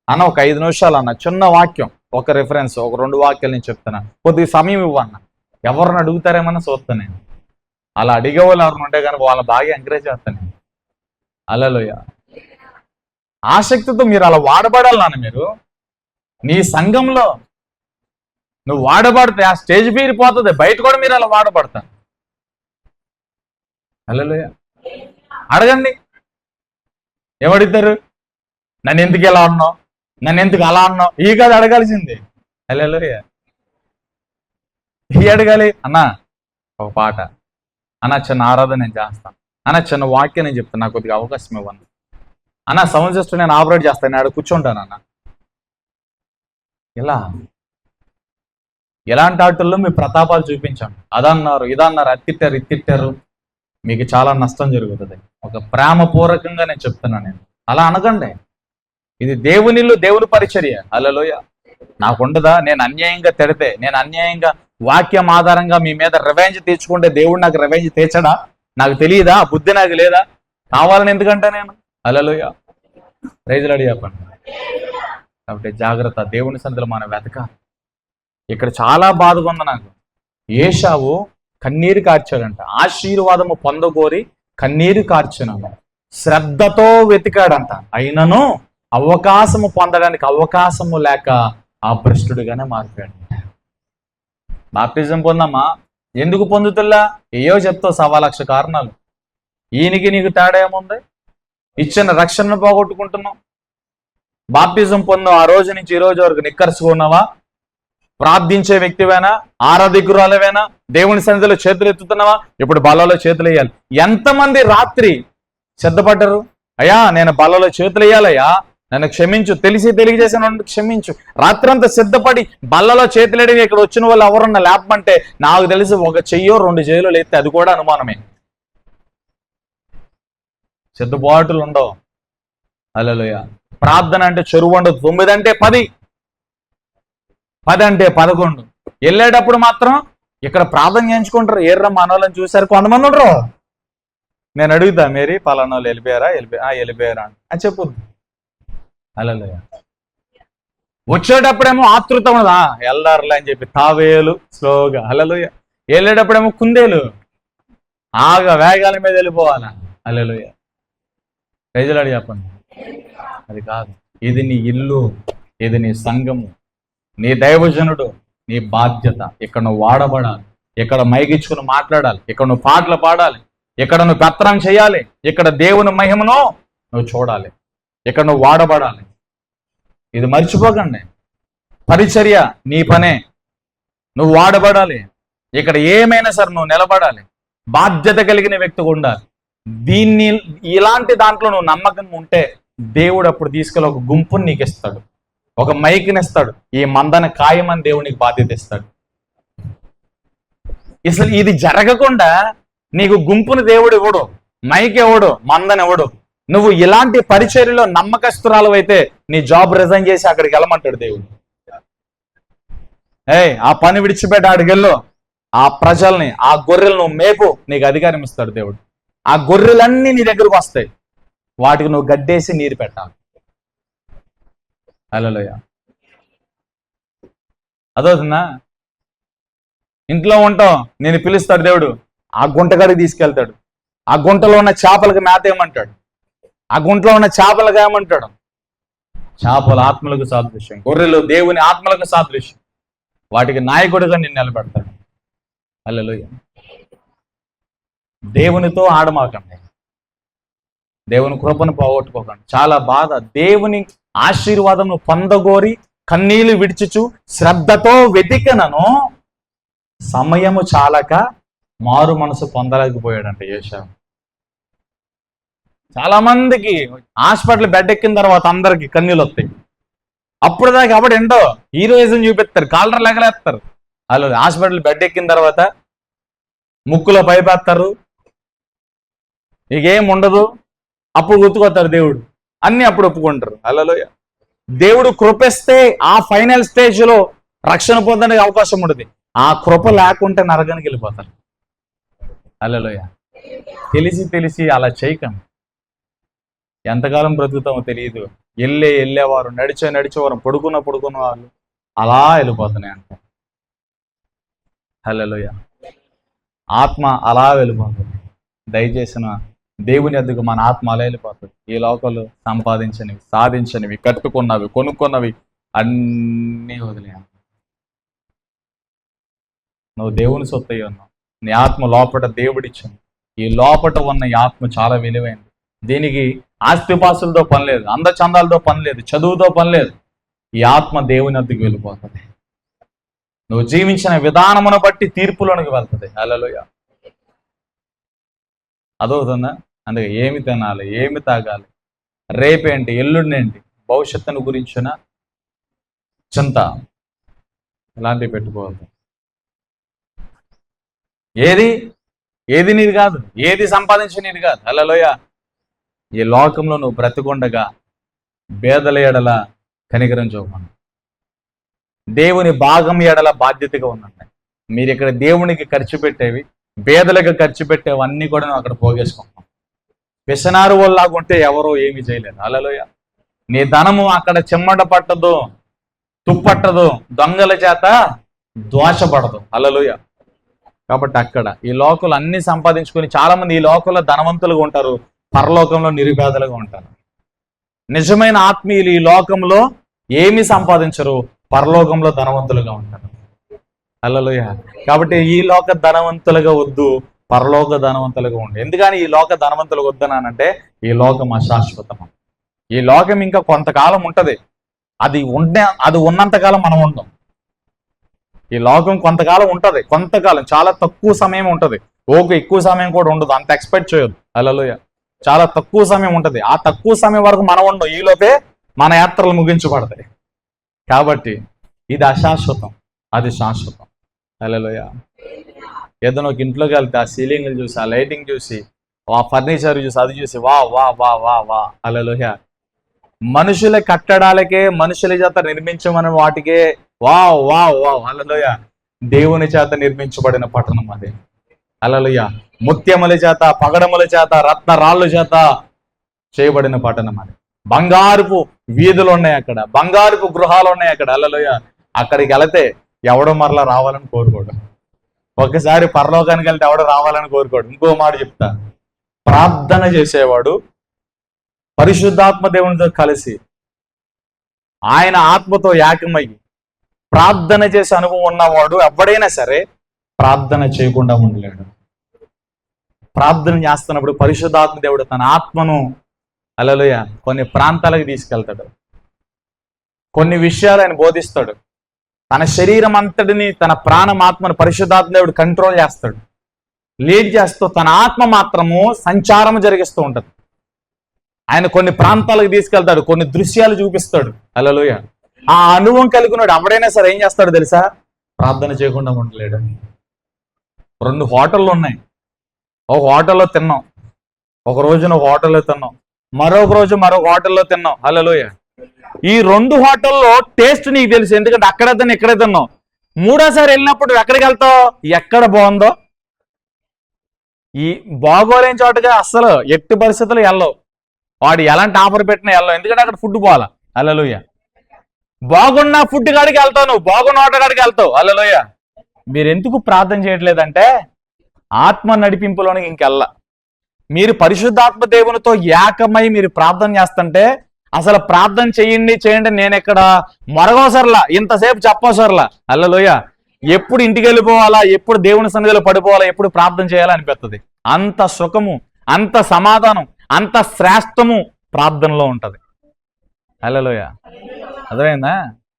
అన్న, ఒక 5 నిమిషాలు అన్న, చిన్న వాక్యం, ఒక రిఫరెన్స్, ఒక 2 వాక్యాలు నేను చెప్తాను, కొద్దిగా సమయం ఇవ్వన్న. ఎవరిని అడుగుతారేమన్నా చూస్తాను నేను. అలా అడిగే వాళ్ళు ఎవరిని ఉంటే కనుక వాళ్ళని బాగా ఎంకరేజ్ చేస్తాను నేను. హల్లెలూయా. ఆసక్తితో మీరు అలా వాడబడాలి నాన్న. మీరు నీ సంఘంలో నువ్వు వాడబడితే ఆ స్టేజ్ పీరిపోతుంది, బయట కూడా మీరు అలా వాడబడతారు. హల్లెలూయా. అడగండి, ఏమడుగుతారు? నన్ను ఎందుకు ఎలా అన్నావు, నన్ను ఎందుకు అలా అన్నావు, ఈ కాదు అడగాల్సింది. హల్లెలూయా. ఈ అడగాలి. అన్న ఒక పాట అన్న, చిన్న ఆరాధన నేను చేస్తాను అన్న, చిన్న వాక్యం నేను చెప్తాను, నాకు కొద్దిగా అవకాశం ఇవ్వను అన్న, సౌండ్ సిస్టమ్ నేను ఆపరేట్ చేస్తాను, నేను ఆడ కూర్చుంటాను అన్న. ఇలా ఎలాంటి ఆటల్లో మీ ప్రతాపాలు చూపించాను, అదన్నారు ఇదన్నారు, అత్తిట్టారు ఇత్తిట్టారు, మీకు చాలా నష్టం జరుగుతుంది. ఒక ప్రేమపూర్వకంగా నేను చెప్తున్నాను, నేను అలా అనకండి. ఇది దేవునిలో దేవుని పరిచర్య. హల్లెలూయా. నాకుండదా? నేను అన్యాయంగా తిడితే, నేను అన్యాయంగా వాక్యం ఆధారంగా మీ మీద రివెంజ్ తీర్చుకుంటే దేవుడు నాకు రివెంజ్ తీర్చడా? నాకు తెలియదా? బుద్ధి నాకు లేదా? కావాలని ఎందుకంటే నేను. హల్లెలూయా. ప్రైజ్ లార్డ్ చెప్పండి. కాబట్టి జాగ్రత్త, దేవుని సన్నిధిలో మనం వెతకాలి. ఇక్కడ చాలా బాధగా ఉంది నాకు. ఏశావు కన్నీరు కార్చాడంట, ఆశీర్వాదము పొందగోరి కన్నీరు కార్చున్నాను, శ్రద్ధతో వెతికాడంట, అయినను అవకాశము పొందడానికి అవకాశము లేక ఆ భ్రష్టుడిగానే మారిపోయాడు. బాప్టిజం పొందమ్మా, ఎందుకు పొందుతుల్లా? ఏయో చెప్తావు 1,00,000 కారణాలు. ఈయనకి నీకు తేడా ఏముంది? ఇచ్చిన రక్షణను పోగొట్టుకుంటున్నావు. బాప్టిజం పొందావు, ఆ రోజు నుంచి ఈ రోజు వరకు నిక్కర్చుకున్నావా? ప్రార్థించే వ్యక్తివేనా? ఆరాధికురాలవేనా? దేవుని సన్నిధిలో చేతులు ఎత్తుతున్నావా? ఇప్పుడు బల్లలో చేతులు వేయాలి. ఎంతమంది రాత్రి సిద్ధపడ్డారు? అయ్యా నేను బల్లలో చేతులు వేయాలయ్యా, నన్ను క్షమించు, తెలియజేసిన క్షమించు. రాత్రంతా సిద్ధపడి బల్లలో చేతులేడి ఇక్కడ వచ్చిన వాళ్ళు ఎవరన్నా లేపమంటే నాకు తెలిసి 1 చెయ్యో 2 చెయ్యలో లేస్తే అది కూడా అనుమానమే. సిద్ధపాటులు ఉండవు. హల్లెలూయా. ప్రార్థన అంటే చెరువు ఉండదు. 9 అంటే 10, 10 అంటే 11. వెళ్ళేటప్పుడు మాత్రం ఇక్కడ ప్రార్థన చేయించుకుంటారు. ఏర్ర మనోళ్ళని చూసారు కొంతమంది ఉండరు. నేను అడుగుతా, మేరీ పలానా వాళ్ళు వెళ్ళిపోయారా అని చెప్పు. హల్లెలూయా. వచ్చేటప్పుడేమో ఆతృత ఉన్నదా, వెళ్దారులే అని చెప్పి తావేలు స్లోగా. హల్లెలూయా. వెళ్ళేటప్పుడేమో కుందేలు ఆగా వేగాల మీద వెళ్ళిపోవాలా. హల్లెలూయా. ప్రైజ్ లార్డ్ చెప్పండి. అది కాదు. ఇది నీ ఇల్లు, ఇది నీ సంఘము, నీ దైవజనుడు, నీ బాధ్యత. ఇక్కడ నువ్వు వాడబడాలి, ఇక్కడ మైగిచ్చుకుని మాట్లాడాలి, ఇక్కడ నువ్వు పాటలు పాడాలి, ఇక్కడ నువ్వు పత్రం చేయాలి, ఇక్కడ దేవుని మహిమను నువ్వు చూడాలి, ఇక్కడ నువ్వు వాడబడాలి. ఇది మర్చిపోకండి. పరిచర్య నీ పనే, నువ్వు వాడబడాలి. ఇక్కడ ఏమైనా సరే నువ్వు నిలబడాలి, బాధ్యత కలిగిన వ్యక్తిగా ఉండాలి. ఇలాంటి దాంట్లో నువ్వు నమ్మకం ఉంటే దేవుడు అప్పుడు తీసుకెళ్ళి ఒక గుంపుని నీకు ఇస్తాడు. ఒక మైక్ని ఇస్తాడు, ఈ మందన ఖాయమని దేవునికి బాధ్యత ఇస్తాడు. అసలు ఇది జరగకుండా నీకు గుంపును దేవుడు ఇవ్వడు, మైక్ ఇవ్వడు, మందని ఇవ్వడు. నువ్వు ఇలాంటి పరిచర్యలో నమ్మకస్తురాలు అయితే నీ జాబ్ రిజైన్ చేసి అక్కడికి వెళ్ళమంటాడు దేవుడు. ఆ పని విడిచిపెట్టి అడిగెళ్ళు, ఆ ప్రజల్ని, ఆ గొర్రెలను మేపు, నీకు అధికారం ఇస్తాడు దేవుడు. ఆ గొర్రెలన్నీ నీ దగ్గరకు వస్తాయి, వాటికి నువ్వు గడ్డేసి నీరు పెట్టాలి. హల్లెలూయా. అదవుతుందా? ఇంట్లో ఉంటావు, నేను పిలుస్తాడు దేవుడు, ఆ గుంటగాడికి తీసుకెళ్తాడు. ఆ గుంటలో ఉన్న చేపలకు మేత ఏమంటాడు, ఆ గుంటలో ఉన్న చేపలకు ఏమంటాడు? చేపలు ఆత్మలకు సాదృశ్యం, గొర్రెలు దేవుని ఆత్మలకు సాదృశ్యం. వాటికి నాయకుడిగా నిన్ను నిలబెడతాడు. హల్లెలూయా. దేవునితో ఆడమాకండి, దేవుని కృపను పోగొట్టుకోకండి. చాలా బాధ. దేవుని ఆశీర్వాదం పొందగోరి కన్నీళ్లు విడిచుచు శ్రద్ధతో వెతికినను సమయము చాలక మారు మనసు పొందలేకపోయాడంట యేషావు. చాలా మందికి హాస్పిటల్ బెడ్ ఎక్కిన తర్వాత అందరికి కన్నీళ్ళు వస్తాయి. అప్పుడు దాకా అప్పుడు ఏంటో హీరోయిజం చూపిస్తారు, కాలర్ లెగలేస్తారు. వాళ్ళు హాస్పిటల్ బెడ్ ఎక్కిన తర్వాత ముక్కులో పైపేస్తారు, ఇకేం ఉండదు. అప్పుడు గుర్తుకొస్తారు దేవుడు, అన్ని అప్పుడు ఒప్పుకుంటారు. హల్లెలూయా. దేవుడు కృపిస్తే ఆ ఫైనల్ స్టేజ్ లో రక్షణ పొందడానికి అవకాశం ఉంటుంది. ఆ కృప లేకుంటే నరకానికి వెళ్ళిపోతారు. హల్లెలూయా. తెలిసి అలా చేయకండి. ఎంతకాలం బ్రతుకుతామో తెలియదు. వెళ్ళేవారు, నడిచేవారు, పడుకున్న వాళ్ళు అలా వెళ్ళిపోతున్నాయి అంట. హల్లెలూయా. ఆత్మ అలా వెళ్ళిపోతుంది. దయచేసిన దేవుని వద్దకు మన ఆత్మ అలా వెళ్ళిపోతుంది. ఈ లోకంలో సంపాదించనివి, సాధించనివి, కట్టుకున్నవి, కొనుక్కున్నవి అన్నీ వదిలే. నువ్వు దేవుని సొత్తు ఉన్నావు. నీ ఆత్మ లోపట దేవుడిచ్చింది. ఈ లోపట ఉన్న ఈ ఆత్మ చాలా విలువైనది. దీనికి ఆస్తిపాస్తులతో పని లేదు, అందచందాలతో పని లేదు, చదువుతో పని లేదు. ఈ ఆత్మ దేవుని వద్దకు వెళ్ళిపోతుంది. నువ్వు జీవించిన విధానమును బట్టి తీర్పులోనికి వెళ్తుంది. హల్లెలూయా. అదవుతుందా? అందుకే ఏమి తినాలి, ఏమి తాగాలి, రేపేంటి, ఎల్లుండేంటి, భవిష్యత్తును గురించిన చింత ఇలాంటివి పెట్టుకోవద్దు. ఏది నీది కాదు, ఏది సంపాదించి నీది కాదు. హల్లెలూయా. ఈ లోకంలో నువ్వు బ్రతికొండగా పేదల ఎడల కనికరం చూపండి, దేవుని భాగం ఎడల బాధ్యతగా ఉండండి. మీరు ఇక్కడ దేవునికి ఖర్చు పెట్టేవి, పేదలకు ఖర్చు పెట్టేవన్నీ కూడా నువ్వు అక్కడ పోగేసుకుంటాం. పిసనారు వల్లాగా ఉంటే ఎవరో ఏమి చేయలేరు. హల్లెలూయా. నీ ధనము అక్కడ చెమ్మట పట్టదు, తుప్పట్టదు, దొంగల చేత దోషపడదు. హల్లెలూయా. కాబట్టి అక్కడ ఈ లోకంలో అన్ని సంపాదించుకొని చాలా మంది ఈ లోకంలో ధనవంతులుగా ఉంటారు, పరలోకంలో నిరుపేదలుగా ఉంటారు. నిజమైన ఆత్మీయులు ఈ లోకంలో ఏమి సంపాదించరు, పరలోకంలో ధనవంతులుగా ఉంటారు. హల్లెలూయా. కాబట్టి ఈ లోక ధనవంతులుగా వద్దు, పరలోక ధనవంతులుగా ఉండు. ఎందుకని ఈ లోక ధనవంతులుగా వద్దనంటే ఈ లోకం అశాశ్వతం. ఈ లోకం ఇంకా కొంతకాలం ఉంటది. అది ఉన్నంతకాలం మనం ఉండం. ఈ లోకం కొంతకాలం ఉంటది, కొంతకాలం, చాలా తక్కువ సమయం ఉంటది. ఎక్కువ సమయం కూడా ఉండదు, అంత ఎక్స్పెక్ట్ చేయొద్దు. హల్లెలూయా. చాలా తక్కువ సమయం ఉంటది. ఆ తక్కువ సమయం వరకు మనం ఉండం, ఈలోపే మన యాత్రలు ముగించబడతాయి. కాబట్టి ఇది అశాశ్వతం, అది శాశ్వతం. హల్లెలూయా. ఏదైనా ఒక ఇంట్లోకి వెళ్తే ఆ సీలింగ్లు చూసి, ఆ లైటింగ్ చూసి, ఆ ఫర్నిచర్ చూసి, అది చూసి వా వా వా వా వా హల్లెలూయా. మనుషుల కట్టడాలకే, మనుషుల చేత నిర్మించమని వాటికే వా వా వా హల్లెలూయా. దేవుని చేత నిర్మించబడిన పట్టణం అది. హల్లెలూయా. ముత్యముల చేత, పగడముల చేత, రత్న రాళ్ళ చేత చేయబడిన పట్టణం అది. బంగారుపు వీధులు ఉన్నాయి అక్కడ, బంగారుపు గృహాలు ఉన్నాయి అక్కడ. హల్లెలూయా. అక్కడికి వెళితే ఎవడో మరలా రావాలని కోరుకోడు. ఒకసారి పరలోకానికి వెళ్తే ఎవడో రావాలని కోరుకోడు. ఇంకో మాట చెప్తా, ప్రార్థన చేసేవాడు పరిశుద్ధాత్మ దేవునితో కలిసి ఆయన ఆత్మతో ఏకమయ్యి ప్రార్థన చేసే అనుభవం ఉన్నవాడు ఎవడైనా సరే ప్రార్థన చేయకుండా ఉండలేడు. ప్రార్థన చేస్తున్నప్పుడు పరిశుద్ధాత్మ దేవుడు తన ఆత్మను హల్లెలూయా కొన్ని ప్రాంతాలకు తీసుకెళ్తాడు, కొన్ని విషయాలు ఆయన బోధిస్తాడు. తన శరీరం అంతటిని, తన ప్రాణం, ఆత్మను పరిశుద్ధాత్మ దేవుడు కంట్రోల్ చేస్తాడు, లీడ్ చేస్తూ తన ఆత్మ మాత్రము సంచారం జరిగిస్తూ ఉంటది. ఆయన కొన్ని ప్రాంతాలకు తీసుకెళ్తాడు, కొన్ని దృశ్యాలు చూపిస్తాడు. హల్లెలూయా. ఆ అనుభవం కలిగినాడు ఎవడైనా సరే ఏం చేస్తాడు తెలుసా? ప్రార్థన చేయకుండా ఉండలేడని. 2 హోటళ్ళు ఉన్నాయి. ఒక హోటల్లో తిన్నాం, ఒక రోజున ఒక హోటల్లో తిన్నాం, మరొక రోజు మరొక హోటల్లో తిన్నాం. హల్లెలూయా. ఈ 2 హోటల్లో టేస్ట్ నీకు తెలుసు, ఎందుకంటే అక్కడే తిన్నా ఇక్కడే తిన్నాం. మూడోసారి వెళ్ళినప్పుడు ఎక్కడికి వెళ్తావు? ఎక్కడ బాగుందో. ఈ బాగోలేని చోటగా అస్సలు ఎట్టి పరిస్థితులు వెళ్ళవు. వాడు ఎలాంటి ఆఫర్ పెట్టినా వెళ్ళవు, ఎందుకంటే అక్కడ ఫుడ్ పోవాలా. హల్లెలూయా. బాగున్న ఫుడ్ కాడికి వెళ్తావు, నువ్వు బాగున్న హోటల్ కాడికి వెళ్తావు. హల్లెలూయా. మీరు ఎందుకు ప్రార్థన చేయట్లేదంటే ఆత్మ నడిపింపులోనికి ఇంకెళ్ళ. మీరు పరిశుద్ధాత్మ దేవునితో ఏకమై మీరు ప్రార్థన చేస్తుంటే అసలు ప్రార్థన చేయండి నేను ఇక్కడ మరగోసర్లా, ఇంతసేపు చెప్పోసర్లా. హల్లెలూయా. ఎప్పుడు ఇంటికి వెళ్ళిపోవాలా, ఎప్పుడు దేవుని సన్నిధిలో పడిపోవాలా, ఎప్పుడు ప్రార్థన చేయాలా అనిపిస్తుంది. అంత సుఖము, అంత సమాధానం, అంత శ్రేష్టము ప్రార్థనలో ఉంటది. హల్లెలూయా. అర్థమైందా?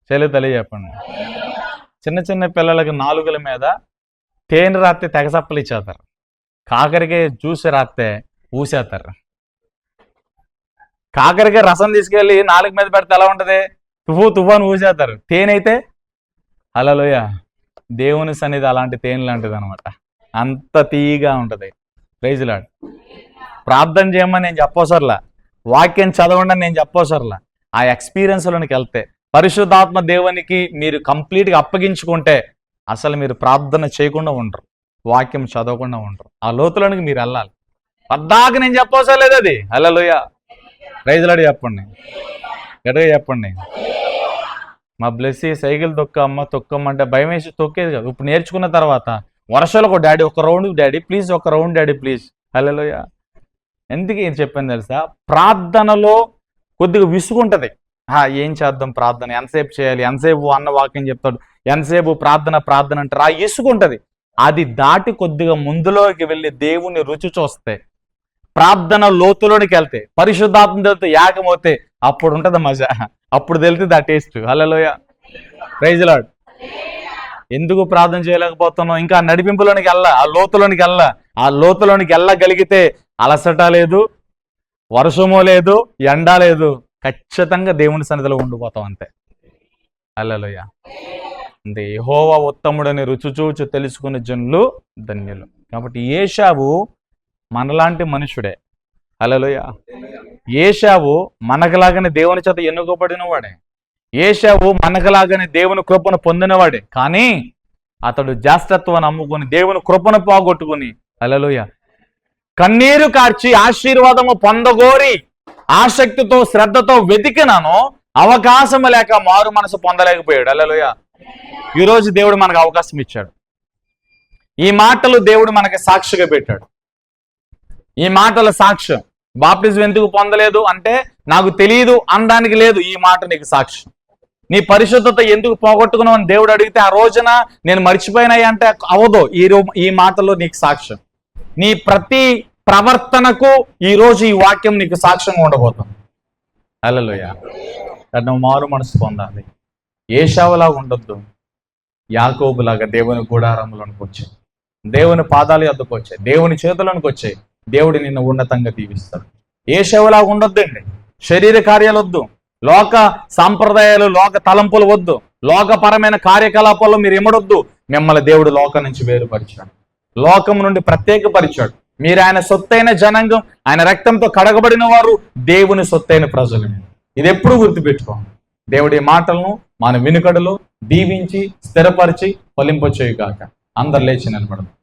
తెలియజెప్పండి. చిన్న చిన్న పిల్లలకి నాలుగుల మీద తేనె రాస్తే తెగసప్పలు ఇచ్చేస్తారు, కాకరికాయ జ్యూస్ రాస్తే ఊసేస్తారు. కాకరికాయ రసం తీసుకెళ్ళి నాలుగు మీద పెడితే ఎలా ఉంటది? తుఫాను ఊసేస్తారు. తేనె అయితే హల్లెలూయా, దేవుని సన్నిధి అలాంటి తేనె లాంటిది అనమాట. అంత తీయగా ఉంటది. Praise Lord. ప్రార్థన చేయమని నేను చెప్పవసరలా, వాక్యం చదవండి నేను చెప్పవసరలా. ఆ ఎక్స్పీరియన్స్లోనికి వెళ్తే, పరిశుద్ధాత్మ దేవునికి మీరు కంప్లీట్గా అప్పగించుకుంటే అసలు మీరు ప్రార్థన చేయకుండా ఉండరు, వాక్యం చదవకుండా ఉండరు. ఆ లోతులోనికి మీరు వెళ్ళాలి. పద్దాక నేను చెప్పవసరం లేదు అది. హల్లెలూయా. ప్రైజ్ లార్డ్ చెప్పండి, గట్టిగా చెప్పండి. మా బ్లెస్సీ సైకిల్ తొక్కమ్మంటే భయం వేసి తొక్కేది కాదు. ఇప్పుడు నేర్చుకున్న తర్వాత వర్షాలకు డాడీ ఒక రౌండ్ డాడీ ప్లీజ్, ఒక రౌండ్ డాడీ ప్లీజ్. హల్లెలూయా. ఎందుకు ఏం చెప్పాను తెలుసా? ప్రార్థనలో కొద్దిగా విసుగుంటది. ఏం చేద్దాం ప్రార్థన, ఎంతసేపు చేయాలి, ఎంతసేపు అన్న వాక్యం చెప్తాడు, ఎంతసేపు ప్రార్థన అంటారు. ఆ ఇసుగుంటది. అది దాటి కొద్దిగా ముందులోకి వెళ్ళి దేవుని రుచి చూస్తే, ప్రార్థన లోతులోనికి వెళ్తే, పరిశుద్ధాత్మ తెలితే ఏకమవుతే అప్పుడు ఉంటది మజా, అప్పుడు తెలుస్తుంది ఆ టేస్ట్. హల్లెలూయా. Praise Lord. ఎందుకు ప్రార్థన చేయలేకపోతున్నావు? ఇంకా నడిపింపులోనికి వెళ్ళ, ఆ లోతులోనికి వెళ్ళగలిగితే అలసట లేదు, వర్షమో లేదు, ఎండ లేదు, ఖచ్చితంగా దేవుని సన్నిధిలో ఉండిపోతాం అంతే. హల్లెలూయా. అంటే యెహోవా ఉత్తముడని రుచి చూచి తెలుసుకునే జనులు ధన్యులు. కాబట్టి ఏశావు మనలాంటి మనుషుడే. హల్లెలూయా. ఏశావు మనకులాగానే దేవుని చేత ఎన్నుకోబడిన వాడే. ఏశావు మనకులాగానే దేవుని కృపను పొందినవాడే. కానీ అతడు జ్యేష్ఠత్వాన్ని అమ్ముకొని దేవుని కృపను పోగొట్టుకుని, హల్లెలూయా, కన్నీరు కార్చి ఆశీర్వాదము పొందగోరి ఆసక్తితో శ్రద్ధతో వెతికినాను, అవకాశం లేక మారు మనసు పొందలేకపోయాడు. హల్లెలూయా. ఈరోజు దేవుడు మనకు అవకాశం ఇచ్చాడు. ఈ మాటలు దేవుడు మనకి సాక్షిగా పెట్టాడు. ఈ మాటల సాక్ష్యం. బాప్టిజం ఎందుకు పొందలేదు అంటే నాకు తెలియదు అనడానికి లేదు. ఈ మాట నీకు సాక్ష్యం. నీ పరిశుద్ధత ఎందుకు పోగొట్టుకున్నావు అని దేవుడు అడిగితే ఆ రోజున నేను మర్చిపోయినాయి అంటే అవదు. ఈ మాటలో నీకు సాక్ష్యం. నీ ప్రతి ప్రవర్తనకు ఈరోజు ఈ వాక్యం నీకు సాక్ష్యంగా ఉండబోతుంది. హల్లెలూయా. నువ్వు మారు మనసు పొందాలి. ఏశావులాగా ఉండొద్దు, యాకోబులాగా దేవుని గుడారంలోనికి వచ్చాయి, దేవుని పాదాల యొద్దకు వచ్చాయి, దేవుని చేతులకు వచ్చాయి. దేవుడు నిన్ను ఉన్నతంగా దీవిస్తాడు. ఏశావులాగా ఉండొద్దండి. శరీర కార్యాలు వద్దు, లోక సాంప్రదాయాలు, లోక తలంపులు వద్దు, లోకపరమైన కార్యకలాపాల్లో మీరు ఇమ్మడొద్దు. మిమ్మల్ని దేవుడు లోకం నుంచి వేరుపరిచాడు, లోకం నుండి ప్రత్యేకపరిచాడు. మీరు ఆయన సొత్తైన జనాంగం, ఆయన రక్తంతో కడగబడిన వారు, దేవుని సొత్తైన ప్రజలు. ఇది ఎప్పుడు గుర్తుపెట్టుకోండి. దేవుడి మాటలను మన వినుకడలో దీవించి స్థిరపరిచి ఫలింపచేయుగాక. అందరు లేచి నిలబడదాం.